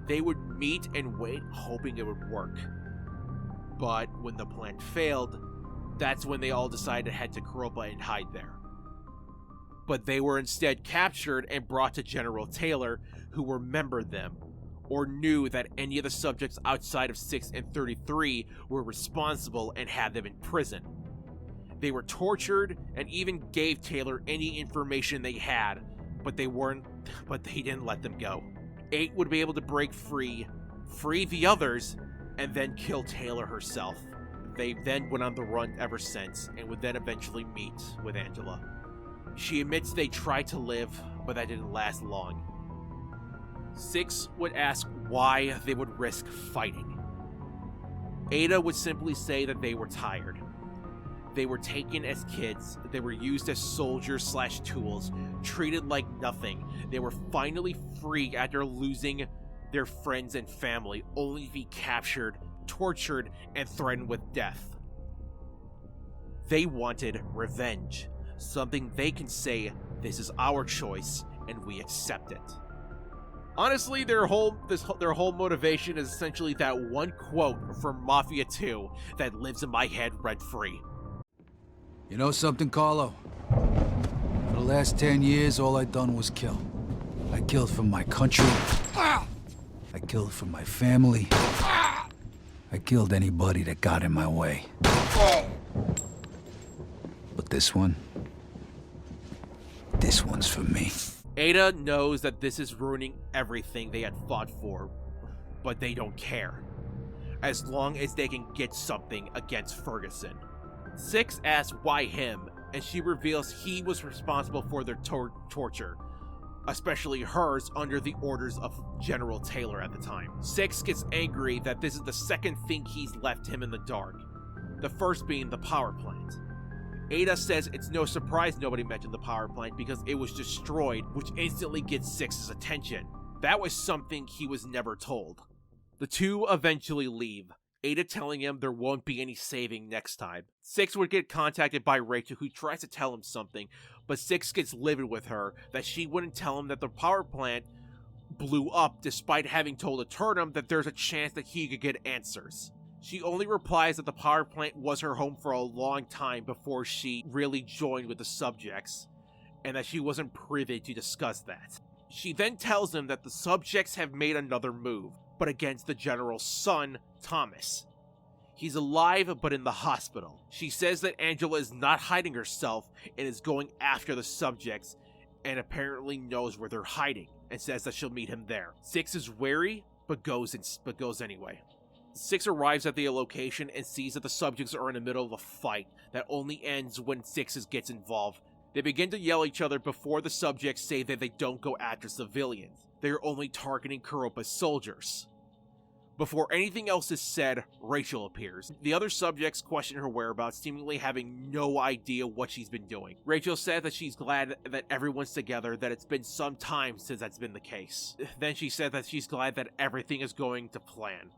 They would meet and wait, hoping it would work. But when the plan failed, that's when they all decided to head to Koropa and hide there. But they were instead captured and brought to General Taylor, who remembered them, or knew that any of the subjects outside of 6 and 33 were responsible and had them in prison. They were tortured and even gave Taylor any information they had, but they didn't let them go. 8 would be able to break free the others, and then kill Taylor herself. They then went on the run ever since, and would then eventually meet with Angela. She admits they tried to live, but that didn't last long. 6 would ask why they would risk fighting. Ada would simply say that they were tired. They were taken as kids, they were used as soldiers/tools, treated like nothing. They were finally free after losing their friends and family, only to be captured, tortured, and threatened with death. They wanted revenge, something they can say, this is our choice, and we accept it. Honestly, their whole motivation is essentially that one quote from Mafia 2 that lives in my head rent-free. You know something, Carlo? For the last 10 years, all I done was kill. I killed for my country. I killed for my family. I killed anybody that got in my way. But this one's for me. Ada knows that this is ruining everything they had fought for, but they don't care, as long as they can get something against Ferguson. 6 asks why him, and she reveals he was responsible for their torture, especially hers under the orders of General Taylor at the time. 6 gets angry that this is the second thing he's left him in the dark, the first being the power plant. Ada says it's no surprise nobody mentioned the power plant because it was destroyed, which instantly gets 6's attention. That was something he was never told. The two eventually leave, Ada telling him there won't be any saving next time. 6 would get contacted by Rachel, who tries to tell him something, but 6 gets livid with her that she wouldn't tell him that the power plant blew up despite having told Aeternum that there's a chance that he could get answers. She only replies that the power plant was her home for a long time before she really joined with the subjects, and that she wasn't privy to discuss that. She then tells him that the subjects have made another move. but against the general's son, Thomas. He's alive, but in the hospital. She says that Angela is not hiding herself and is going after the subjects, and apparently knows where they're hiding, and says that she'll meet him there. Six is wary, but goes anyway. Six arrives at the location and sees that the subjects are in the middle of a fight that only ends when Six gets involved. They begin to yell at each other before the subjects say that they don't go after civilians. They are only targeting Koropa's soldiers. Before anything else is said, Rachel appears. The other subjects question her whereabouts, seemingly having no idea what she's been doing. Rachel said that she's glad that everyone's together, that it's been some time since that's been the case. Then she said that she's glad that everything is going to plan.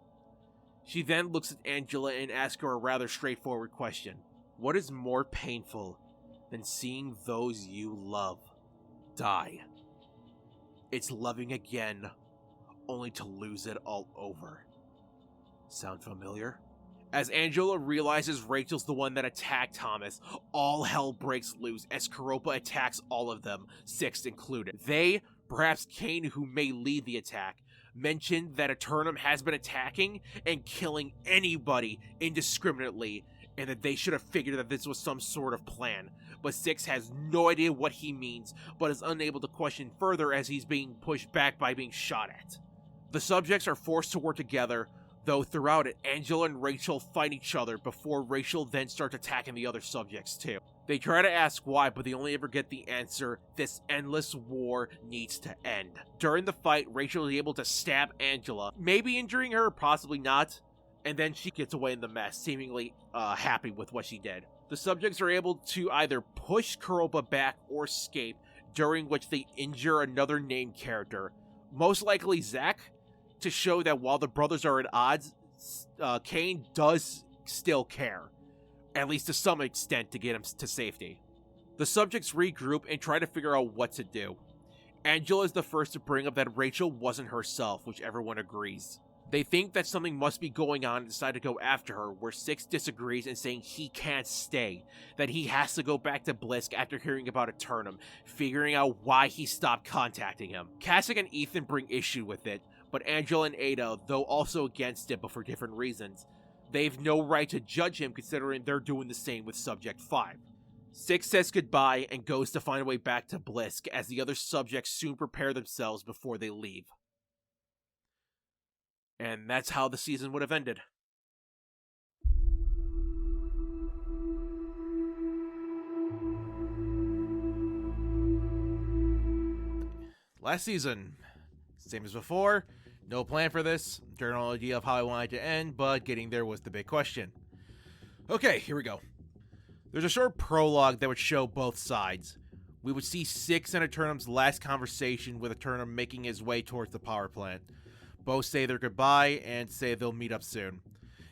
She then looks at Angela and asks her a rather straightforward question. What is more painful than seeing those you love die? It's loving again, only to lose it all over. Sound familiar? As Angela realizes Rachel's the one that attacked Thomas, all hell breaks loose as Koropa attacks all of them, Six included. They, perhaps Kane, who may lead the attack, mentioned that Aeternum has been attacking and killing anybody indiscriminately, and that they should have figured that this was some sort of plan. But Six has no idea what he means, but is unable to question further as he's being pushed back by being shot at. The subjects are forced to work together, though throughout it, Angela and Rachel fight each other before Rachel then starts attacking the other subjects too. They try to ask why, but they only ever get the answer, this endless war needs to end. During the fight, Rachel is able to stab Angela, maybe injuring her, possibly not, and then she gets away in the mess, seemingly happy with what she did. The subjects are able to either push Koropa back or escape, during which they injure another named character, most likely Zack, to show that while the brothers are at odds, Kane does still care, at least to some extent, to get him to safety. The subjects regroup and try to figure out what to do. Angela is the first to bring up that Rachel wasn't herself, which everyone agrees. They think that something must be going on and decide to go after her, where Six disagrees and saying he can't stay, that he has to go back to Blisk after hearing about Aeternum, figuring out why he stopped contacting him. Kasich and Ethan bring issue with it, but Angela and Ada, though also against it but for different reasons, they've no right to judge him considering they're doing the same with Subject 5. Six says goodbye and goes to find a way back to Blisk as the other subjects soon prepare themselves before they leave. And that's how the season would have ended. Last season, same as before, no plan for this, general idea of how I wanted to end, but getting there was the big question. Okay, here we go. There's a short prologue that would show both sides. We would see Six and Aeternum's last conversation with Aeternum making his way towards the power plant. Both say their goodbye and say they'll meet up soon.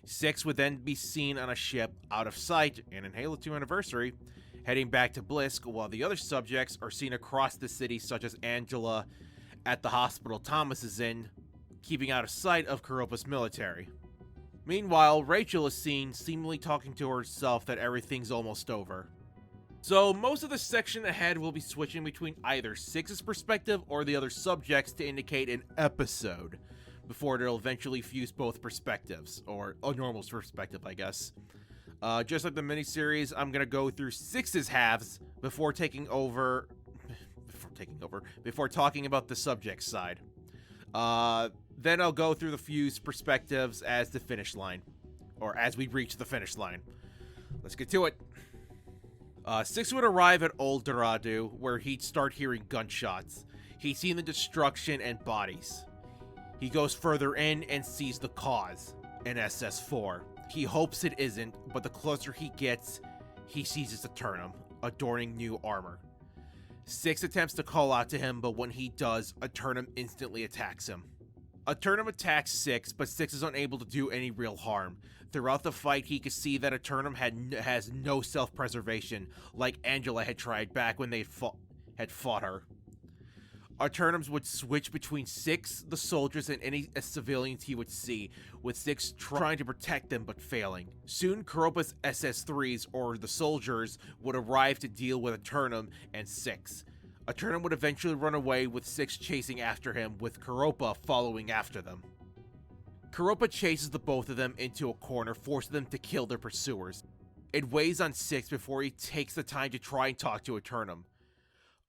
Six would then be seen on a ship out of sight and in Halo 2 Anniversary, heading back to Blisk, while the other subjects are seen across the city, such as Angela at the hospital Thomas is in, keeping out of sight of Koropa's military. Meanwhile, Rachel is seen seemingly talking to herself that everything's almost over. So most of the section ahead will be switching between either Six's perspective or the other subjects to indicate an episode, before it'll eventually fuse both perspectives, or a normal perspective, I guess. Just like the miniseries, I'm gonna go through Six's halves before talking about the subject side. Then I'll go through the fused perspectives as the finish line, or as we reach the finish line. Let's get to it. Six would arrive at Old Dorado, where he'd start hearing gunshots. He'd seen the destruction and bodies. He goes further in and sees the cause, an SS-4. He hopes it isn't, but the closer he gets, he sees it's Aeternum, adorning new armor. Six attempts to call out to him, but when he does, Aeternum instantly attacks him. Aeternum attacks Six, but Six is unable to do any real harm. Throughout the fight, he could see that Aeternum has no self-preservation, like Angela had tried back when they had fought her. Aeternums would switch between Six, the soldiers, and any civilians he would see, with Six trying to protect them but failing. Soon, Koropa's SS-3s, or the soldiers, would arrive to deal with Aeternum and Six. Aeternum would eventually run away, with Six chasing after him, with Koropa following after them. Koropa chases the both of them into a corner, forcing them to kill their pursuers. It weighs on Six before he takes the time to try and talk to Aeternum.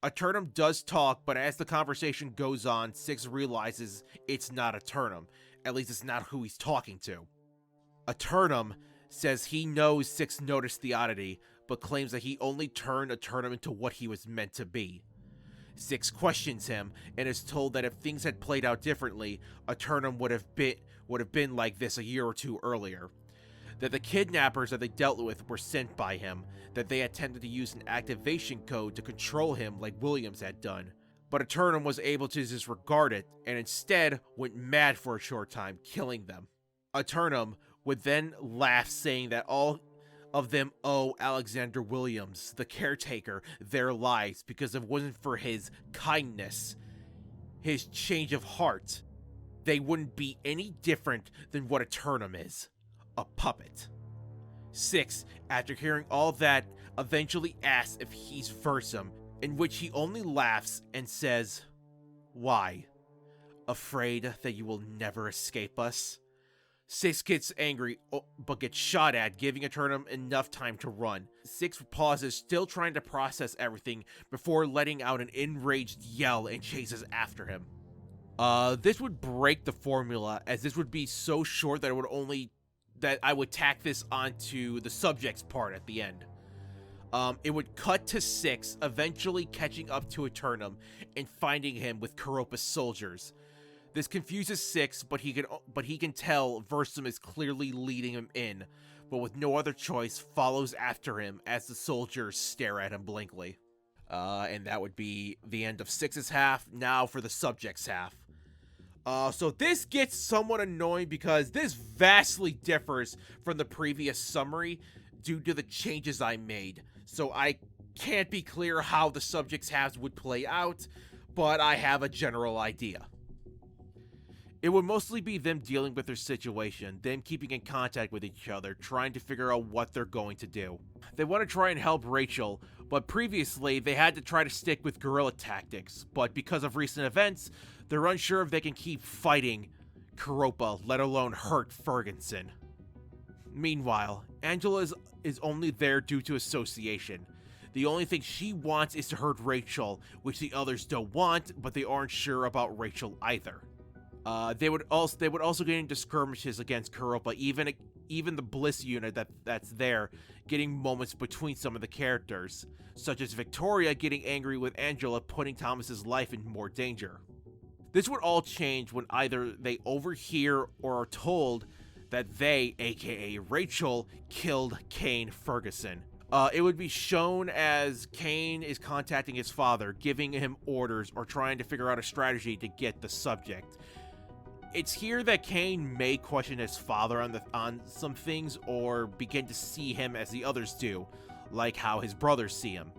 Aeternum does talk, but as the conversation goes on, Six realizes it's not Aeternum. At least it's not who he's talking to. Aeternum says he knows Six noticed the oddity, but claims that he only turned Aeternum into what he was meant to be. Six questions him and is told that if things had played out differently, Aeternum would have been like this a year or two earlier. That the kidnappers that they dealt with were sent by him, that they attempted to use an activation code to control him like Williams had done. But Aeternum was able to disregard it, and instead went mad for a short time, killing them. Aeternum would then laugh, saying that all of them owe Alexander Williams, the caretaker, their lives, because if it wasn't for his kindness, his change of heart, they wouldn't be any different than what Aeternum is. A puppet. Six, after hearing all that, eventually asks if he's Versum, in which he only laughs and says, "Why? Afraid that you will never escape us?" Six gets angry, but gets shot at, giving Aeternum enough time to run. Six pauses, still trying to process everything, before letting out an enraged yell and chases after him. This would break the formula, as this would be so short that I would tack this onto the subjects part at the end. It would cut to Six eventually catching up to Aeternum and finding him with Koropa's soldiers. This confuses Six, but he can tell Versum is clearly leading him in, but with no other choice follows after him as the soldiers stare at him blankly. And that would be the end of Six's half. Now for the subjects half. So this gets somewhat annoying because this vastly differs from the previous summary due to the changes I made. So I can't be clear how the subjects halves would play out, but I have a general idea. It would mostly be them dealing with their situation, them keeping in contact with each other, trying to figure out what they're going to do. They want to try and help Rachel, but previously they had to try to stick with guerrilla tactics, but because of recent events, they're unsure if they can keep fighting Koropa, let alone hurt Ferguson. Meanwhile, Angela is only there due to association. The only thing she wants is to hurt Rachel, which the others don't want, but they aren't sure about Rachel either. They would also get into skirmishes against Koropa, even the Bliss unit that's there, getting moments between some of the characters, such as Victoria getting angry with Angela, putting Thomas's life in more danger. This would all change when either they overhear or are told that they, aka Rachel, killed Kane Ferguson. It would be shown as Kane is contacting his father, giving him orders, or trying to figure out a strategy to get the subject. It's here that Kane may question his father on some things, or begin to see him as the others do, like how his brothers see him.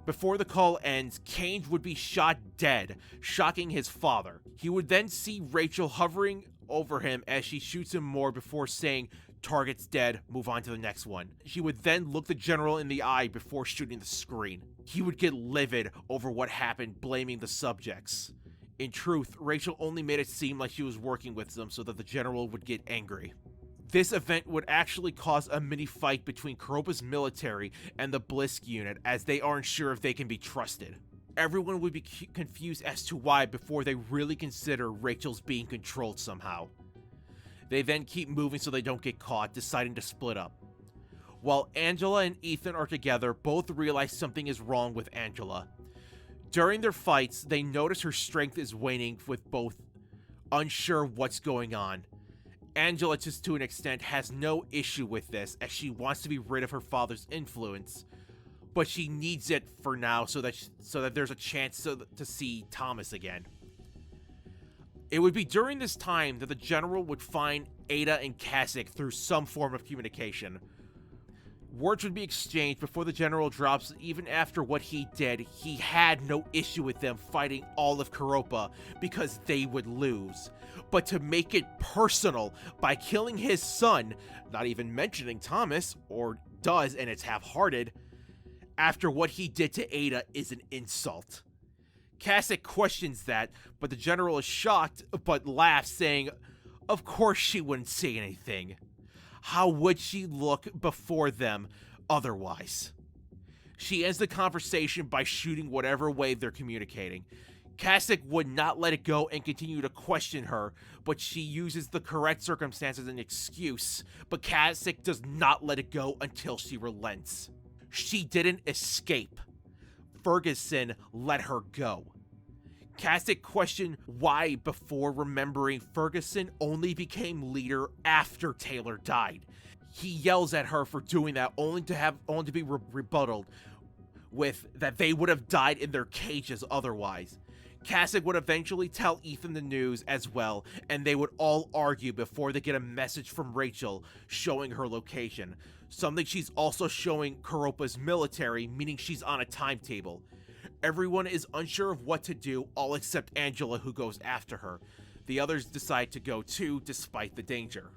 Before the call ends, Kane would be shot dead, shocking his father. He would then see Rachel hovering over him as she shoots him more before saying, "Target's dead, move on to the next one." She would then look the general in the eye before shooting the screen. He would get livid over what happened, blaming the subjects. In truth, Rachel only made it seem like she was working with them so that the general would get angry. This event would actually cause a mini-fight between Koropa's military and the Bliss unit, as they aren't sure if they can be trusted. Everyone would be confused as to why before they really consider Rachel's being controlled somehow. They then keep moving so they don't get caught, deciding to split up. While Angela and Ethan are together, both realize something is wrong with Angela. During their fights, they notice her strength is waning, with both unsure what's going on. Angela, just to an extent, has no issue with this, as she wants to be rid of her father's influence, but she needs it for now so that there's a chance to see Thomas again. It would be during this time that the general would find Ada and Kasich through some form of communication. Words would be exchanged before the general drops that even after what he did, he had no issue with them fighting all of Koropa because they would lose. But to make it personal by killing his son, not even mentioning Thomas, or does and it's half-hearted, after what he did to Ada is an insult. Kasich questions that, but the general is shocked but laughs, saying, Of course she wouldn't say anything. How would she look before them otherwise? She ends the conversation by shooting whatever way they're communicating. Kasich would not let it go and continue to question her, but she uses the correct circumstances as an excuse, but Kasich does not let it go until she relents. She didn't escape. Ferguson let her go. Kasich questioned why, before remembering Ferguson only became leader after Taylor died. He yells at her for doing that, only to be rebutted with that they would have died in their cages otherwise. Kasich would eventually tell Ethan the news as well, and they would all argue before they get a message from Rachel showing her location. Something she's also showing Koropa's military, meaning she's on a timetable. Everyone is unsure of what to do, all except Angela, who goes after her. The others decide to go too, despite the danger.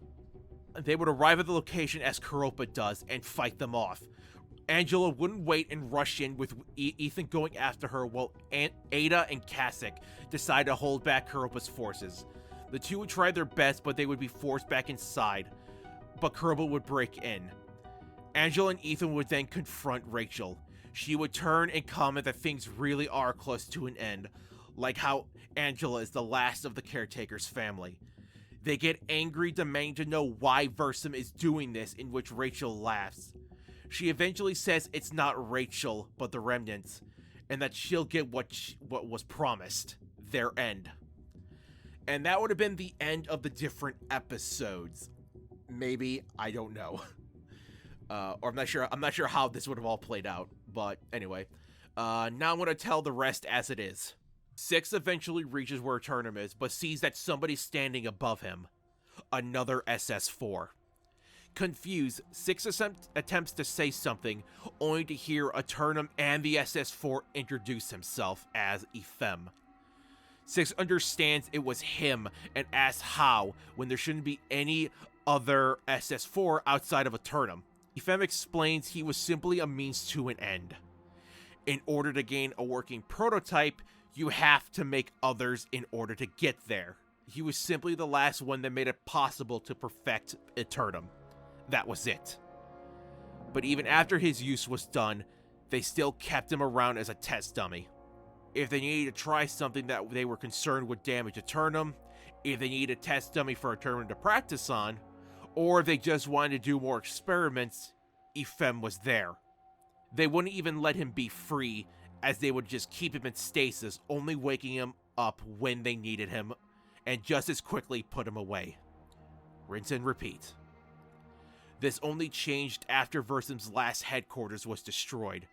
They would arrive at the location as Koropa does and fight them off. Angela wouldn't wait and rush in with Ethan going after her, while Ada and Kasich decide to hold back Koropa's forces. The two would try their best, but they would be forced back inside, but Koropa would break in. Angela and Ethan would then confront Rachel. She would turn and comment that things really are close to an end, like how Angela is the last of the Caretaker's family. They get angry, demanding to know why Versum is doing this, in which Rachel laughs. She eventually says it's not Rachel, but the remnants, and that she'll get what was promised, their end. And that would have been the end of the different episodes. Maybe, I don't know. Or I'm not sure how this would have all played out, but anyway. Now I'm going to tell the rest as it is. 6 eventually reaches where Aeternum is, but sees that somebody's standing above him. Another SS4. Confused, 6 attempts to say something, only to hear Aeternum and the SS4 introduce himself as Ephem. 6 understands it was him and asks how, when there shouldn't be any other SS4 outside of Aeternum. Ephem explains he was simply a means to an end. In order to gain a working prototype, you have to make others in order to get there. He was simply the last one that made it possible to perfect Aeternum. That was it. But even after his use was done, they still kept him around as a test dummy. If they needed to try something that they were concerned would damage Aeternum, if they needed a test dummy for Aeternum to practice on, or if they just wanted to do more experiments, Ephem was there. They wouldn't even let him be free, as they would just keep him in stasis, only waking him up when they needed him, and just as quickly put him away. Rinse and repeat. This only changed after Versum's last headquarters was destroyed.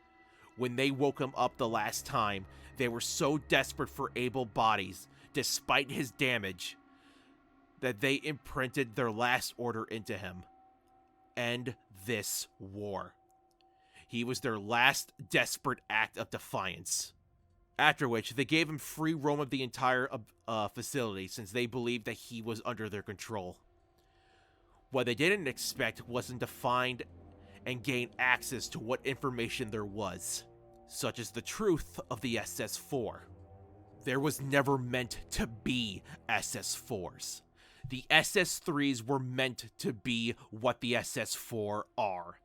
When they woke him up the last time, they were so desperate for able bodies, despite his damage, that they imprinted their last order into him. End this war. He was their last desperate act of defiance. After which, they gave him free roam of the entire facility, since they believed that he was under their control. What they didn't expect wasn't to find and gain access to what information there was, such as the truth of the SS4. There was never meant to be SS4s. The SS3s were meant to be what the SS4 are.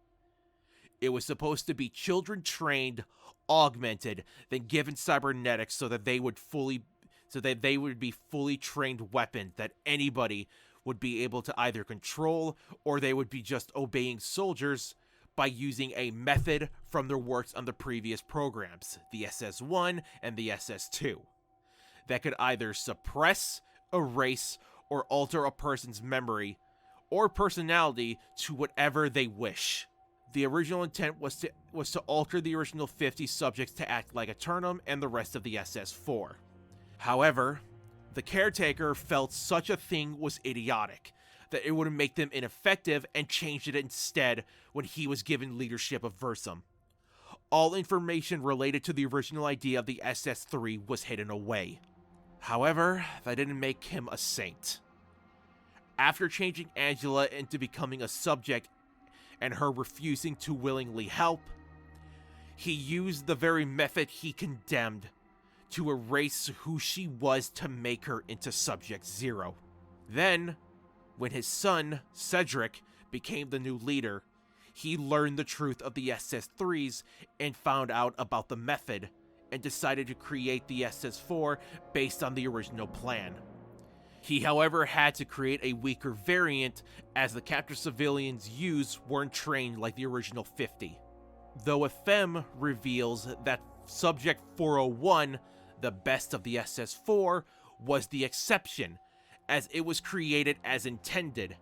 It was supposed to be children trained, augmented, then given cybernetics so that they would be fully trained weapons that anybody would be able to either control, or they would be just obeying soldiers by using a method from their works on the previous programs, the SS1 and the SS2, that could either suppress, erase, or alter a person's memory or personality to whatever they wish. The original intent was to alter the original 50 subjects to act like Aeternum and the rest of the SS4. However, the Caretaker felt such a thing was idiotic, that it would make them ineffective, and changed it instead when he was given leadership of Versum. All information related to the original idea of the SS3 was hidden away. However, that didn't make him a saint. After changing Angela into becoming a subject and her refusing to willingly help, he used the very method he condemned to erase who she was to make her into Subject Zero. Then, When his son, Cedric, became the new leader, he learned the truth of the SS3s and found out about the method, and decided to create the SS4 based on the original plan. He, however, had to create a weaker variant, as the captured civilians used weren't trained like the original 50. Though FM reveals that Subject 401, the best of the SS4, was the exception, as it was created as intended,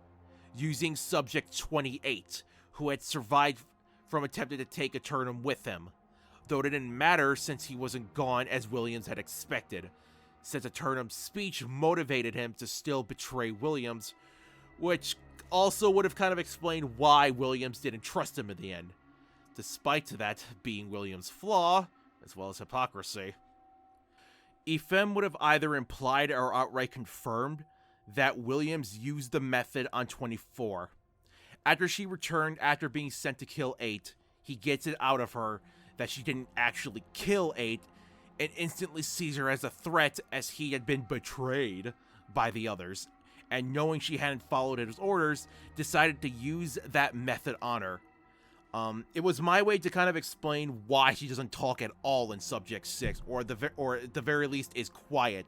using Subject 28, who had survived from attempting to take Aeternum with him, though it didn't matter since he wasn't gone as Williams had expected, since Aeternum's speech motivated him to still betray Williams, which also would have kind of explained why Williams didn't trust him in the end, despite that being Williams' flaw, as well as hypocrisy. Efem would have either implied or outright confirmed that Williams used the method on 24. After she returned after being sent to kill 8, he gets it out of her that she didn't actually kill 8, and instantly sees her as a threat as he had been betrayed by the others, and knowing she hadn't followed his orders, decided to use that method on her. It was my way to kind of explain why she doesn't talk at all in Subject 6, or at the very least is quiet,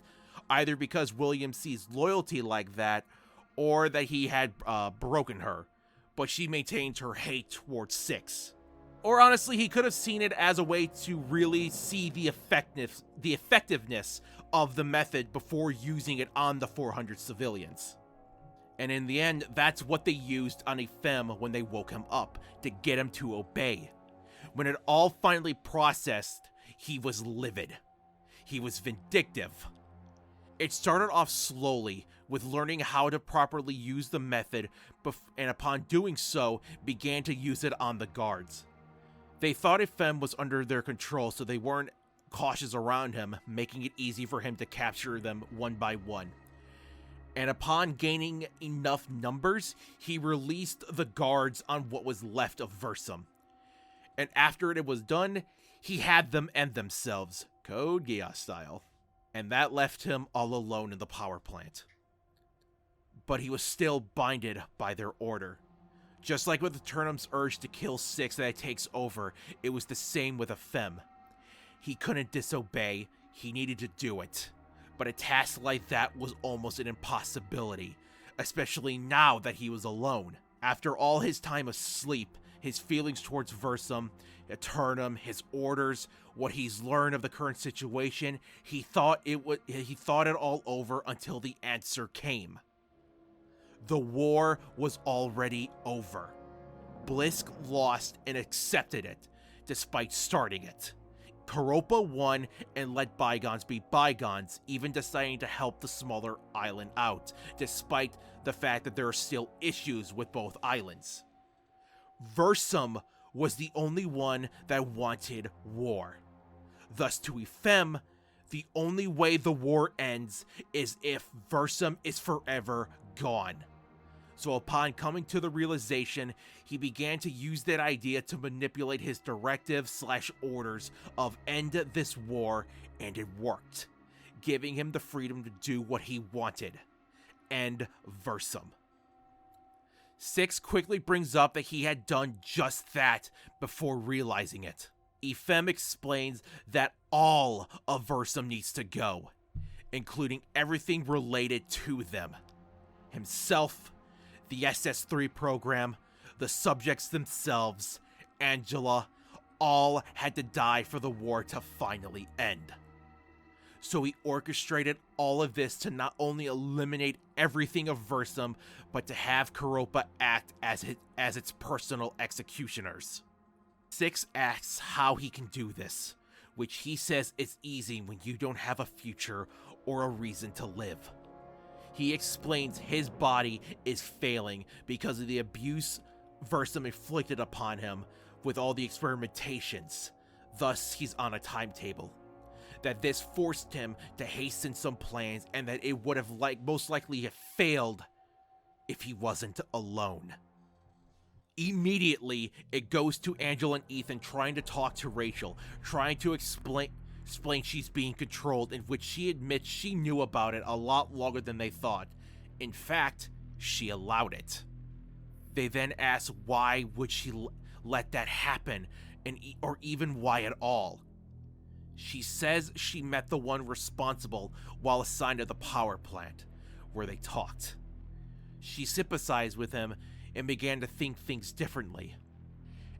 either because William sees loyalty like that, or that he had broken her, but she maintains her hate towards 6. Or honestly, he could have seen it as a way to really see the effectiveness of the method before using it on the 400 civilians. And in the end, that's what they used on Efem when they woke him up, to get him to obey. When it all finally processed, he was livid. He was vindictive. It started off slowly, with learning how to properly use the method, and upon doing so, began to use it on the guards. They thought Efem was under their control, so they weren't cautious around him, making it easy for him to capture them one by one. And upon gaining enough numbers, he released the guards on what was left of Versum. And after it was done, he had them end themselves, Code Geass style. And that left him all alone in the power plant. But he was still binded by their order. Just like with Aeternum's urge to kill 6 that it takes over, it was the same with Efem. He couldn't disobey, he needed to do it. But a task like that was almost an impossibility, especially now that he was alone. After all his time asleep, his feelings towards Versum, Aeternum, his orders, what he's learned of the current situation, he thought it all over until the answer came. The war was already over. Blisk lost and accepted it, despite starting it. Koropa won and let bygones be bygones, even deciding to help the smaller island out, despite the fact that there are still issues with both islands. Versum was the only one that wanted war. Thus, to Efem, the only way the war ends is if Versum is forever gone. So upon coming to the realization, he began to use that idea to manipulate his directive/orders of end this war, and it worked, giving him the freedom to do what he wanted, end Versum. 6 quickly brings up that he had done just that before realizing it. Efem explains that all of Versum needs to go, including everything related to them. Himself, the SS3 program, the subjects themselves, Angela, all had to die for the war to finally end. So he orchestrated all of this to not only eliminate everything of Versum, but to have Koropa act as its personal executioners. 6 asks how he can do this, which he says is easy when you don't have a future or a reason to live. He explains his body is failing because of the abuse Versum inflicted upon him with all the experimentations. Thus, he's on a timetable. That this forced him to hasten some plans, and that it would have most likely have failed if he wasn't alone. Immediately, it goes to Angela and Ethan trying to talk to Rachel, trying to explain she's being controlled, in which she admits she knew about it a lot longer than they thought. In fact, she allowed it. They then ask why would she let that happen, or even why at all. She says she met the one responsible while assigned to the power plant, where they talked. She sympathized with him and began to think things differently.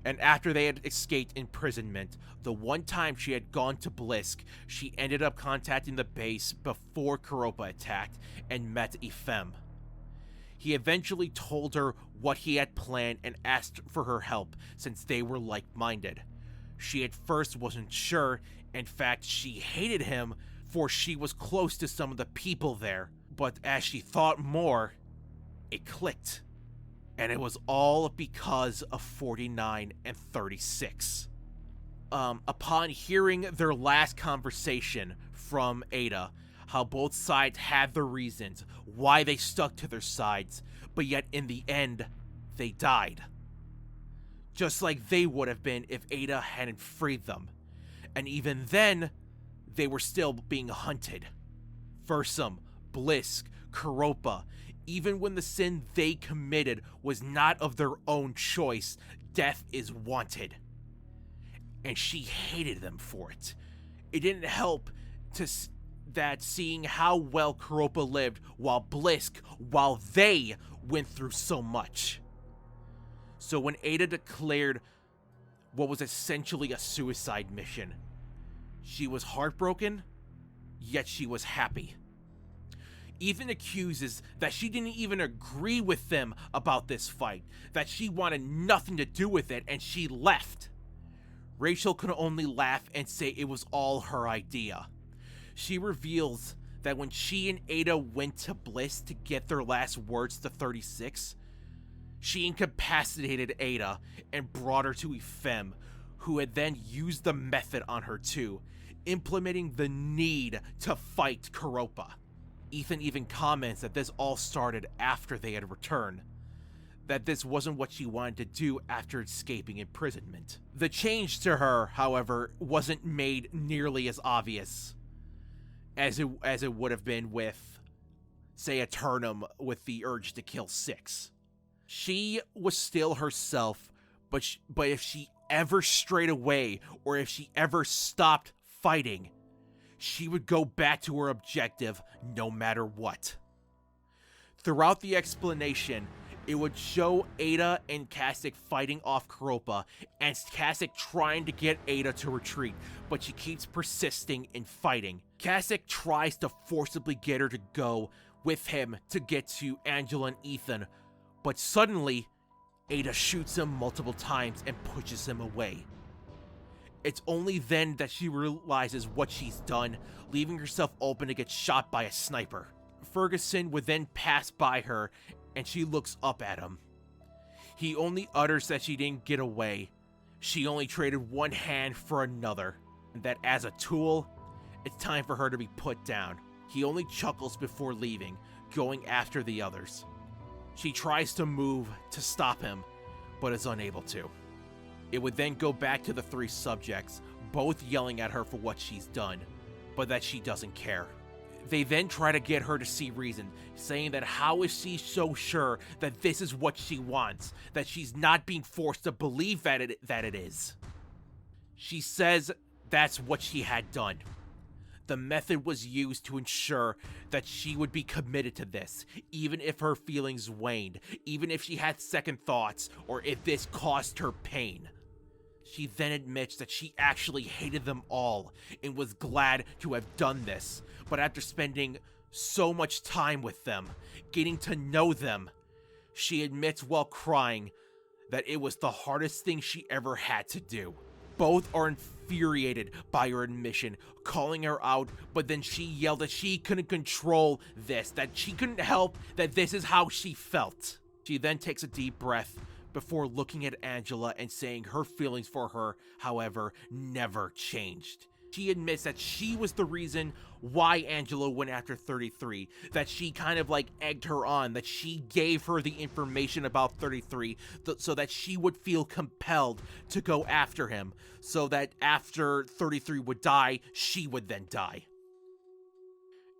And after they had escaped imprisonment, the one time she had gone to Blisk, she ended up contacting the base before Koropa attacked and met Ifem. He eventually told her what he had planned and asked for her help since they were like-minded. She at first wasn't sure. In fact, she hated him for she was close to some of the people there. But as she thought more, it clicked. And it was all because of 49 and 36. Upon hearing their last conversation from Ada, how both sides had their reasons why they stuck to their sides, but yet in the end, they died. Just like they would have been if Ada hadn't freed them. And even then, they were still being hunted. Fursum, Blisk, Koropa, even when the sin they committed was not of their own choice, death is wanted. And she hated them for it. It didn't help that seeing how well Koropa lived while they went through so much. So when Ada declared what was essentially a suicide mission, she was heartbroken, yet she was happy. Ethan accuses that she didn't even agree with them about this fight, that she wanted nothing to do with it and she left. Rachel could only laugh and say it was all her idea. She reveals that when she and Ada went to Bliss to get their last words to 36, she incapacitated Ada and brought her to Ifem, who had then used the method on her too, implementing the need to fight Koropa. Ethan even comments that this all started after they had returned, that this wasn't what she wanted to do after escaping imprisonment. The change to her, however, wasn't made nearly as obvious as it would have been with, say, Aeternum with the urge to kill 6. She was still herself, but if she ever strayed away or if she ever stopped fighting, she would go back to her objective no matter what. Throughout the explanation, it would show Ada and Kasich fighting off Koropa, and Kasich trying to get Ada to retreat, but she keeps persisting in fighting. Kasich tries to forcibly get her to go with him to get to Angela and Ethan, but suddenly, Ada shoots him multiple times and pushes him away. It's only then that she realizes what she's done, leaving herself open to get shot by a sniper. Ferguson would then pass by her, and she looks up at him. He only utters that she didn't get away. She only traded one hand for another, and that as a tool, it's time for her to be put down. He only chuckles before leaving, going after the others. She tries to move to stop him, but is unable to. It would then go back to the 3 subjects, both yelling at her for what she's done, but that she doesn't care. They then try to get her to see reason, saying that how is she so sure that this is what she wants, that she's not being forced to believe that it is. She says that's what she had done. The method was used to ensure that she would be committed to this, even if her feelings waned, even if she had second thoughts, or if this caused her pain. She then admits that she actually hated them all and was glad to have done this, but after spending so much time with them, getting to know them, she admits while crying that it was the hardest thing she ever had to do. Both are infuriated by her admission, calling her out, but then she yelled that she couldn't control this, that she couldn't help, that this is how she felt. She then takes a deep breath before looking at Angela and saying her feelings for her, however, never changed. She admits that she was the reason why Angela went after 33, that she kind of like egged her on, that she gave her the information about 33 so that she would feel compelled to go after him, so that after 33 would die, she would then die.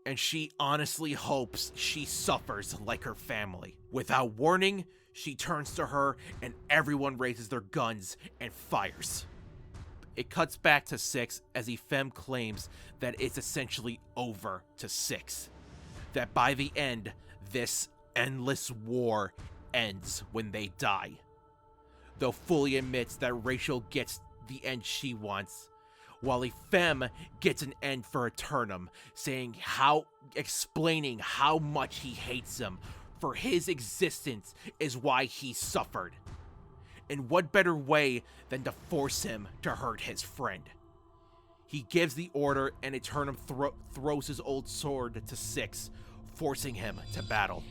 and she honestly hopes she suffers like her family. Without warning, she turns to her and everyone raises their guns and fires. It cuts back to Six as Ifem claims that it's essentially over to Six. That by the end, this endless war ends when they die. Though fully admits that Rachel gets the end she wants, while Ifem gets an end for Aeternum, explaining how much he hates him, for his existence is why he suffered. And what better way than to force him to hurt his friend? He gives the order and Aeternum throws his old sword to Six, forcing him to battle.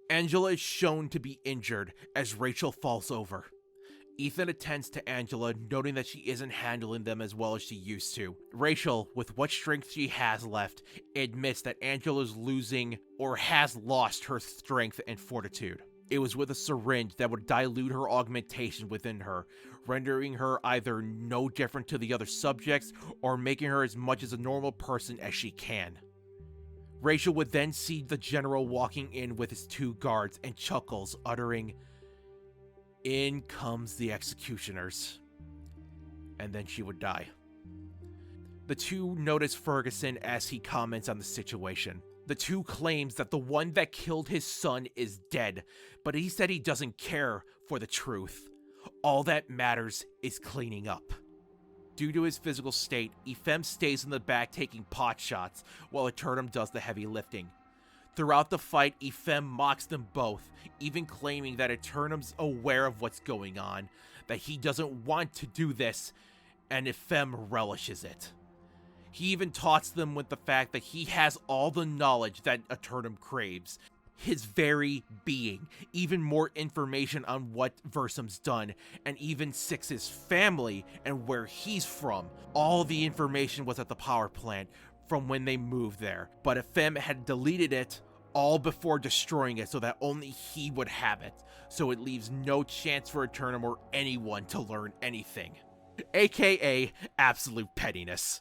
Angela is shown to be injured as Rachel falls over. Ethan attends to Angela, noting that she isn't handling them as well as she used to. Rachel, with what strength she has left, admits that Angela's losing or has lost her strength and fortitude. It was with a syringe that would dilute her augmentation within her, rendering her either no different to the other subjects or making her as much as a normal person as she can. Rachel would then see the general walking in with his two guards and chuckles, uttering, "In comes the executioners." And then she would die. The two notice Ferguson as he comments on the situation. The two claims that the one that killed his son is dead, but he said he doesn't care for the truth. All that matters is cleaning up. Due to his physical state, Ifem stays in the back taking pot shots, while Aeternum does the heavy lifting. Throughout the fight, Ifem mocks them both, even claiming that Aeternum's aware of what's going on, that he doesn't want to do this, and Ifem relishes it. He even taunts them with the fact that he has all the knowledge that Aeternum craves, his very being, even more information on what Versum's done, and even Six's family and where he's from. All the information was at the power plant from when they moved there, but Ifem had deleted it all before destroying it so that only he would have it, so it leaves no chance for Aeternum or anyone to learn anything. AKA absolute pettiness.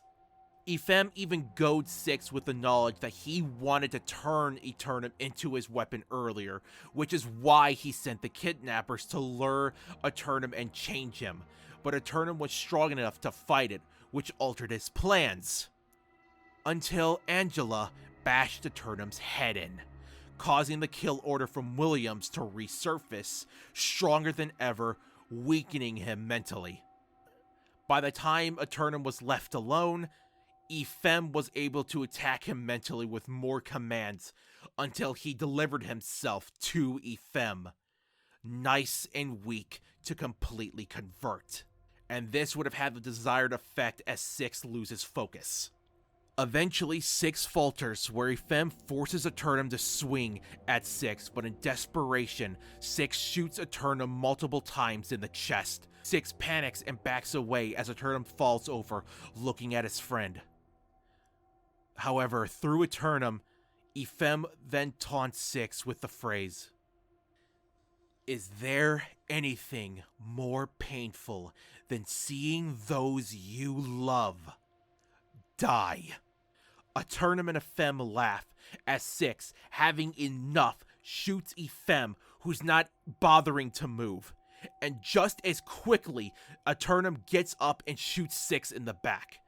Ifem even goads Six with the knowledge that he wanted to turn Aeternum into his weapon earlier, which is why he sent the kidnappers to lure Aeternum and change him. But Aeternum was strong enough to fight it, which altered his plans. Until Angela bashed Aeternum's head in, causing the kill order from Williams to resurface, stronger than ever, weakening him mentally. By the time Aeternum was left alone, Ifem was able to attack him mentally with more commands until he delivered himself to Ifem, nice and weak to completely convert. And this would have had the desired effect as Six loses focus. Eventually, Six falters, where Ifem forces Aeternum to swing at Six, but in desperation, Six shoots Aeternum multiple times in the chest. Six panics and backs away as Aeternum falls over, looking at his friend. However, through Aeternum, Ifem then taunts Six with the phrase, "Is there anything more painful than seeing those you love die?" Aeternum and Ifem laugh as Six, having enough, shoots Ifem, who's not bothering to move. And just as quickly, Aeternum gets up and shoots Six in the back.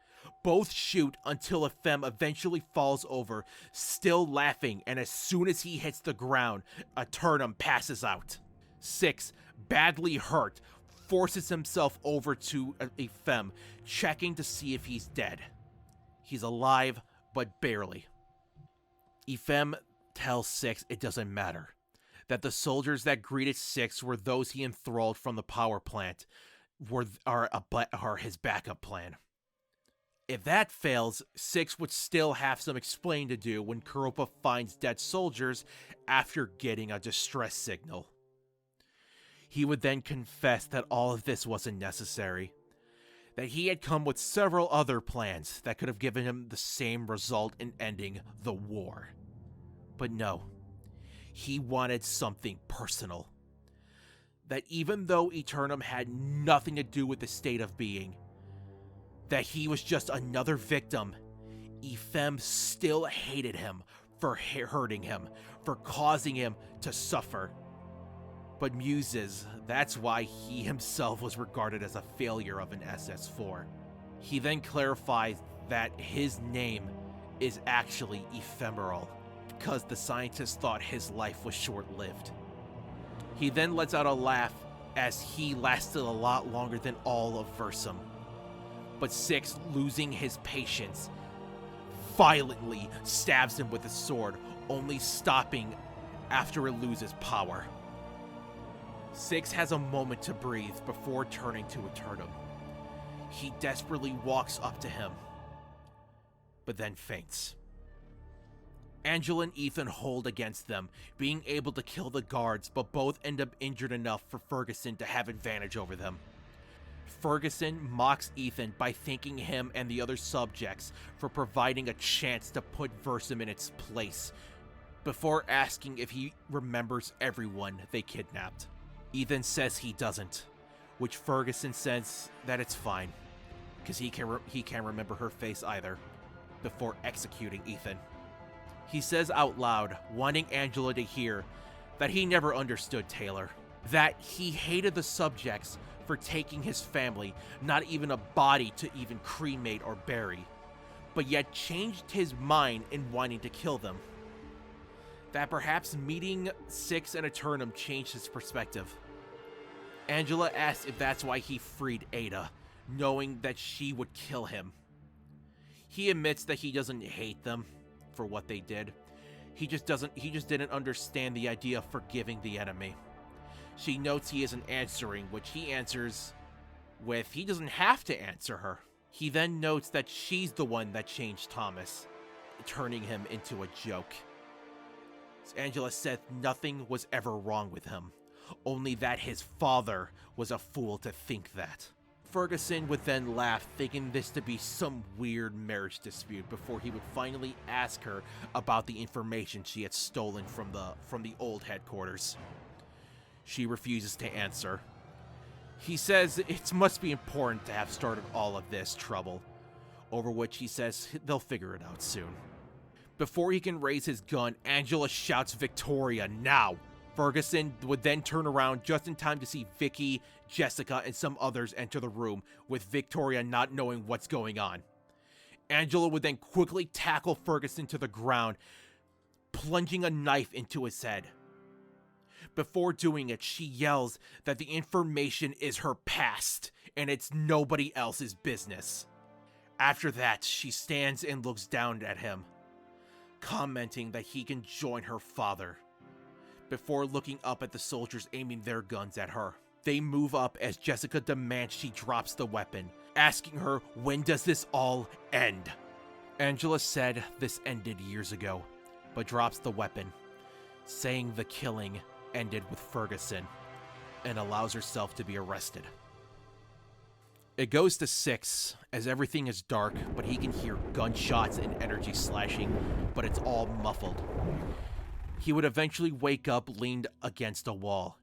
both shoot until Ephem eventually falls over, still laughing, and as soon as he hits the ground, Aeternum passes out. 6, badly hurt, forces himself over to Ephem, checking to see if he's dead. He's alive, but barely. Ephem tells 6 it doesn't matter, that the soldiers that greeted 6 were those he enthralled from the power plant, are his backup plan. If that fails, 6 would still have some explaining to do when Koropa finds dead soldiers after getting a distress signal. He would then confess that all of this wasn't necessary, that he had come with several other plans that could have given him the same result in ending the war. But no, he wanted something personal. That even though Aeternum had nothing to do with the state of being, that he was just another victim, Ephem still hated him for hurting him, for causing him to suffer. But muses, that's why he himself was regarded as a failure of an SS4. He then clarifies that his name is actually ephemeral, because the scientists thought his life was short-lived. He then lets out a laugh as he lasted a lot longer than all of Versum. But 6, losing his patience, violently stabs him with a sword, only stopping after it loses power. 6 has a moment to breathe before turning to Aeternum. He desperately walks up to him, but then faints. Angela and Ethan hold against them, being able to kill the guards, but both end up injured enough for Ferguson to have advantage over them. Ferguson mocks Ethan by thanking him and the other subjects for providing a chance to put Versum in its place, before asking if he remembers everyone they kidnapped. Ethan says he doesn't, which Ferguson says that it's fine, because he can't remember her face either, before executing Ethan. He says out loud, wanting Angela to hear, that he never understood Taylor, that he hated the subjects for taking his family, not even a body to even cremate or bury, but yet changed his mind in wanting to kill them. That perhaps meeting 6 and Aeternum changed his perspective. Angela asks if that's why he freed Ada, knowing that she would kill him. He admits that he doesn't hate them for what they did. He just didn't understand the idea of forgiving the enemy. She notes he isn't answering, which he answers with he doesn't have to answer her. He then notes that she's the one that changed Thomas, turning him into a joke. Angela said nothing was ever wrong with him, only that his father was a fool to think that. Ferguson would then laugh, thinking this to be some weird marriage dispute, before he would finally ask her about the information she had stolen from the old headquarters. She refuses to answer. He says it must be important to have started all of this trouble, over which he says they'll figure it out soon. Before he can raise his gun, Angela shouts Victoria now. Ferguson would then turn around just in time to see Vicky, Jessica, and some others enter the room, with Victoria not knowing what's going on. Angela would then quickly tackle Ferguson to the ground, plunging a knife into his head. Before doing it, she yells that the information is her past, and it's nobody else's business. After that, she stands and looks down at him, commenting that he can join her father, before looking up at the soldiers aiming their guns at her. They move up as Jessica demands she drops the weapon, asking her, when does this all end? Angela said this ended years ago, but drops the weapon, saying the killing ended with Ferguson, and allows herself to be arrested. It goes to 6, as everything is dark, but he can hear gunshots and energy slashing, but it's all muffled. He would eventually wake up leaned against a wall.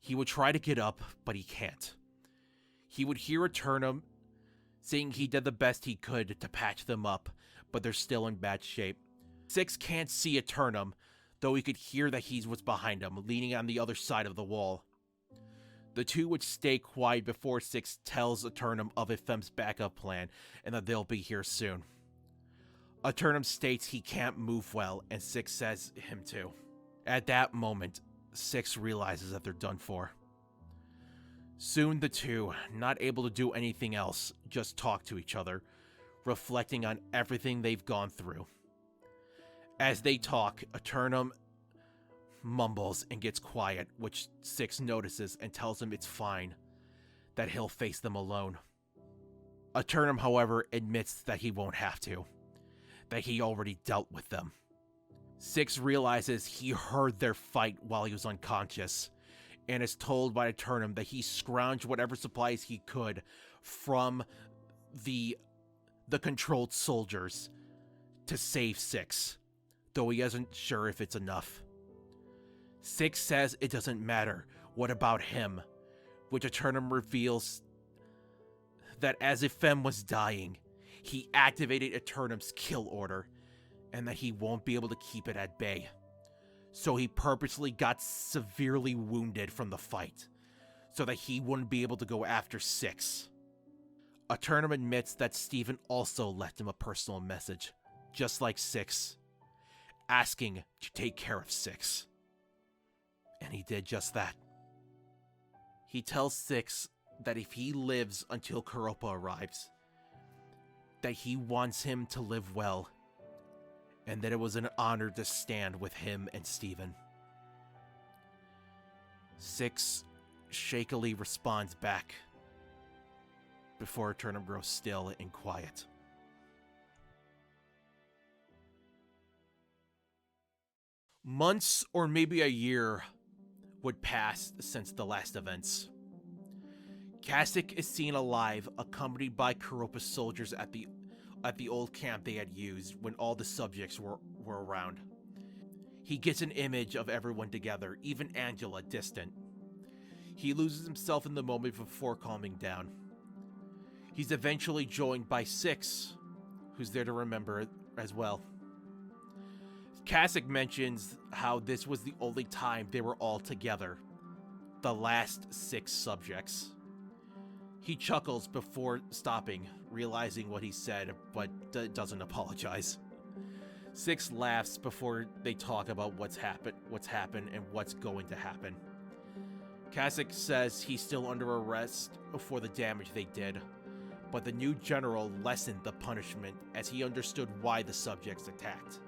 He would try to get up, but he can't. He would hear Aeternum saying he did the best he could to patch them up, but they're still in bad shape. 6 can't see Aeternum, though he could hear that he was behind him, leaning on the other side of the wall. The two would stay quiet before Six tells Aeternum of Ephem's backup plan and that they'll be here soon. Aeternum states he can't move well, and Six says him to. At that moment, Six realizes that they're done for. Soon the two, not able to do anything else, just talk to each other, reflecting on everything they've gone through. As they talk, Aeternum mumbles and gets quiet, which Six notices and tells him it's fine, that he'll face them alone. Aeternum, however, admits that he won't have to, that he already dealt with them. Six realizes he heard their fight while he was unconscious, and is told by Aeternum that he scrounged whatever supplies he could from the controlled soldiers to save Six, though he isn't sure if it's enough. Six says it doesn't matter. What about him? Which Aeternum reveals that as Ephem was dying, he activated Eternum's kill order, and that he won't be able to keep it at bay. So he purposely got severely wounded from the fight, so that he wouldn't be able to go after Six. Aeternum admits that Stephen also left him a personal message, just like Six, asking to take care of Six. And he did just that. He tells Six that if he lives until Koropa arrives, that he wants him to live well, and that it was an honor to stand with him and Stephen. Six shakily responds back, before Aeternum grows still and quiet. Months or maybe a year would pass since the last events. Kasich is seen alive, accompanied by Koropa's soldiers at the old camp they had used when all the subjects were around. He gets an image of everyone together, even Angela distant. He loses himself in the moment before calming down. He's eventually joined by Six, who's there to remember it as well. Kasich mentions how this was the only time they were all together, the last 6 subjects. He chuckles before stopping, realizing what he said, but doesn't apologize. Six laughs before they talk about what's happened and what's going to happen. Kasich says he's still under arrest for the damage they did, but the new general lessened the punishment as he understood why the subjects attacked.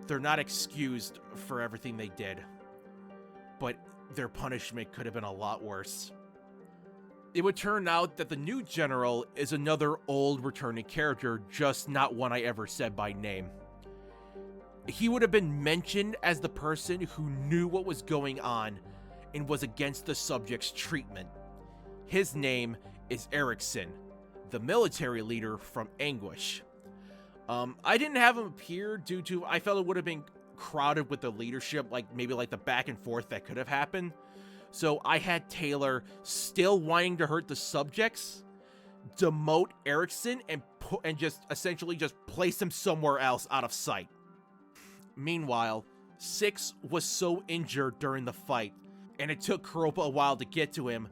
They're not excused for everything they did, but their punishment could have been a lot worse. It would turn out that the new general is another old returning character, just not one I ever said by name. He would have been mentioned as the person who knew what was going on and was against the subject's treatment. His name is Erickson, the military leader from Anguish. I didn't have him appear due to I felt it would have been crowded with the leadership, maybe the back and forth that could have happened. So I had Taylor, still wanting to hurt the subjects, demote Erickson and just essentially just place him somewhere else out of sight. Meanwhile, Six was so injured during the fight, and it took Koropa a while to get to him,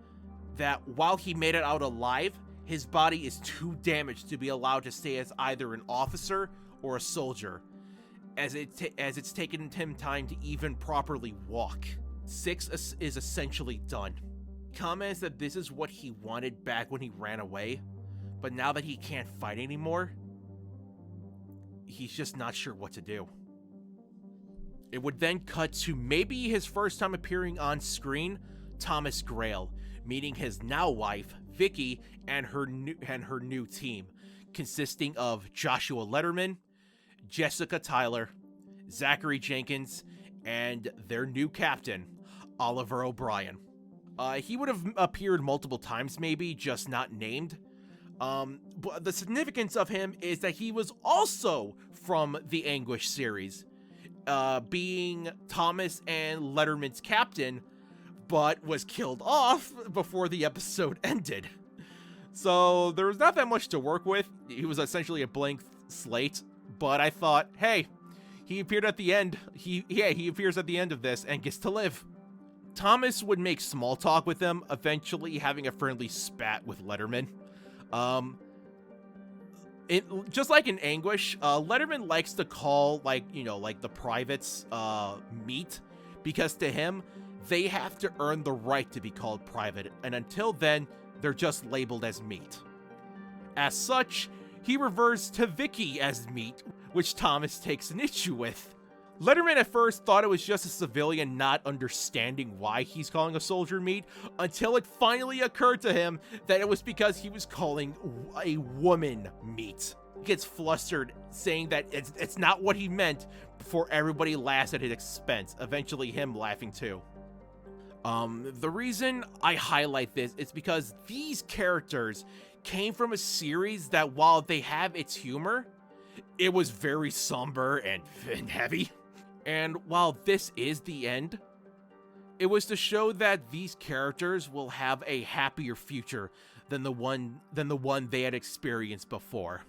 that while he made it out alive, his body is too damaged to be allowed to stay as either an officer or a soldier, as it's taken him time to even properly walk. Six is essentially done. Comments that this is what he wanted back when he ran away, but now that he can't fight anymore, he's just not sure what to do. It would then cut to maybe his first time appearing on screen, Thomas Grail, meeting his now wife, Vicky, and her new team, consisting of Joshua Letterman, Jessica Tyler, Zachary Jenkins, and their new captain, Oliver O'Brien. He would have appeared multiple times maybe, just not named. But the significance of him is that he was also from the Anguish series, being Thomas and Letterman's captain, but was killed off before the episode ended. So there was not that much to work with. He was essentially a blank slate, but I thought, hey, he appeared at the end. He appears at the end of this and gets to live. Thomas would make small talk with him, eventually having a friendly spat with Letterman. Just like in Anguish, Letterman likes to call, like the privates, meat, because to him, they have to earn the right to be called private, and until then, they're just labeled as meat. As such, he refers to Vicky as meat, which Thomas takes an issue with. Letterman at first thought it was just a civilian not understanding why he's calling a soldier meat, until it finally occurred to him that it was because he was calling a woman meat. He gets flustered, saying that it's not what he meant, before everybody laughs at his expense, eventually him laughing too. The reason I highlight this is because these characters came from a series that, while they have its humor, it was very somber and heavy. And while this is the end, it was to show that these characters will have a happier future than the one they had experienced before.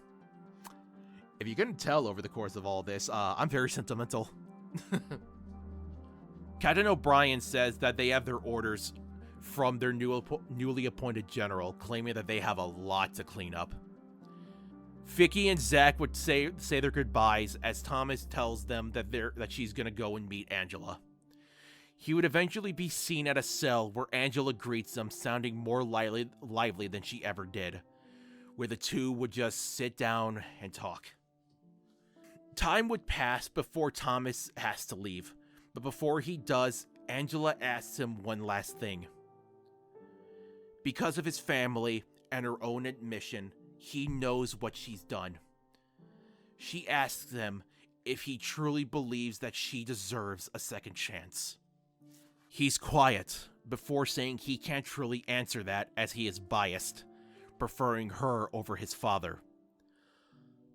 If you couldn't tell over the course of all this, I'm very sentimental. Captain O'Brien says that they have their orders from their newly appointed general, claiming that they have a lot to clean up. Vicky and Zach would say their goodbyes as Thomas tells them that she's gonna go and meet Angela. He would eventually be seen at a cell where Angela greets them, sounding more lively than she ever did, where the two would just sit down and talk. Time would pass before Thomas has to leave, but before he does, Angela asks him one last thing. Because of his family and her own admission, he knows what she's done. She asks him if he truly believes that she deserves a second chance. He's quiet before saying he can't truly answer that, as he is biased, preferring her over his father.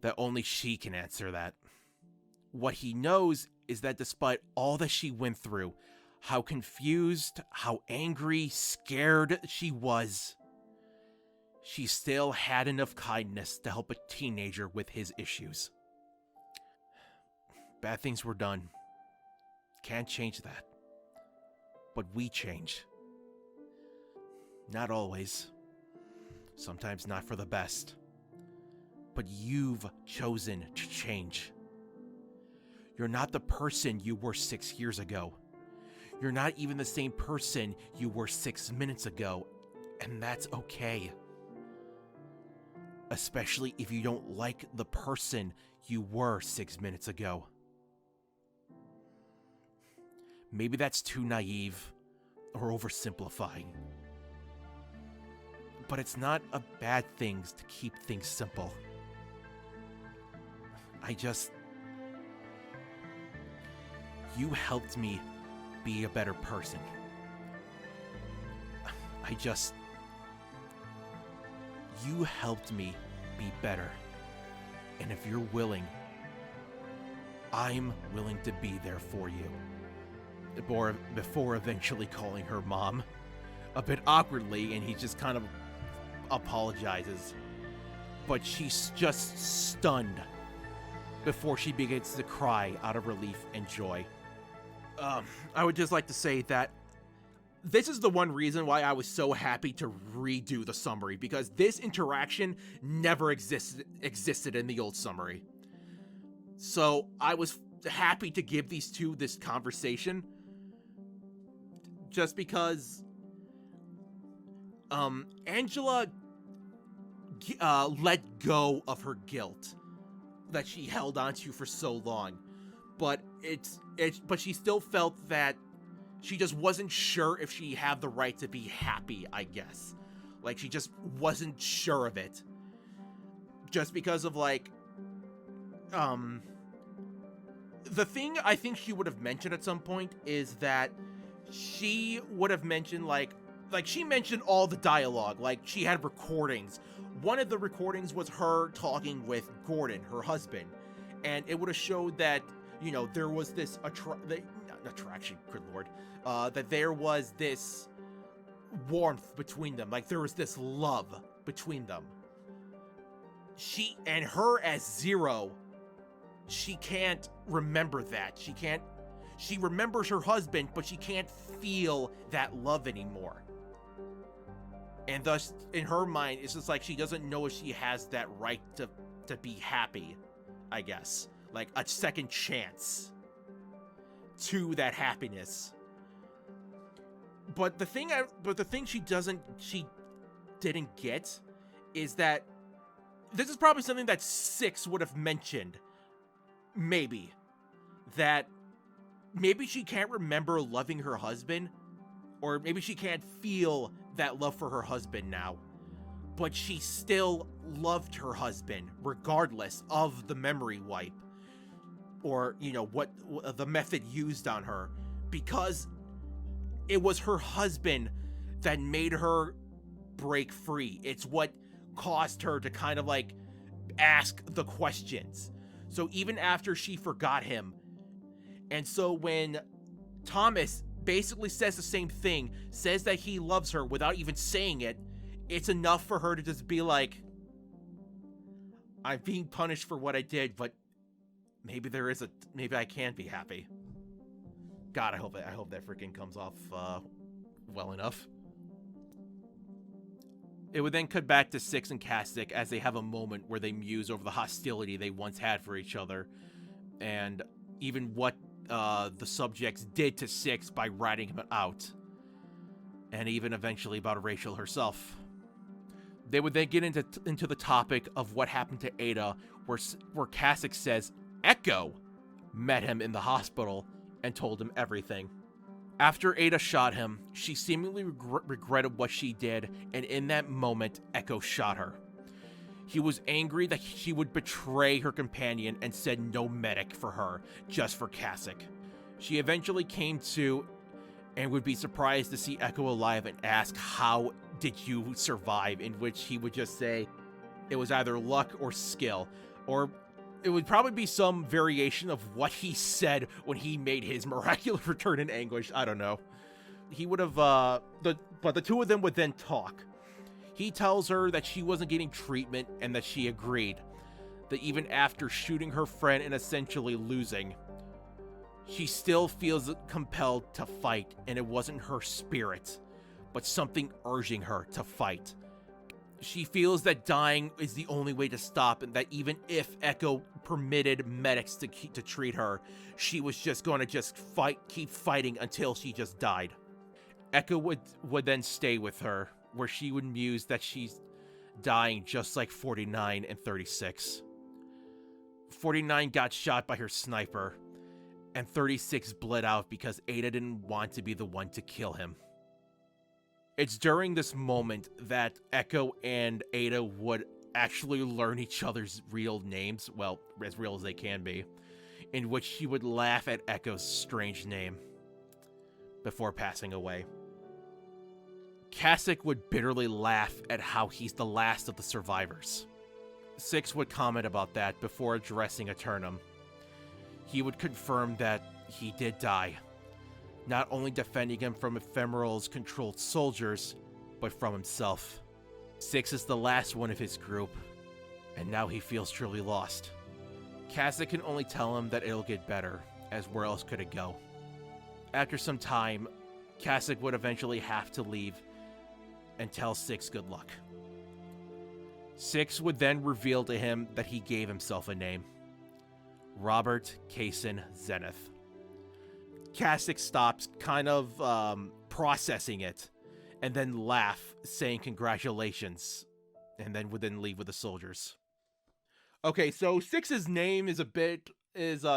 That only she can answer that. What he knows is that despite all that she went through, how confused, how angry, scared she was, she still had enough kindness to help a teenager with his issues. Bad things were done. Can't change that. But we change. Not always. Sometimes not for the best. But you've chosen to change. You're not the person you were 6 years ago. You're not even the same person you were 6 minutes ago, and that's okay. Especially if you don't like the person you were 6 minutes ago. Maybe that's too naive or oversimplifying. But it's not a bad thing to keep things simple. You helped me be a better person. You helped me be better. And if you're willing, I'm willing to be there for you. Before eventually calling her mom. A bit awkwardly, and he just kind of apologizes. But she's just stunned before she begins to cry out of relief and joy. I would just like to say that this is the one reason why I was so happy to redo the summary, because this interaction never existed in the old summary. So I was happy to give these two this conversation, just because Angela let go of her guilt that she held onto for so long, but but she still felt that she just wasn't sure if she had the right to be happy, I guess. Like, she just wasn't sure of it. Just because of, like, the thing I think she would have mentioned at some point is that she would have mentioned, like she mentioned all the dialogue, like she had recordings. One of the recordings was her talking with Gordon, her husband, and it would have showed that, you know, there was this attraction, good lord, that there was this warmth between them, like there was this love between them. She and her as Zero, she can't remember that. She remembers her husband, but she can't feel that love anymore. And thus, in her mind, it's just like she doesn't know if she has that right to be happy, I guess. Like a second chance to that happiness. But the thing she didn't get is that this is probably something that Six would have mentioned. Maybe. That maybe she can't remember loving her husband, or maybe she can't feel that love for her husband now, but she still loved her husband regardless of the memory wipe, or, you know, what the method used on her, because it was her husband that made her break free. It's what caused her to kind of like ask the questions. So even after she forgot him, and so when Thomas basically says the same thing, says that he loves her without even saying it, it's enough for her to just be like, I'm being punished for what I did, but maybe I can be happy. God, I hope that freaking comes off well enough. It would then cut back to Six and Kasich as they have a moment where they muse over the hostility they once had for each other, and even what the subjects did to Six by ratting him out, and even eventually about Rachel herself. They would then get into the topic of what happened to Ada, where Kasich says Echo met him in the hospital and told him everything. After Ada shot him, she seemingly regretted what she did, and in that moment, Echo shot her. He was angry that she would betray her companion and said no medic for her, just for Kasich. She eventually came to and would be surprised to see Echo alive and ask, how did you survive? In which he would just say it was either luck or skill, or it would probably be some variation of what he said when he made his miraculous return in anguish. I don't know. He would have, but the two of them would then talk. He tells her that she wasn't getting treatment and that she agreed. That even after shooting her friend and essentially losing, she still feels compelled to fight, and it wasn't her spirit, but something urging her to fight. She feels that dying is the only way to stop, and that even if Echo permitted medics to treat her, she was just going to keep fighting until she just died. Echo would then stay with her, where she would muse that she's dying just like 49 and 36. 49 got shot by her sniper, and 36 bled out because Ada didn't want to be the one to kill him. It's during this moment that Echo and Ada would actually learn each other's real names, well, as real as they can be, in which she would laugh at Echo's strange name before passing away. Kasich would bitterly laugh at how he's the last of the survivors. Six would comment about that before addressing Aeternum. He would confirm that he did die, not only defending him from Ephemeral's controlled soldiers, but from himself. Six is the last one of his group, and now he feels truly lost. Kasich can only tell him that it'll get better, as where else could it go? After some time, Kasich would eventually have to leave and tell Six good luck. Six would then reveal to him that he gave himself a name. Robert Kaysen Zenith. Kasich stops, kind of processing it, and then laugh, saying congratulations, and then would then leave with the soldiers. Okay, so Six's name is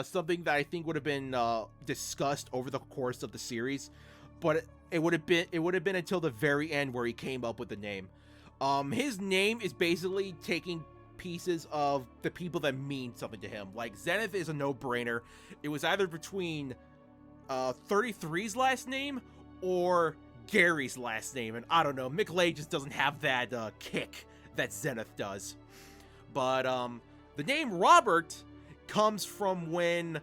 something that I think would have been discussed over the course of the series, but it would have been until the very end where he came up with the name. His name is basically taking pieces of the people that mean something to him. Like, Zenith is a no-brainer. It was either between 33's last name or Gary's last name, and I don't know, Miklay just doesn't have that kick that Zenith does. But the name Robert comes from when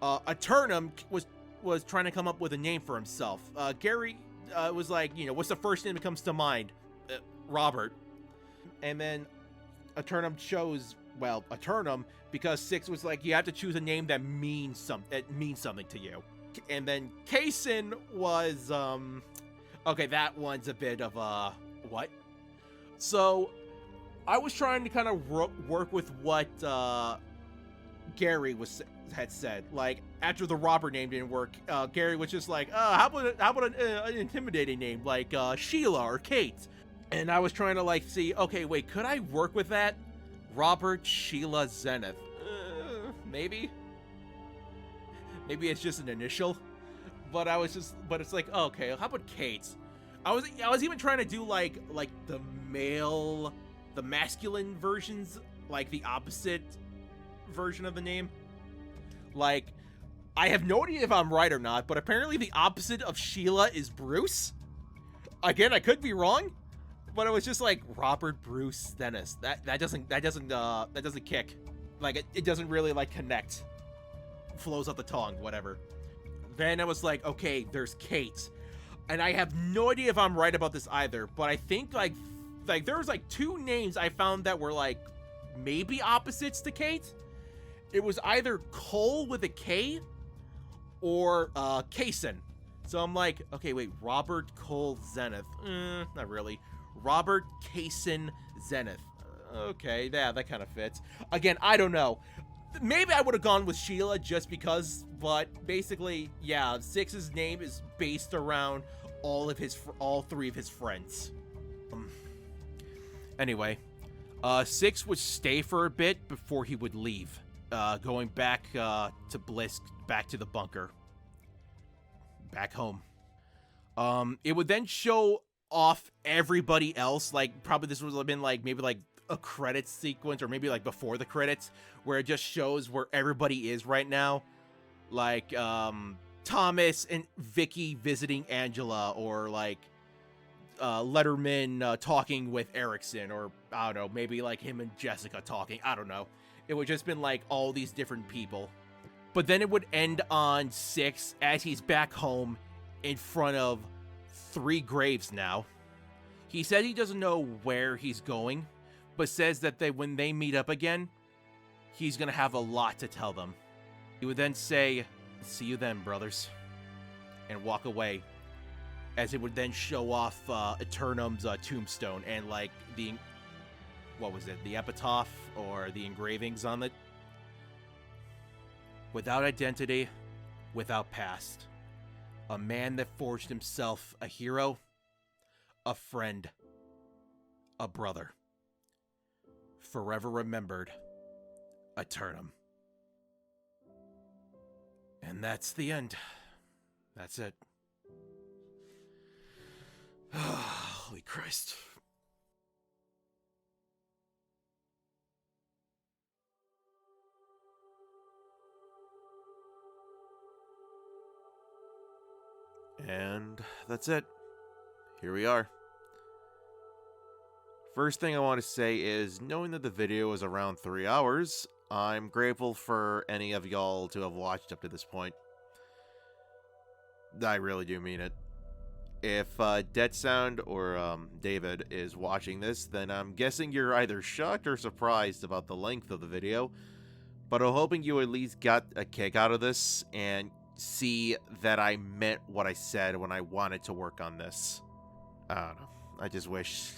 Aeternum was trying to come up with a name for himself. Gary was like, what's the first name that comes to mind? Robert. And then Aeternum chose, Aeternum, because Six was like, you have to choose a name that means something to you. And then Kaysen was, okay, that one's a bit of a, what? So, I was trying to kind of work with what, Gary had said. Like, after the Robert name didn't work, Gary was just like, how about an intimidating name, like, Sheila or Kate? And I was trying to, like, see, okay, wait, could I work with that? Robert, Sheila, Zenith. Maybe? Maybe it's just an initial? But it's like, okay, how about Kate? I was even trying to do, like the masculine versions, like, the opposite version of the name. Like, I have no idea if I'm right or not, but apparently the opposite of Sheila is Bruce. Again, I could be wrong, but it was just like Robert Bruce Dennis. That doesn't kick. Like, it doesn't really, like, connect. Flows up the tongue, whatever. Then I was like, okay, there's Kate, and I have no idea if I'm right about this either, but I think like there was like 2 names I found that were like maybe opposites to Kate. It was either Cole with a K or Kaysen. So I'm like, okay, wait, Robert Cole Zenith. Not really. Robert Kaysen Zenith. Okay, yeah, that kind of fits. Again, I don't know. Maybe I would have gone with Sheila just because, but basically, yeah, Six's name is based around all 3 of his friends. Anyway, Six would stay for a bit before he would leave, going back to Blisk, back to the bunker, back home. It would then show off everybody else, like, probably this would have been like maybe like a credits sequence, or maybe like before the credits, where it just shows where everybody is right now, like Thomas and Vicky visiting Angela, or like Letterman talking with Erickson, or I don't know, maybe like him and Jessica talking. I don't know. It would just been like all these different people. But then it would end on Six as he's back home in front of 3 graves now. He said he doesn't know where he's going, but says that when they meet up again, he's gonna have a lot to tell them. He would then say, "See you then, brothers," and walk away, as it would then show off Aeternum's tombstone and like the epitaph or the engravings on it. Without identity, without past, a man that forged himself a hero, a friend, a brother. Forever remembered, Aeternum. And that's the end. That's it. Holy Christ. And that's it. Here we are. First thing I want to say is, knowing that the video is around 3 hours, I'm grateful for any of y'all to have watched up to this point. I really do mean it. If Dead Sound or David is watching this, then I'm guessing you're either shocked or surprised about the length of the video, but I'm hoping you at least got a kick out of this and see that I meant what I said when I wanted to work on this. I don't know. I just wish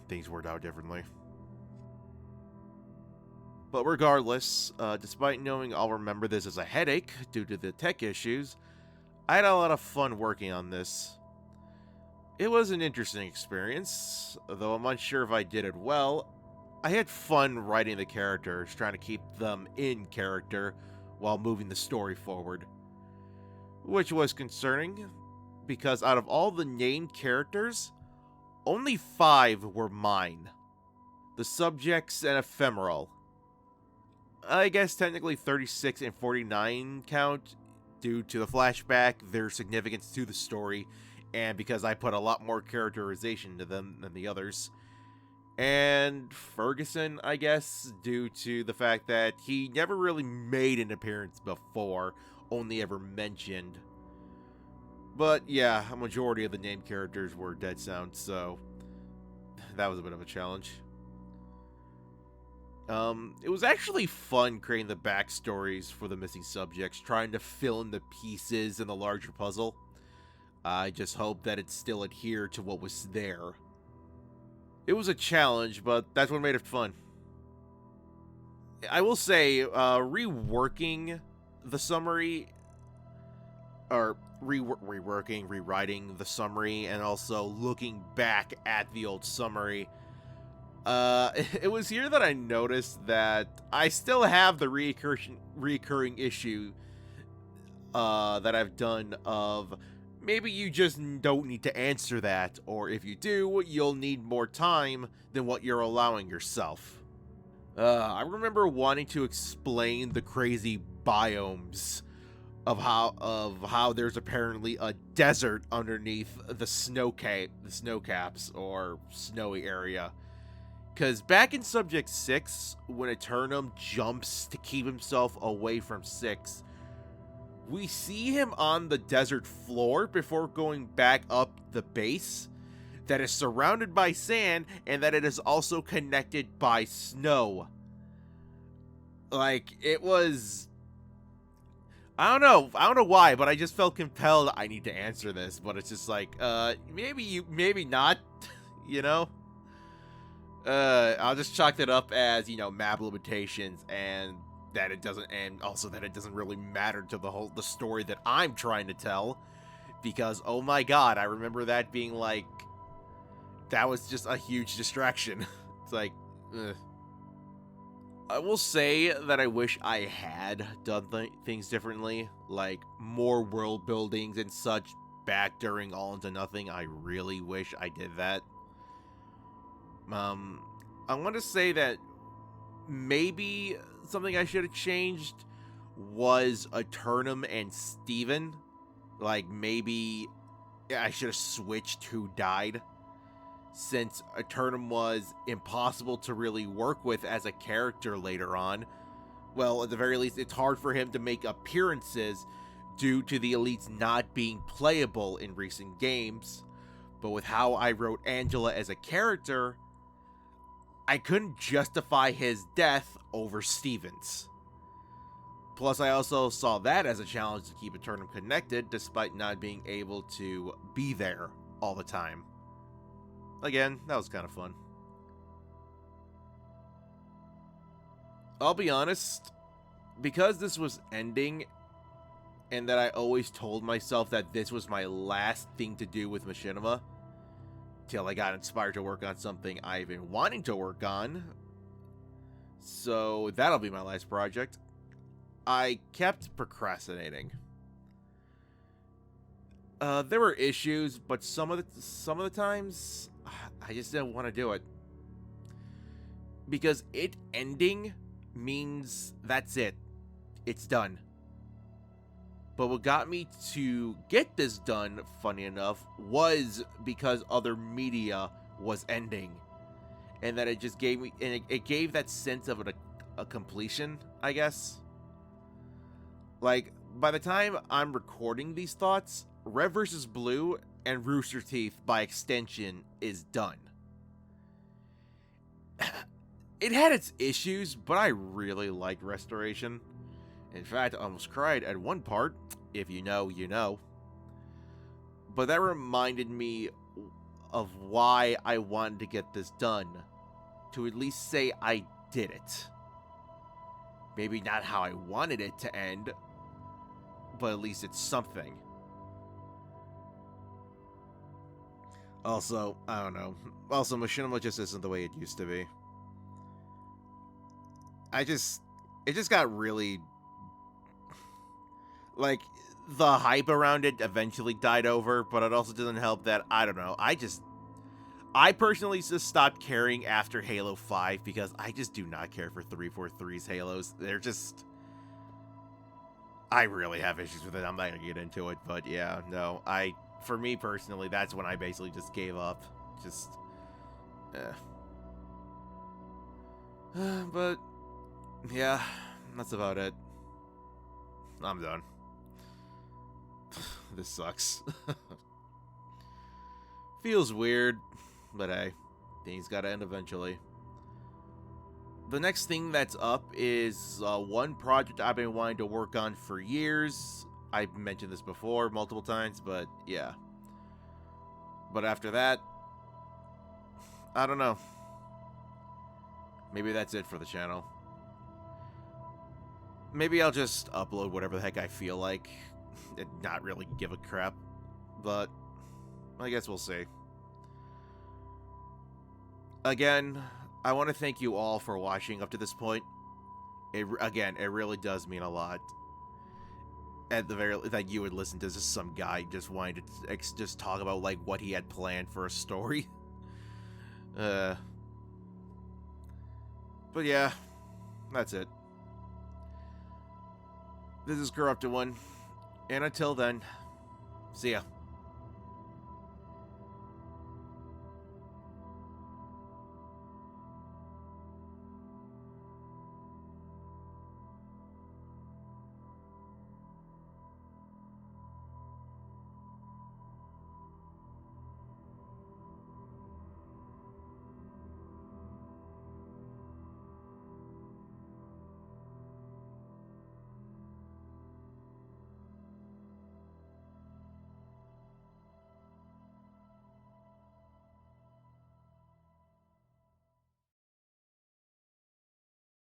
things worked out differently. But regardless, despite knowing I'll remember this as a headache due to the tech issues, I had a lot of fun working on this. It was an interesting experience, though I'm unsure if I did it well. I had fun writing the characters, trying to keep them in character while moving the story forward. Which was concerning, because out of all the named characters, only 5 were mine. The subjects and ephemeral. I guess technically 36 and 49 count due to the flashback, their significance to the story, and because I put a lot more characterization to them than the others. And Ferguson, I guess, due to the fact that he never really made an appearance before, only ever mentioned. But yeah, a majority of the named characters were Dead Sound, so that was a bit of a challenge. It was actually fun creating the backstories for the missing subjects, trying to fill in the pieces in the larger puzzle. I just hope that it still adhered to what was there. It was a challenge, but that's what made it fun. I will say, reworking the summary, or rewriting the summary, and also looking back at the old summary, it was here that I noticed that I still have the reoccurring issue that I've done of maybe you just don't need to answer that, or if you do, you'll need more time than what you're allowing yourself. I remember wanting to explain the crazy biomes of how there's apparently a desert underneath the snow caps or snowy area. Cause back in Subject 6, when Aeternum jumps to keep himself away from 6, we see him on the desert floor before going back up the base that is surrounded by sand and that it is also connected by snow. Like, it was... I don't know why, but I just felt compelled I need to answer this, but it's just like, maybe not, you know? I'll just chalk it up as, map limitations and that it doesn't, and also that it doesn't really matter to the story that I'm trying to tell, because, oh my god, I remember that being like, that was just a huge distraction. It's like, ugh. I will say that I wish I had done things differently, like more world buildings and such back during All Into Nothing. I really wish I did that. I want to say that maybe something I should have changed was Aeternum and Steven. Like, maybe I should have switched who died, since Aeternum was impossible to really work with as a character later on. Well, at the very least, it's hard for him to make appearances due to the elites not being playable in recent games. But with how I wrote Angela as a character, I couldn't justify his death over Steven's. Plus, I also saw that as a challenge to keep Aeternum connected, despite not being able to be there all the time. Again, that was kind of fun. I'll be honest, because this was ending, and that I always told myself that this was my last thing to do with Machinima, till I got inspired to work on something I've been wanting to work on, so that'll be my last project, I kept procrastinating. There were issues, but some of the times, I just didn't want to do it. Because it ending means that's it. It's done. But what got me to get this done, funny enough, was because other media was ending. And that it just gave me, and it gave that sense of a completion, I guess. Like, by the time I'm recording these thoughts, Red vs. Blue and Rooster Teeth, by extension, is done. It had its issues, but I really liked Restoration. In fact, I almost cried at one part. If you know, you know. But that reminded me of why I wanted to get this done. To at least say I did it. Maybe not how I wanted it to end, but at least it's something. Also, I don't know. Also, Machinima just isn't the way it used to be. It just got really... Like, the hype around it eventually died over, but it also doesn't help that, I don't know, I personally just stopped caring after Halo 5, because I just do not care for 343's Halos. They're just... I really have issues with it. I'm not gonna get into it, but yeah, no, for me personally, that's when I basically just gave up. Just, but, yeah, that's about it. I'm done. This sucks. Feels weird, but hey, things gotta end eventually. the next thing that's up is one project I've been wanting to work on for years. I've mentioned this before multiple times, but yeah. But after that, I don't know. Maybe that's it for the channel. Maybe I'll just upload whatever the heck I feel like and not really give a crap. But I guess we'll see. Again, I want to thank you all for watching up to this point. It really does mean a lot. At the very that you would listen to just some guy just wanting to just talk about like what he had planned for a story. But yeah, that's it. This is Corrupted One, and until then, see ya.